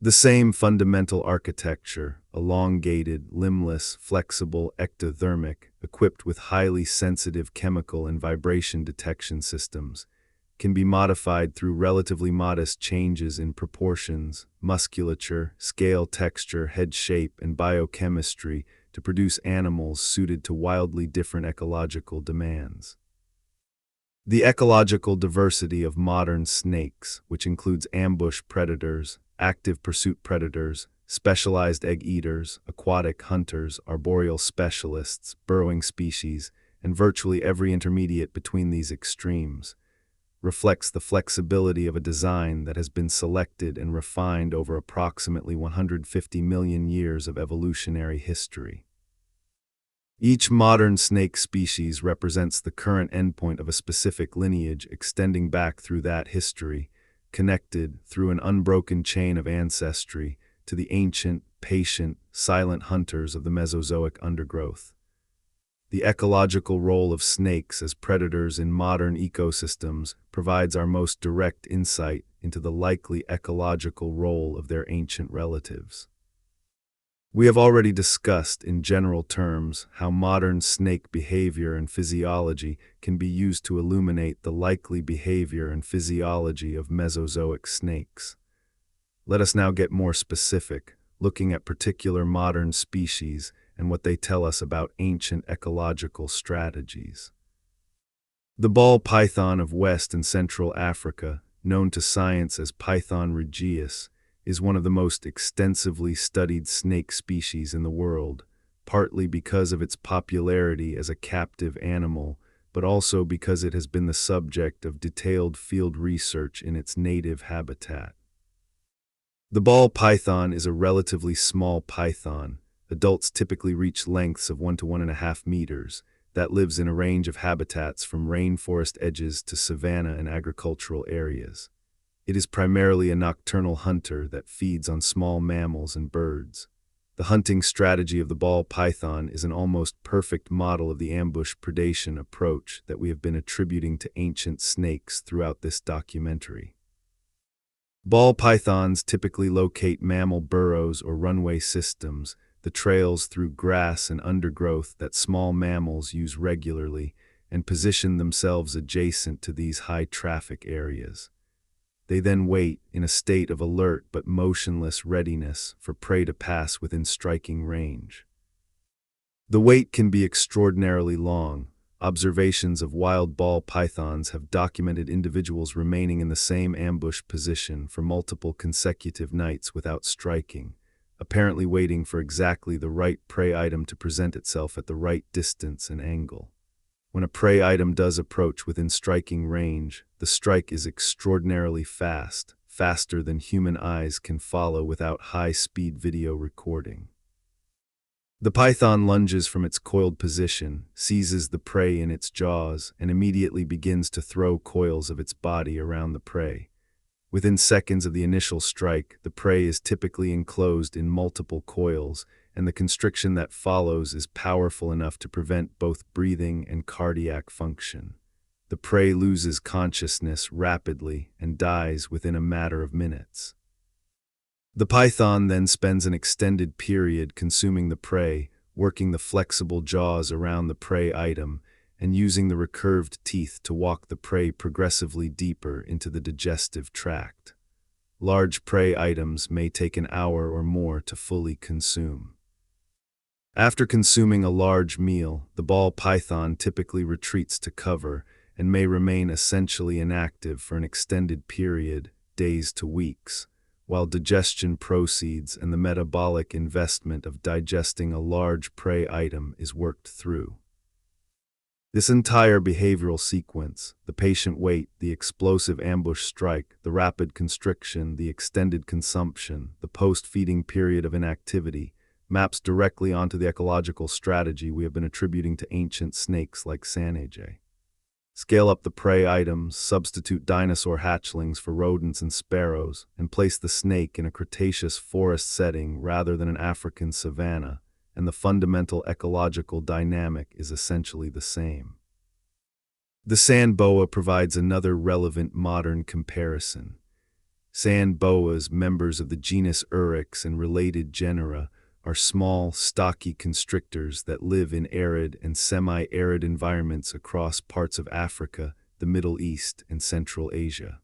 The same fundamental architecture, elongated, limbless, flexible, ectothermic, equipped with highly sensitive chemical and vibration detection systems, can be modified through relatively modest changes in proportions, musculature, scale texture, head shape, and biochemistry to produce animals suited to wildly different ecological demands. The ecological diversity of modern snakes, which includes ambush predators, active pursuit predators, specialized egg eaters, aquatic hunters, arboreal specialists, burrowing species, and virtually every intermediate between these extremes, reflects the flexibility of a design that has been selected and refined over approximately 150 million years of evolutionary history. Each modern snake species represents the current endpoint of a specific lineage extending back through that history, connected through an unbroken chain of ancestry to the ancient, patient, silent hunters of the Mesozoic undergrowth. The ecological role of snakes as predators in modern ecosystems provides our most direct insight into the likely ecological role of their ancient relatives. We have already discussed in general terms how modern snake behavior and physiology can be used to illuminate the likely behavior and physiology of Mesozoic snakes. Let us now get more specific, looking at particular modern species and what they tell us about ancient ecological strategies. The ball python of West and Central Africa, known to science as Python regius, is one of the most extensively studied snake species in the world, partly because of its popularity as a captive animal, but also because it has been the subject of detailed field research in its native habitat. The ball python is a relatively small python. Adults typically reach lengths of 1 to 1.5 meters, that lives in a range of habitats from rainforest edges to savanna and agricultural areas. It is primarily a nocturnal hunter that feeds on small mammals and birds. The hunting strategy of the ball python is an almost perfect model of the ambush predation approach that we have been attributing to ancient snakes throughout this documentary. Ball pythons typically locate mammal burrows or runway systems, the trails through grass and undergrowth that small mammals use regularly, and position themselves adjacent to these high-traffic areas. They then wait in a state of alert but motionless readiness for prey to pass within striking range. The wait can be extraordinarily long. Observations of wild ball pythons have documented individuals remaining in the same ambush position for multiple consecutive nights without striking, apparently waiting for exactly the right prey item to present itself at the right distance and angle. When a prey item does approach within striking range, the strike is extraordinarily fast, faster than human eyes can follow without high-speed video recording. The python lunges from its coiled position, seizes the prey in its jaws, and immediately begins to throw coils of its body around the prey. Within seconds of the initial strike, the prey is typically enclosed in multiple coils, and the constriction that follows is powerful enough to prevent both breathing and cardiac function. The prey loses consciousness rapidly and dies within a matter of minutes. The python then spends an extended period consuming the prey, working the flexible jaws around the prey item, and using the recurved teeth to walk the prey progressively deeper into the digestive tract. Large prey items may take an hour or more to fully consume. After consuming a large meal, the ball python typically retreats to cover and may remain essentially inactive for an extended period, days to weeks, while digestion proceeds and the metabolic investment of digesting a large prey item is worked through. This entire behavioral sequence, the patient wait, the explosive ambush strike, the rapid constriction, the extended consumption, the post-feeding period of inactivity, maps directly onto the ecological strategy we have been attributing to ancient snakes like Sanajeh. Scale up the prey items, substitute dinosaur hatchlings for rodents and sparrows, and place the snake in a Cretaceous forest setting rather than an African savanna, and the fundamental ecological dynamic is essentially the same. The sand boa provides another relevant modern comparison. Sand boas, members of the genus Uryx and related genera, are small, stocky constrictors that live in arid and semi-arid environments across parts of Africa, the Middle East, and Central Asia.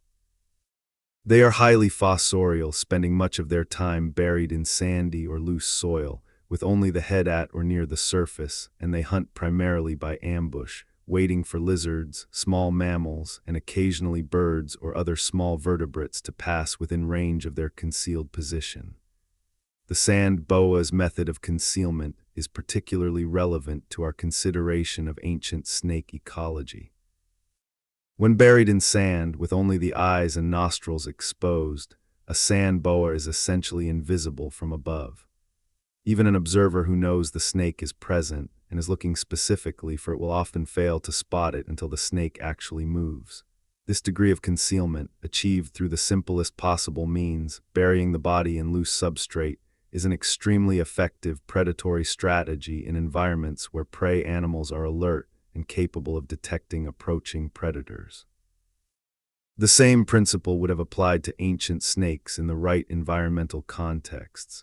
They are highly fossorial, spending much of their time buried in sandy or loose soil, with only the head at or near the surface, and they hunt primarily by ambush, waiting for lizards, small mammals, and occasionally birds or other small vertebrates to pass within range of their concealed position. The sand boa's method of concealment is particularly relevant to our consideration of ancient snake ecology. When buried in sand, with only the eyes and nostrils exposed, a sand boa is essentially invisible from above. Even an observer who knows the snake is present and is looking specifically for it will often fail to spot it until the snake actually moves. This degree of concealment, achieved through the simplest possible means, burying the body in loose substrate, is an extremely effective predatory strategy in environments where prey animals are alert and capable of detecting approaching predators. The same principle would have applied to ancient snakes in the right environmental contexts.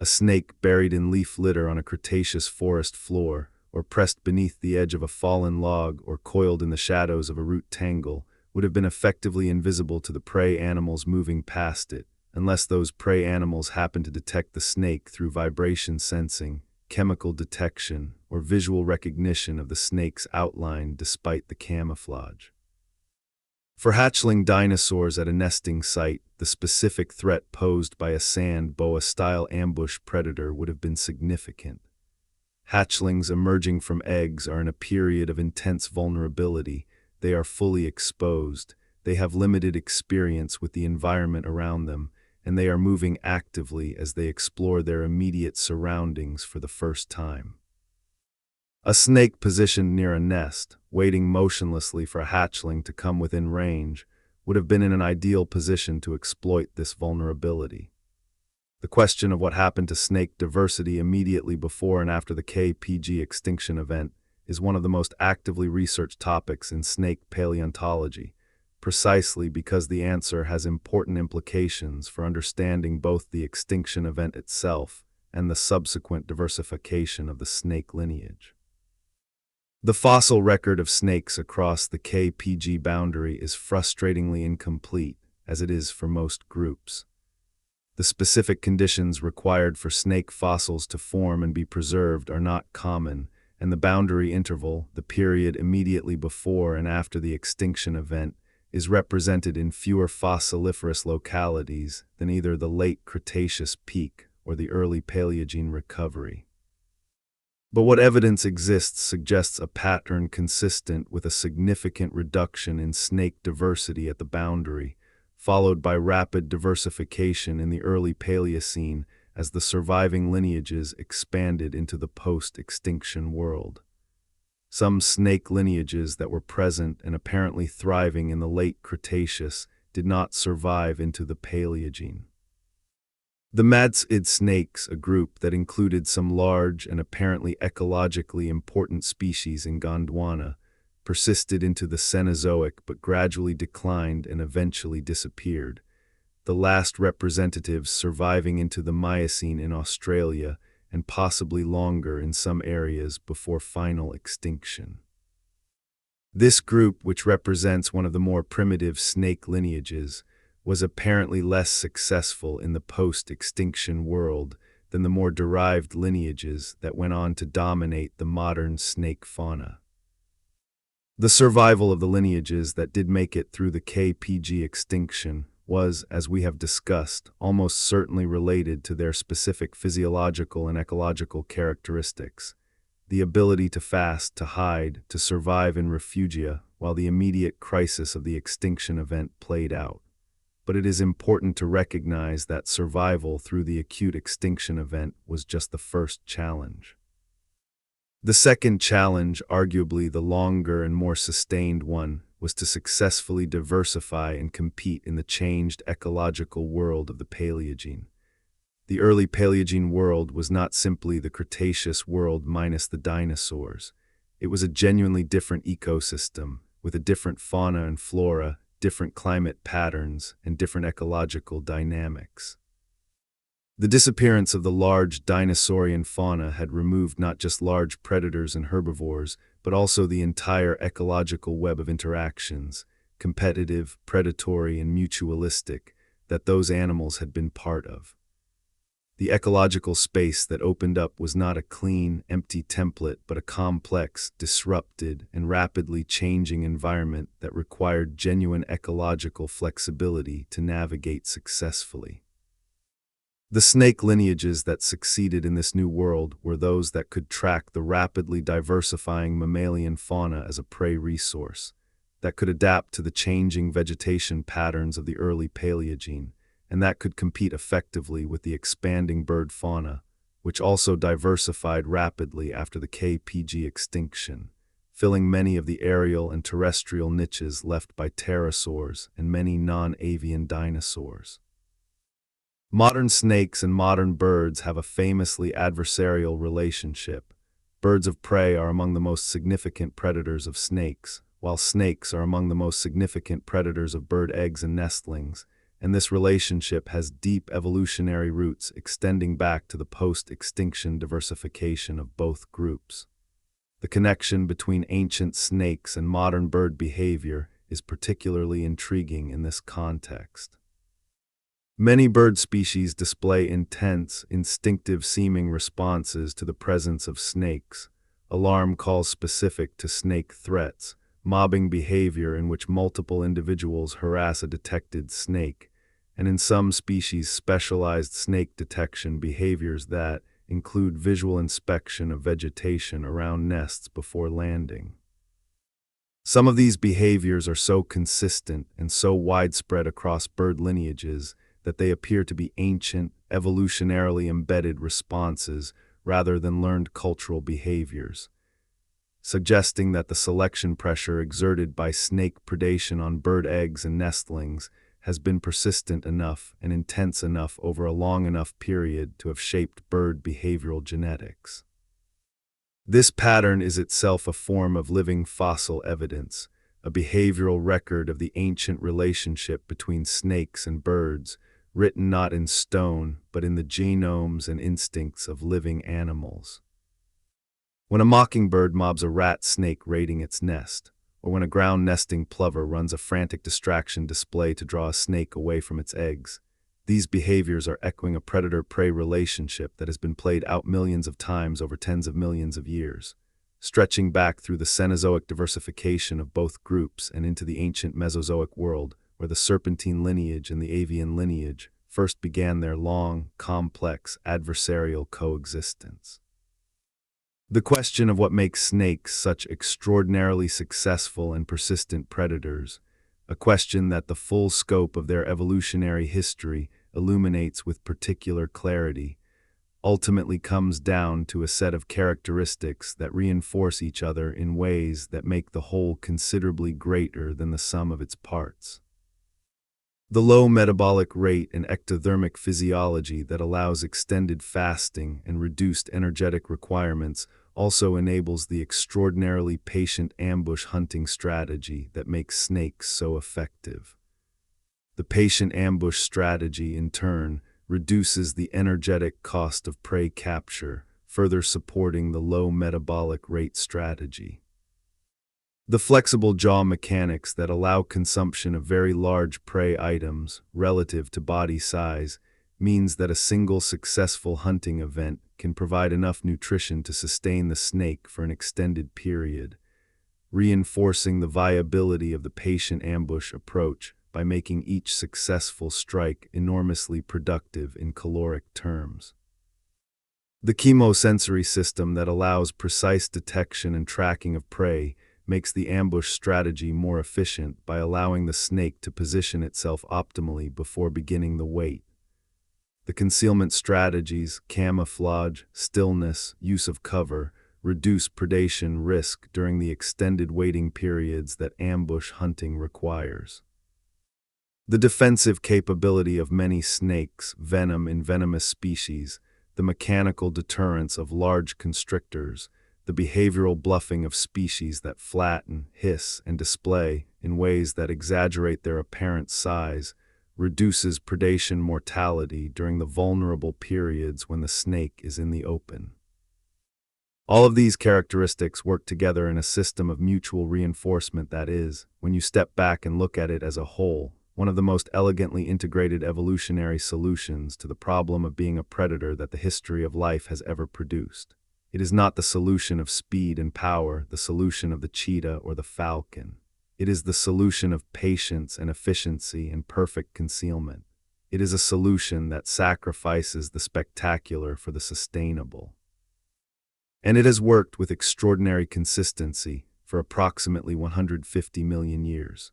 A snake buried in leaf litter on a Cretaceous forest floor, or pressed beneath the edge of a fallen log, or coiled in the shadows of a root tangle, would have been effectively invisible to the prey animals moving past it, unless those prey animals happen to detect the snake through vibration sensing, chemical detection, or visual recognition of the snake's outline despite the camouflage. For hatchling dinosaurs at a nesting site, the specific threat posed by a sand boa-style ambush predator would have been significant. Hatchlings emerging from eggs are in a period of intense vulnerability. They are fully exposed, they have limited experience with the environment around them, and they are moving actively as they explore their immediate surroundings for the first time. A snake positioned near a nest, waiting motionlessly for a hatchling to come within range, would have been in an ideal position to exploit this vulnerability. The question of what happened to snake diversity immediately before and after the KPG extinction event is one of the most actively researched topics in snake paleontology, precisely because the answer has important implications for understanding both the extinction event itself and the subsequent diversification of the snake lineage. The fossil record of snakes across the KPG boundary is frustratingly incomplete, as it is for most groups. The specific conditions required for snake fossils to form and be preserved are not common, and the boundary interval, the period immediately before and after the extinction event, is represented in fewer fossiliferous localities than either the late Cretaceous peak or the early Paleogene recovery. But what evidence exists suggests a pattern consistent with a significant reduction in snake diversity at the boundary, followed by rapid diversification in the early Paleocene as the surviving lineages expanded into the post-extinction world. Some snake lineages that were present and apparently thriving in the late Cretaceous did not survive into the Paleogene. The Madsid snakes, a group that included some large and apparently ecologically important species in Gondwana, persisted into the Cenozoic but gradually declined and eventually disappeared, the last representatives surviving into the Miocene in Australia and possibly longer in some areas before final extinction. This group, which represents one of the more primitive snake lineages, was apparently less successful in the post-extinction world than the more derived lineages that went on to dominate the modern snake fauna. The survival of the lineages that did make it through the KPG extinction was, as we have discussed, almost certainly related to their specific physiological and ecological characteristics, the ability to fast, to hide, to survive in refugia while the immediate crisis of the extinction event played out. But it is important to recognize that survival through the acute extinction event was just the first challenge. The second challenge, arguably the longer and more sustained one, was to successfully diversify and compete in the changed ecological world of the Paleogene. The early Paleogene world was not simply the Cretaceous world minus the dinosaurs. It was a genuinely different ecosystem, with a different fauna and flora, different climate patterns, and different ecological dynamics. The disappearance of the large dinosaurian fauna had removed not just large predators and herbivores, but also the entire ecological web of interactions, competitive, predatory, and mutualistic, that those animals had been part of. The ecological space that opened up was not a clean, empty template, but a complex, disrupted, and rapidly changing environment that required genuine ecological flexibility to navigate successfully. The snake lineages that succeeded in this new world were those that could track the rapidly diversifying mammalian fauna as a prey resource, that could adapt to the changing vegetation patterns of the early Paleogene, and that could compete effectively with the expanding bird fauna, which also diversified rapidly after the KPG extinction, filling many of the aerial and terrestrial niches left by pterosaurs and many non-avian dinosaurs. Modern snakes and modern birds have a famously adversarial relationship. Birds of prey are among the most significant predators of snakes, while snakes are among the most significant predators of bird eggs and nestlings, and this relationship has deep evolutionary roots extending back to the post-extinction diversification of both groups. The connection between ancient snakes and modern bird behavior is particularly intriguing in this context. Many bird species display intense, instinctive-seeming responses to the presence of snakes, alarm calls specific to snake threats, mobbing behavior in which multiple individuals harass a detected snake, and in some species specialized snake detection behaviors that include visual inspection of vegetation around nests before landing. Some of these behaviors are so consistent and so widespread across bird lineages that they appear to be ancient, evolutionarily embedded responses rather than learned cultural behaviors. suggesting that the selection pressure exerted by snake predation on bird eggs and nestlings has been persistent enough and intense enough over a long enough period to have shaped bird behavioral genetics. This pattern is itself a form of living fossil evidence, a behavioral record of the ancient relationship between snakes and birds, written not in stone but in the genomes and instincts of living animals. When a mockingbird mobs a rat snake raiding its nest, or when a ground-nesting plover runs a frantic distraction display to draw a snake away from its eggs, these behaviors are echoing a predator-prey relationship that has been played out millions of times over tens of millions of years, stretching back through the Cenozoic diversification of both groups and into the ancient Mesozoic world, where the serpentine lineage and the avian lineage first began their long, complex, adversarial coexistence. The question of what makes snakes such extraordinarily successful and persistent predators, a question that the full scope of their evolutionary history illuminates with particular clarity, ultimately comes down to a set of characteristics that reinforce each other in ways that make the whole considerably greater than the sum of its parts. The low metabolic rate and ectothermic physiology that allows extended fasting and reduced energetic requirements also enables the extraordinarily patient ambush hunting strategy that makes snakes so effective. The patient ambush strategy, in turn, reduces the energetic cost of prey capture, further supporting the low metabolic rate strategy. The flexible jaw mechanics that allow consumption of very large prey items relative to body size means that a single successful hunting event can provide enough nutrition to sustain the snake for an extended period, reinforcing the viability of the patient ambush approach by making each successful strike enormously productive in caloric terms. The chemosensory system that allows precise detection and tracking of prey makes the ambush strategy more efficient by allowing the snake to position itself optimally before beginning the wait. The concealment strategies, camouflage, stillness, use of cover, reduce predation risk during the extended waiting periods that ambush hunting requires. The defensive capability of many snakes, venom in venomous species, the mechanical deterrence of large constrictors, the behavioral bluffing of species that flatten, hiss, and display in ways that exaggerate their apparent size, reduces predation mortality during the vulnerable periods when the snake is in the open. All of these characteristics work together in a system of mutual reinforcement that is, when you step back and look at it as a whole, one of the most elegantly integrated evolutionary solutions to the problem of being a predator that the history of life has ever produced. It is not the solution of speed and power, the solution of the cheetah or the falcon. It is the solution of patience and efficiency and perfect concealment. It is a solution that sacrifices the spectacular for the sustainable. And it has worked with extraordinary consistency for approximately 150 million years.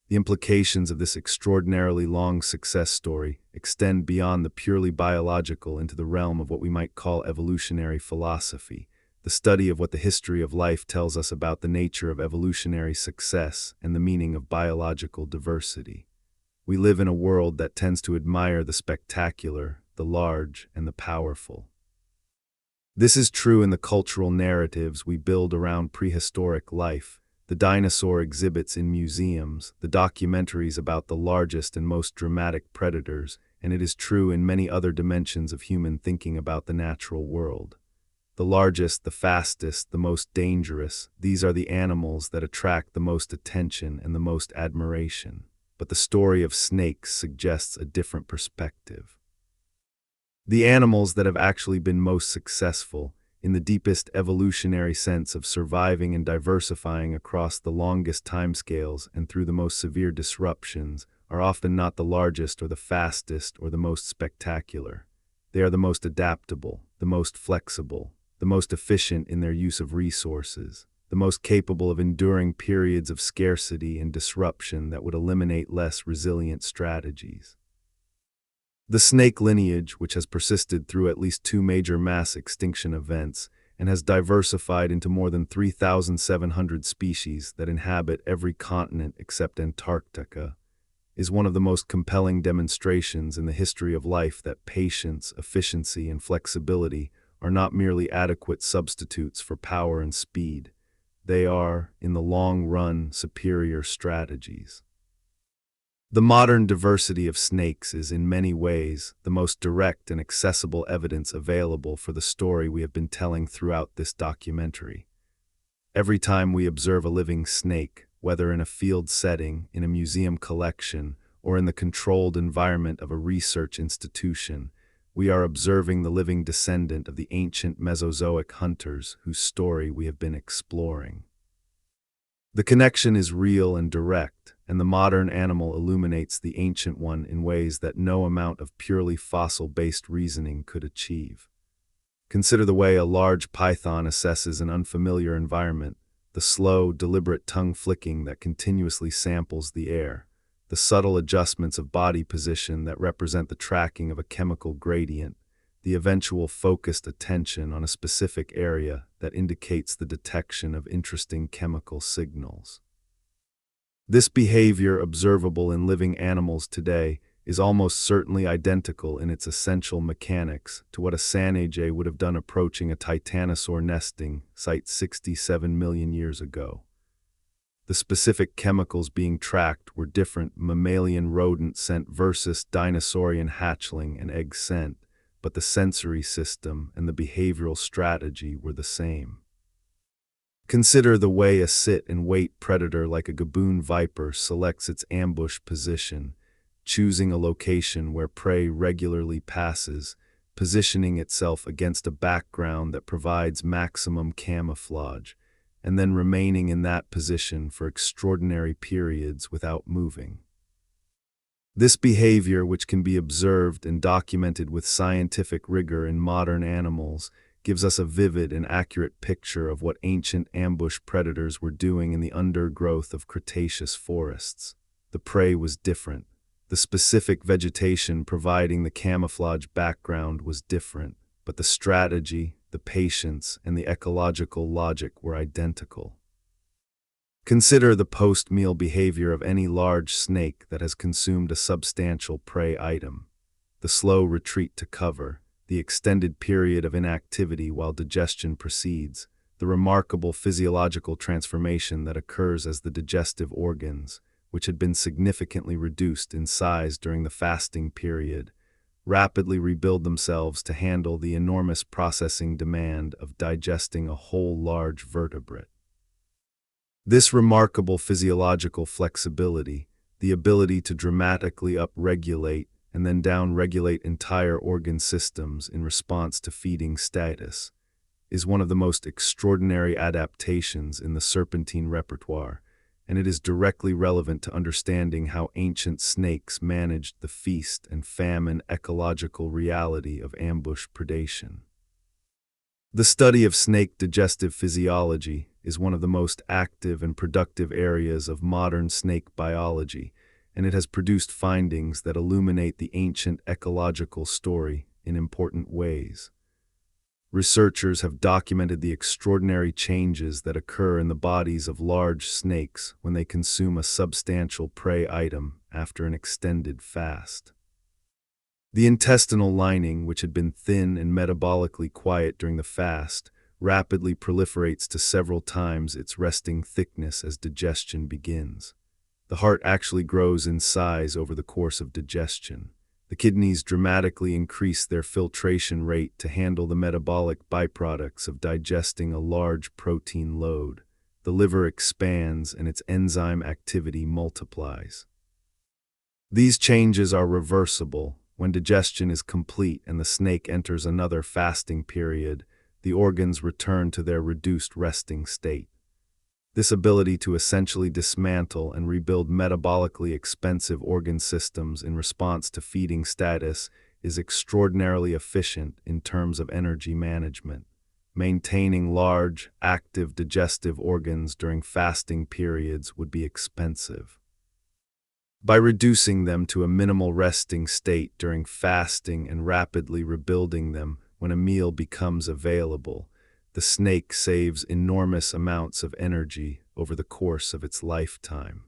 The implications of this extraordinarily long success story extend beyond the purely biological into the realm of what we might call evolutionary philosophy, the study of what the history of life tells us about the nature of evolutionary success and the meaning of biological diversity. We live in a world that tends to admire the spectacular, the large, and the powerful. This is true in the cultural narratives we build around prehistoric life, the dinosaur exhibits in museums, the documentaries about the largest and most dramatic predators, and it is true in many other dimensions of human thinking about the natural world. The largest, the fastest, the most dangerous, these are the animals that attract the most attention and the most admiration. But the story of snakes suggests a different perspective. The animals that have actually been most successful, in the deepest evolutionary sense of surviving and diversifying across the longest timescales and through the most severe disruptions, are often not the largest or the fastest or the most spectacular. They are the most adaptable, the most flexible, the most efficient in their use of resources, the most capable of enduring periods of scarcity and disruption that would eliminate less resilient strategies. The snake lineage, which has persisted through at least 2 major mass extinction events and has diversified into more than 3,700 species that inhabit every continent except Antarctica, is one of the most compelling demonstrations in the history of life that patience, efficiency, and flexibility are not merely adequate substitutes for power and speed. They are, in the long run, superior strategies. The modern diversity of snakes is, in many ways, the most direct and accessible evidence available for the story we have been telling throughout this documentary. Every time we observe a living snake, whether in a field setting, in a museum collection, or in the controlled environment of a research institution, we are observing the living descendant of the ancient Mesozoic hunters whose story we have been exploring. The connection is real and direct, and the modern animal illuminates the ancient one in ways that no amount of purely fossil-based reasoning could achieve. Consider the way a large python assesses an unfamiliar environment, the slow, deliberate tongue flicking that continuously samples the air, the subtle adjustments of body position that represent the tracking of a chemical gradient, the eventual focused attention on a specific area that indicates the detection of interesting chemical signals. This behavior, observable in living animals today, is almost certainly identical in its essential mechanics to what a Sanajeh would have done approaching a titanosaur nesting site 67 million years ago. The specific chemicals being tracked were different: mammalian rodent scent versus dinosaurian hatchling and egg scent, but the sensory system and the behavioral strategy were the same. Consider the way a sit-and-wait predator like a gaboon viper selects its ambush position, choosing a location where prey regularly passes, positioning itself against a background that provides maximum camouflage, and then remaining in that position for extraordinary periods without moving. This behavior, which can be observed and documented with scientific rigor in modern animals, gives us a vivid and accurate picture of what ancient ambush predators were doing in the undergrowth of Cretaceous forests. The prey was different. The specific vegetation providing the camouflage background was different, but the strategy, the patience, and the ecological logic were identical. Consider the post-meal behavior of any large snake that has consumed a substantial prey item. The slow retreat to cover, the extended period of inactivity while digestion proceeds, the remarkable physiological transformation that occurs as the digestive organs, which had been significantly reduced in size during the fasting period, rapidly rebuild themselves to handle the enormous processing demand of digesting a whole large vertebrate. This remarkable physiological flexibility, the ability to dramatically up-regulate and then down-regulate entire organ systems in response to feeding status, is one of the most extraordinary adaptations in the serpentine repertoire, and it is directly relevant to understanding how ancient snakes managed the feast and famine ecological reality of ambush predation. The study of snake digestive physiology is one of the most active and productive areas of modern snake biology, and it has produced findings that illuminate the ancient ecological story in important ways. Researchers have documented the extraordinary changes that occur in the bodies of large snakes when they consume a substantial prey item after an extended fast. The intestinal lining, which had been thin and metabolically quiet during the fast, rapidly proliferates to several times its resting thickness as digestion begins. The heart actually grows in size over the course of digestion. The kidneys dramatically increase their filtration rate to handle the metabolic byproducts of digesting a large protein load. The liver expands and its enzyme activity multiplies. These changes are reversible. When digestion is complete and the snake enters another fasting period, the organs return to their reduced resting state. This ability to essentially dismantle and rebuild metabolically expensive organ systems in response to feeding status is extraordinarily efficient in terms of energy management. Maintaining large, active digestive organs during fasting periods would be expensive. By reducing them to a minimal resting state during fasting and rapidly rebuilding them when a meal becomes available, the snake saves enormous amounts of energy over the course of its lifetime.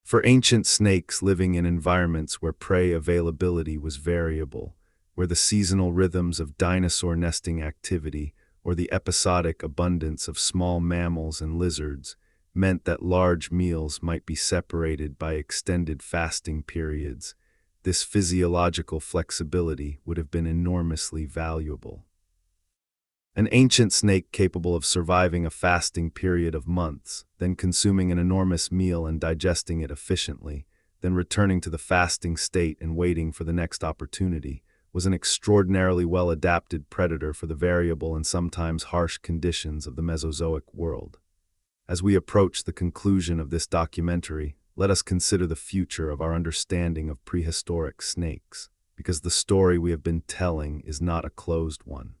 For ancient snakes living in environments where prey availability was variable, where the seasonal rhythms of dinosaur nesting activity or the episodic abundance of small mammals and lizards meant that large meals might be separated by extended fasting periods, this physiological flexibility would have been enormously valuable. An ancient snake capable of surviving a fasting period of months, then consuming an enormous meal and digesting it efficiently, then returning to the fasting state and waiting for the next opportunity, was an extraordinarily well-adapted predator for the variable and sometimes harsh conditions of the Mesozoic world. As we approach the conclusion of this documentary, let us consider the future of our understanding of prehistoric snakes, because the story we have been telling is not a closed one.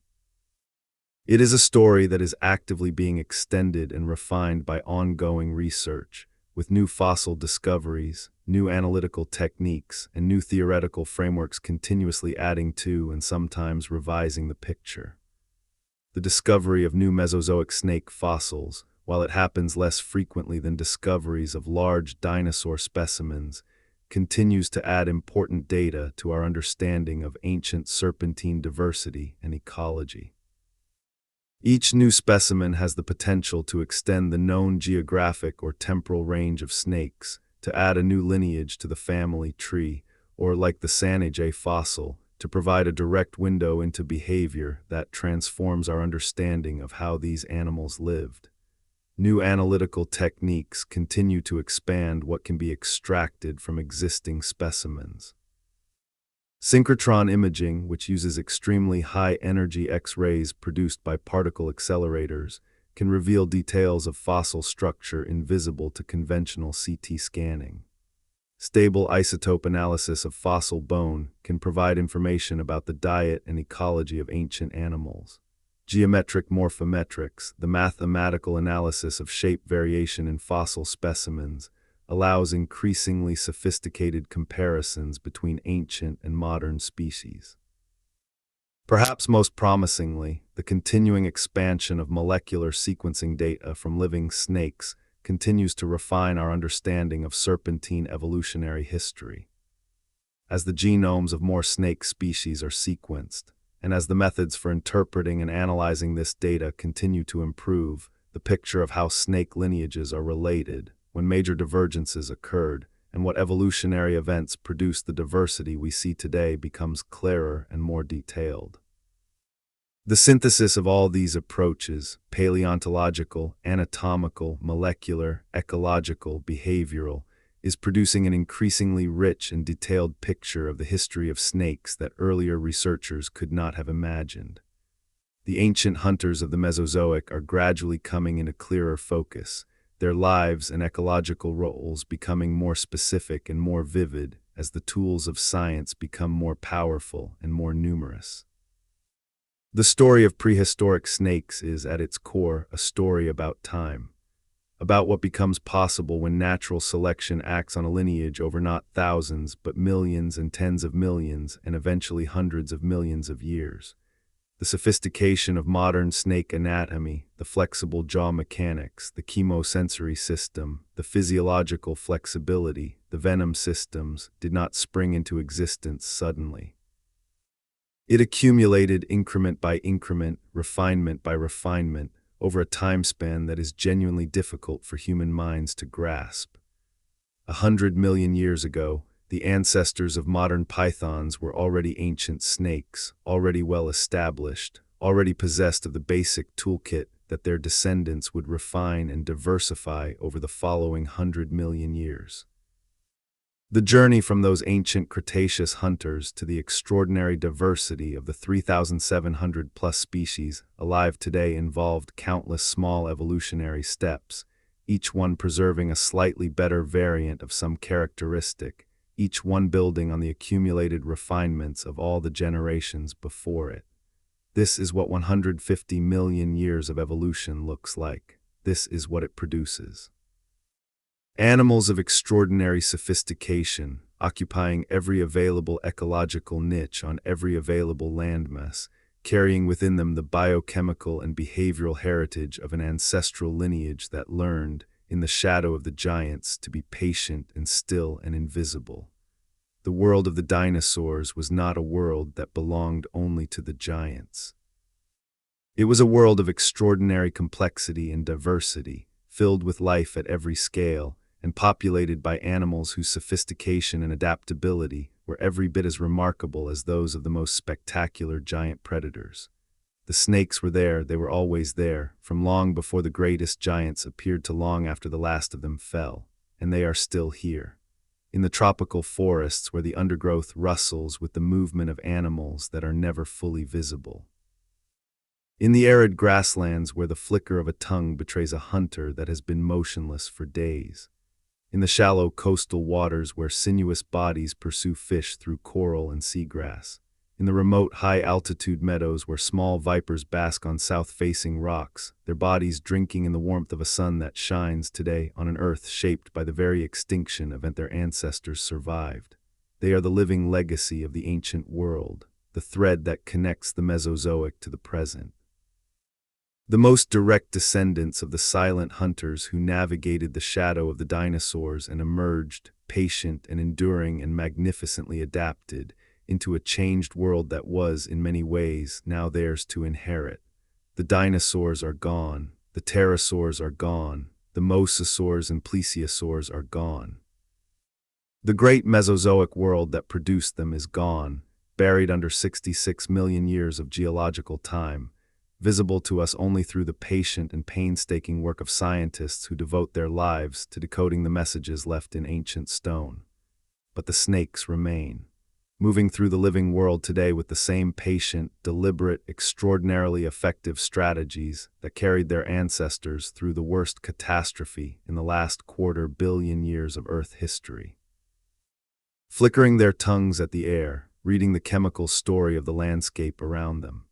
It is a story that is actively being extended and refined by ongoing research, with new fossil discoveries, new analytical techniques, and new theoretical frameworks continuously adding to and sometimes revising the picture. The discovery of new Mesozoic snake fossils, while it happens less frequently than discoveries of large dinosaur specimens, continues to add important data to our understanding of ancient serpentine diversity and ecology. Each new specimen has the potential to extend the known geographic or temporal range of snakes, to add a new lineage to the family tree, or like the Sanajeh fossil, to provide a direct window into behavior that transforms our understanding of how these animals lived. New analytical techniques continue to expand what can be extracted from existing specimens. Synchrotron imaging, which uses extremely high-energy X-rays produced by particle accelerators, can reveal details of fossil structure invisible to conventional CT scanning. Stable isotope analysis of fossil bone can provide information about the diet and ecology of ancient animals. Geometric morphometrics, the mathematical analysis of shape variation in fossil specimens, allows increasingly sophisticated comparisons between ancient and modern species. Perhaps most promisingly, the continuing expansion of molecular sequencing data from living snakes continues to refine our understanding of serpentine evolutionary history. As the genomes of more snake species are sequenced, and as the methods for interpreting and analyzing this data continue to improve, the picture of how snake lineages are related, when major divergences occurred, and what evolutionary events produced the diversity we see today becomes clearer and more detailed. The synthesis of all these approaches, paleontological, anatomical, molecular, ecological, behavioral, is producing an increasingly rich and detailed picture of the history of snakes that earlier researchers could not have imagined. The ancient hunters of the Mesozoic are gradually coming into clearer focus, their lives and ecological roles becoming more specific and more vivid as the tools of science become more powerful and more numerous. The story of prehistoric snakes is, at its core, a story about time, about what becomes possible when natural selection acts on a lineage over not thousands but millions and tens of millions and eventually hundreds of millions of years. The sophistication of modern snake anatomy, the flexible jaw mechanics, the chemosensory system, the physiological flexibility, the venom systems, did not spring into existence suddenly. It accumulated increment by increment, refinement by refinement, over a time span that is genuinely difficult for human minds to grasp. 100 million years ago, the ancestors of modern pythons were already ancient snakes, already well established, already possessed of the basic toolkit that their descendants would refine and diversify over the following 100 million years. The journey from those ancient Cretaceous hunters to the extraordinary diversity of the 3,700+ species alive today involved countless small evolutionary steps, each one preserving a slightly better variant of some characteristic, each one building on the accumulated refinements of all the generations before it. This is what 150 million years of evolution looks like. This is what it produces. Animals of extraordinary sophistication, occupying every available ecological niche on every available landmass, carrying within them the biochemical and behavioral heritage of an ancestral lineage that learned, in the shadow of the giants, to be patient and still and invisible. The world of the dinosaurs was not a world that belonged only to the giants. It was a world of extraordinary complexity and diversity, filled with life at every scale, and populated by animals whose sophistication and adaptability were every bit as remarkable as those of the most spectacular giant predators. The snakes were there, they were always there, from long before the greatest giants appeared to long after the last of them fell, and they are still here. In the tropical forests where the undergrowth rustles with the movement of animals that are never fully visible. In the arid grasslands where the flicker of a tongue betrays a hunter that has been motionless for days. In the shallow coastal waters where sinuous bodies pursue fish through coral and seagrass. In the remote high-altitude meadows where small vipers bask on south-facing rocks, their bodies drinking in the warmth of a sun that shines today on an earth shaped by the very extinction event their ancestors survived. They are the living legacy of the ancient world, the thread that connects the Mesozoic to the present. The most direct descendants of the silent hunters who navigated the shadow of the dinosaurs and emerged, patient and enduring and magnificently adapted, into a changed world that was, in many ways, now theirs to inherit. The dinosaurs are gone, the pterosaurs are gone, the mosasaurs and plesiosaurs are gone. The great Mesozoic world that produced them is gone, buried under 66 million years of geological time, visible to us only through the patient and painstaking work of scientists who devote their lives to decoding the messages left in ancient stone. But the snakes remain, moving through the living world today with the same patient, deliberate, extraordinarily effective strategies that carried their ancestors through the worst catastrophe in the last 250 million years of Earth history. Flickering their tongues at the air, reading the chemical story of the landscape around them.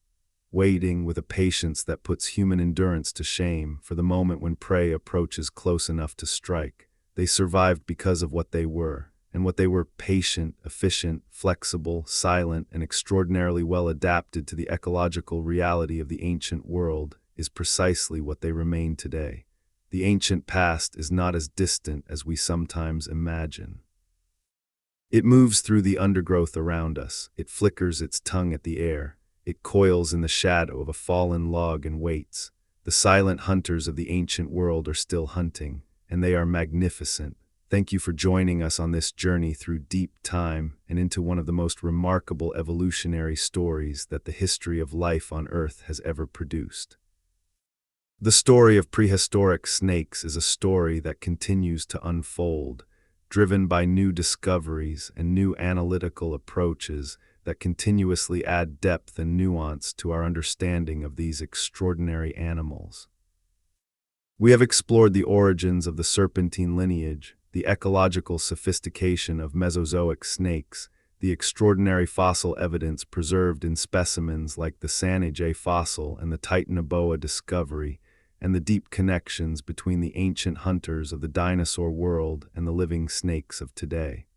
Waiting with a patience that puts human endurance to shame for the moment when prey approaches close enough to strike. They survived because of what they were, and what they were: patient, efficient, flexible, silent, and extraordinarily well adapted to the ecological reality of the ancient world, is precisely what they remain today. The ancient past is not as distant as we sometimes imagine. It moves through the undergrowth around us, it flickers its tongue at the air, it coils in the shadow of a fallen log and waits. The silent hunters of the ancient world are still hunting, and they are magnificent. Thank you for joining us on this journey through deep time and into one of the most remarkable evolutionary stories that the history of life on Earth has ever produced. The story of prehistoric snakes is a story that continues to unfold, driven by new discoveries and new analytical approaches that continuously add depth and nuance to our understanding of these extraordinary animals. We have explored the origins of the serpentine lineage, the ecological sophistication of Mesozoic snakes, the extraordinary fossil evidence preserved in specimens like the Sanajeh fossil and the Titanoboa discovery, and the deep connections between the ancient hunters of the dinosaur world and the living snakes of today.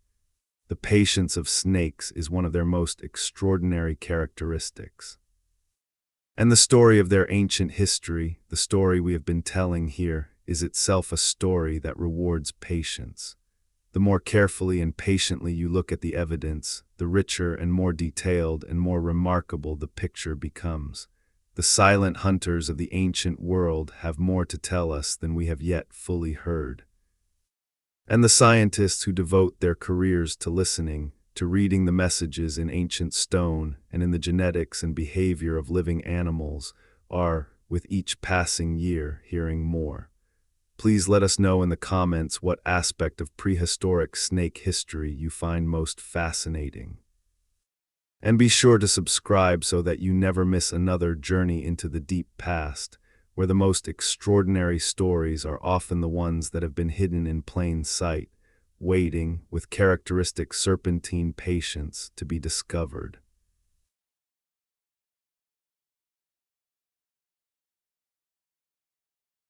The patience of snakes is one of their most extraordinary characteristics. And the story of their ancient history, the story we have been telling here, is itself a story that rewards patience. The more carefully and patiently you look at the evidence, the richer and more detailed and more remarkable the picture becomes. The silent hunters of the ancient world have more to tell us than we have yet fully heard. And the scientists who devote their careers to listening, to reading the messages in ancient stone and in the genetics and behavior of living animals, are, with each passing year, hearing more. Please let us know in the comments what aspect of prehistoric snake history you find most fascinating. And be sure to subscribe so that you never miss another journey into the deep past, where the most extraordinary stories are often the ones that have been hidden in plain sight, waiting, with characteristic serpentine patience, to be discovered.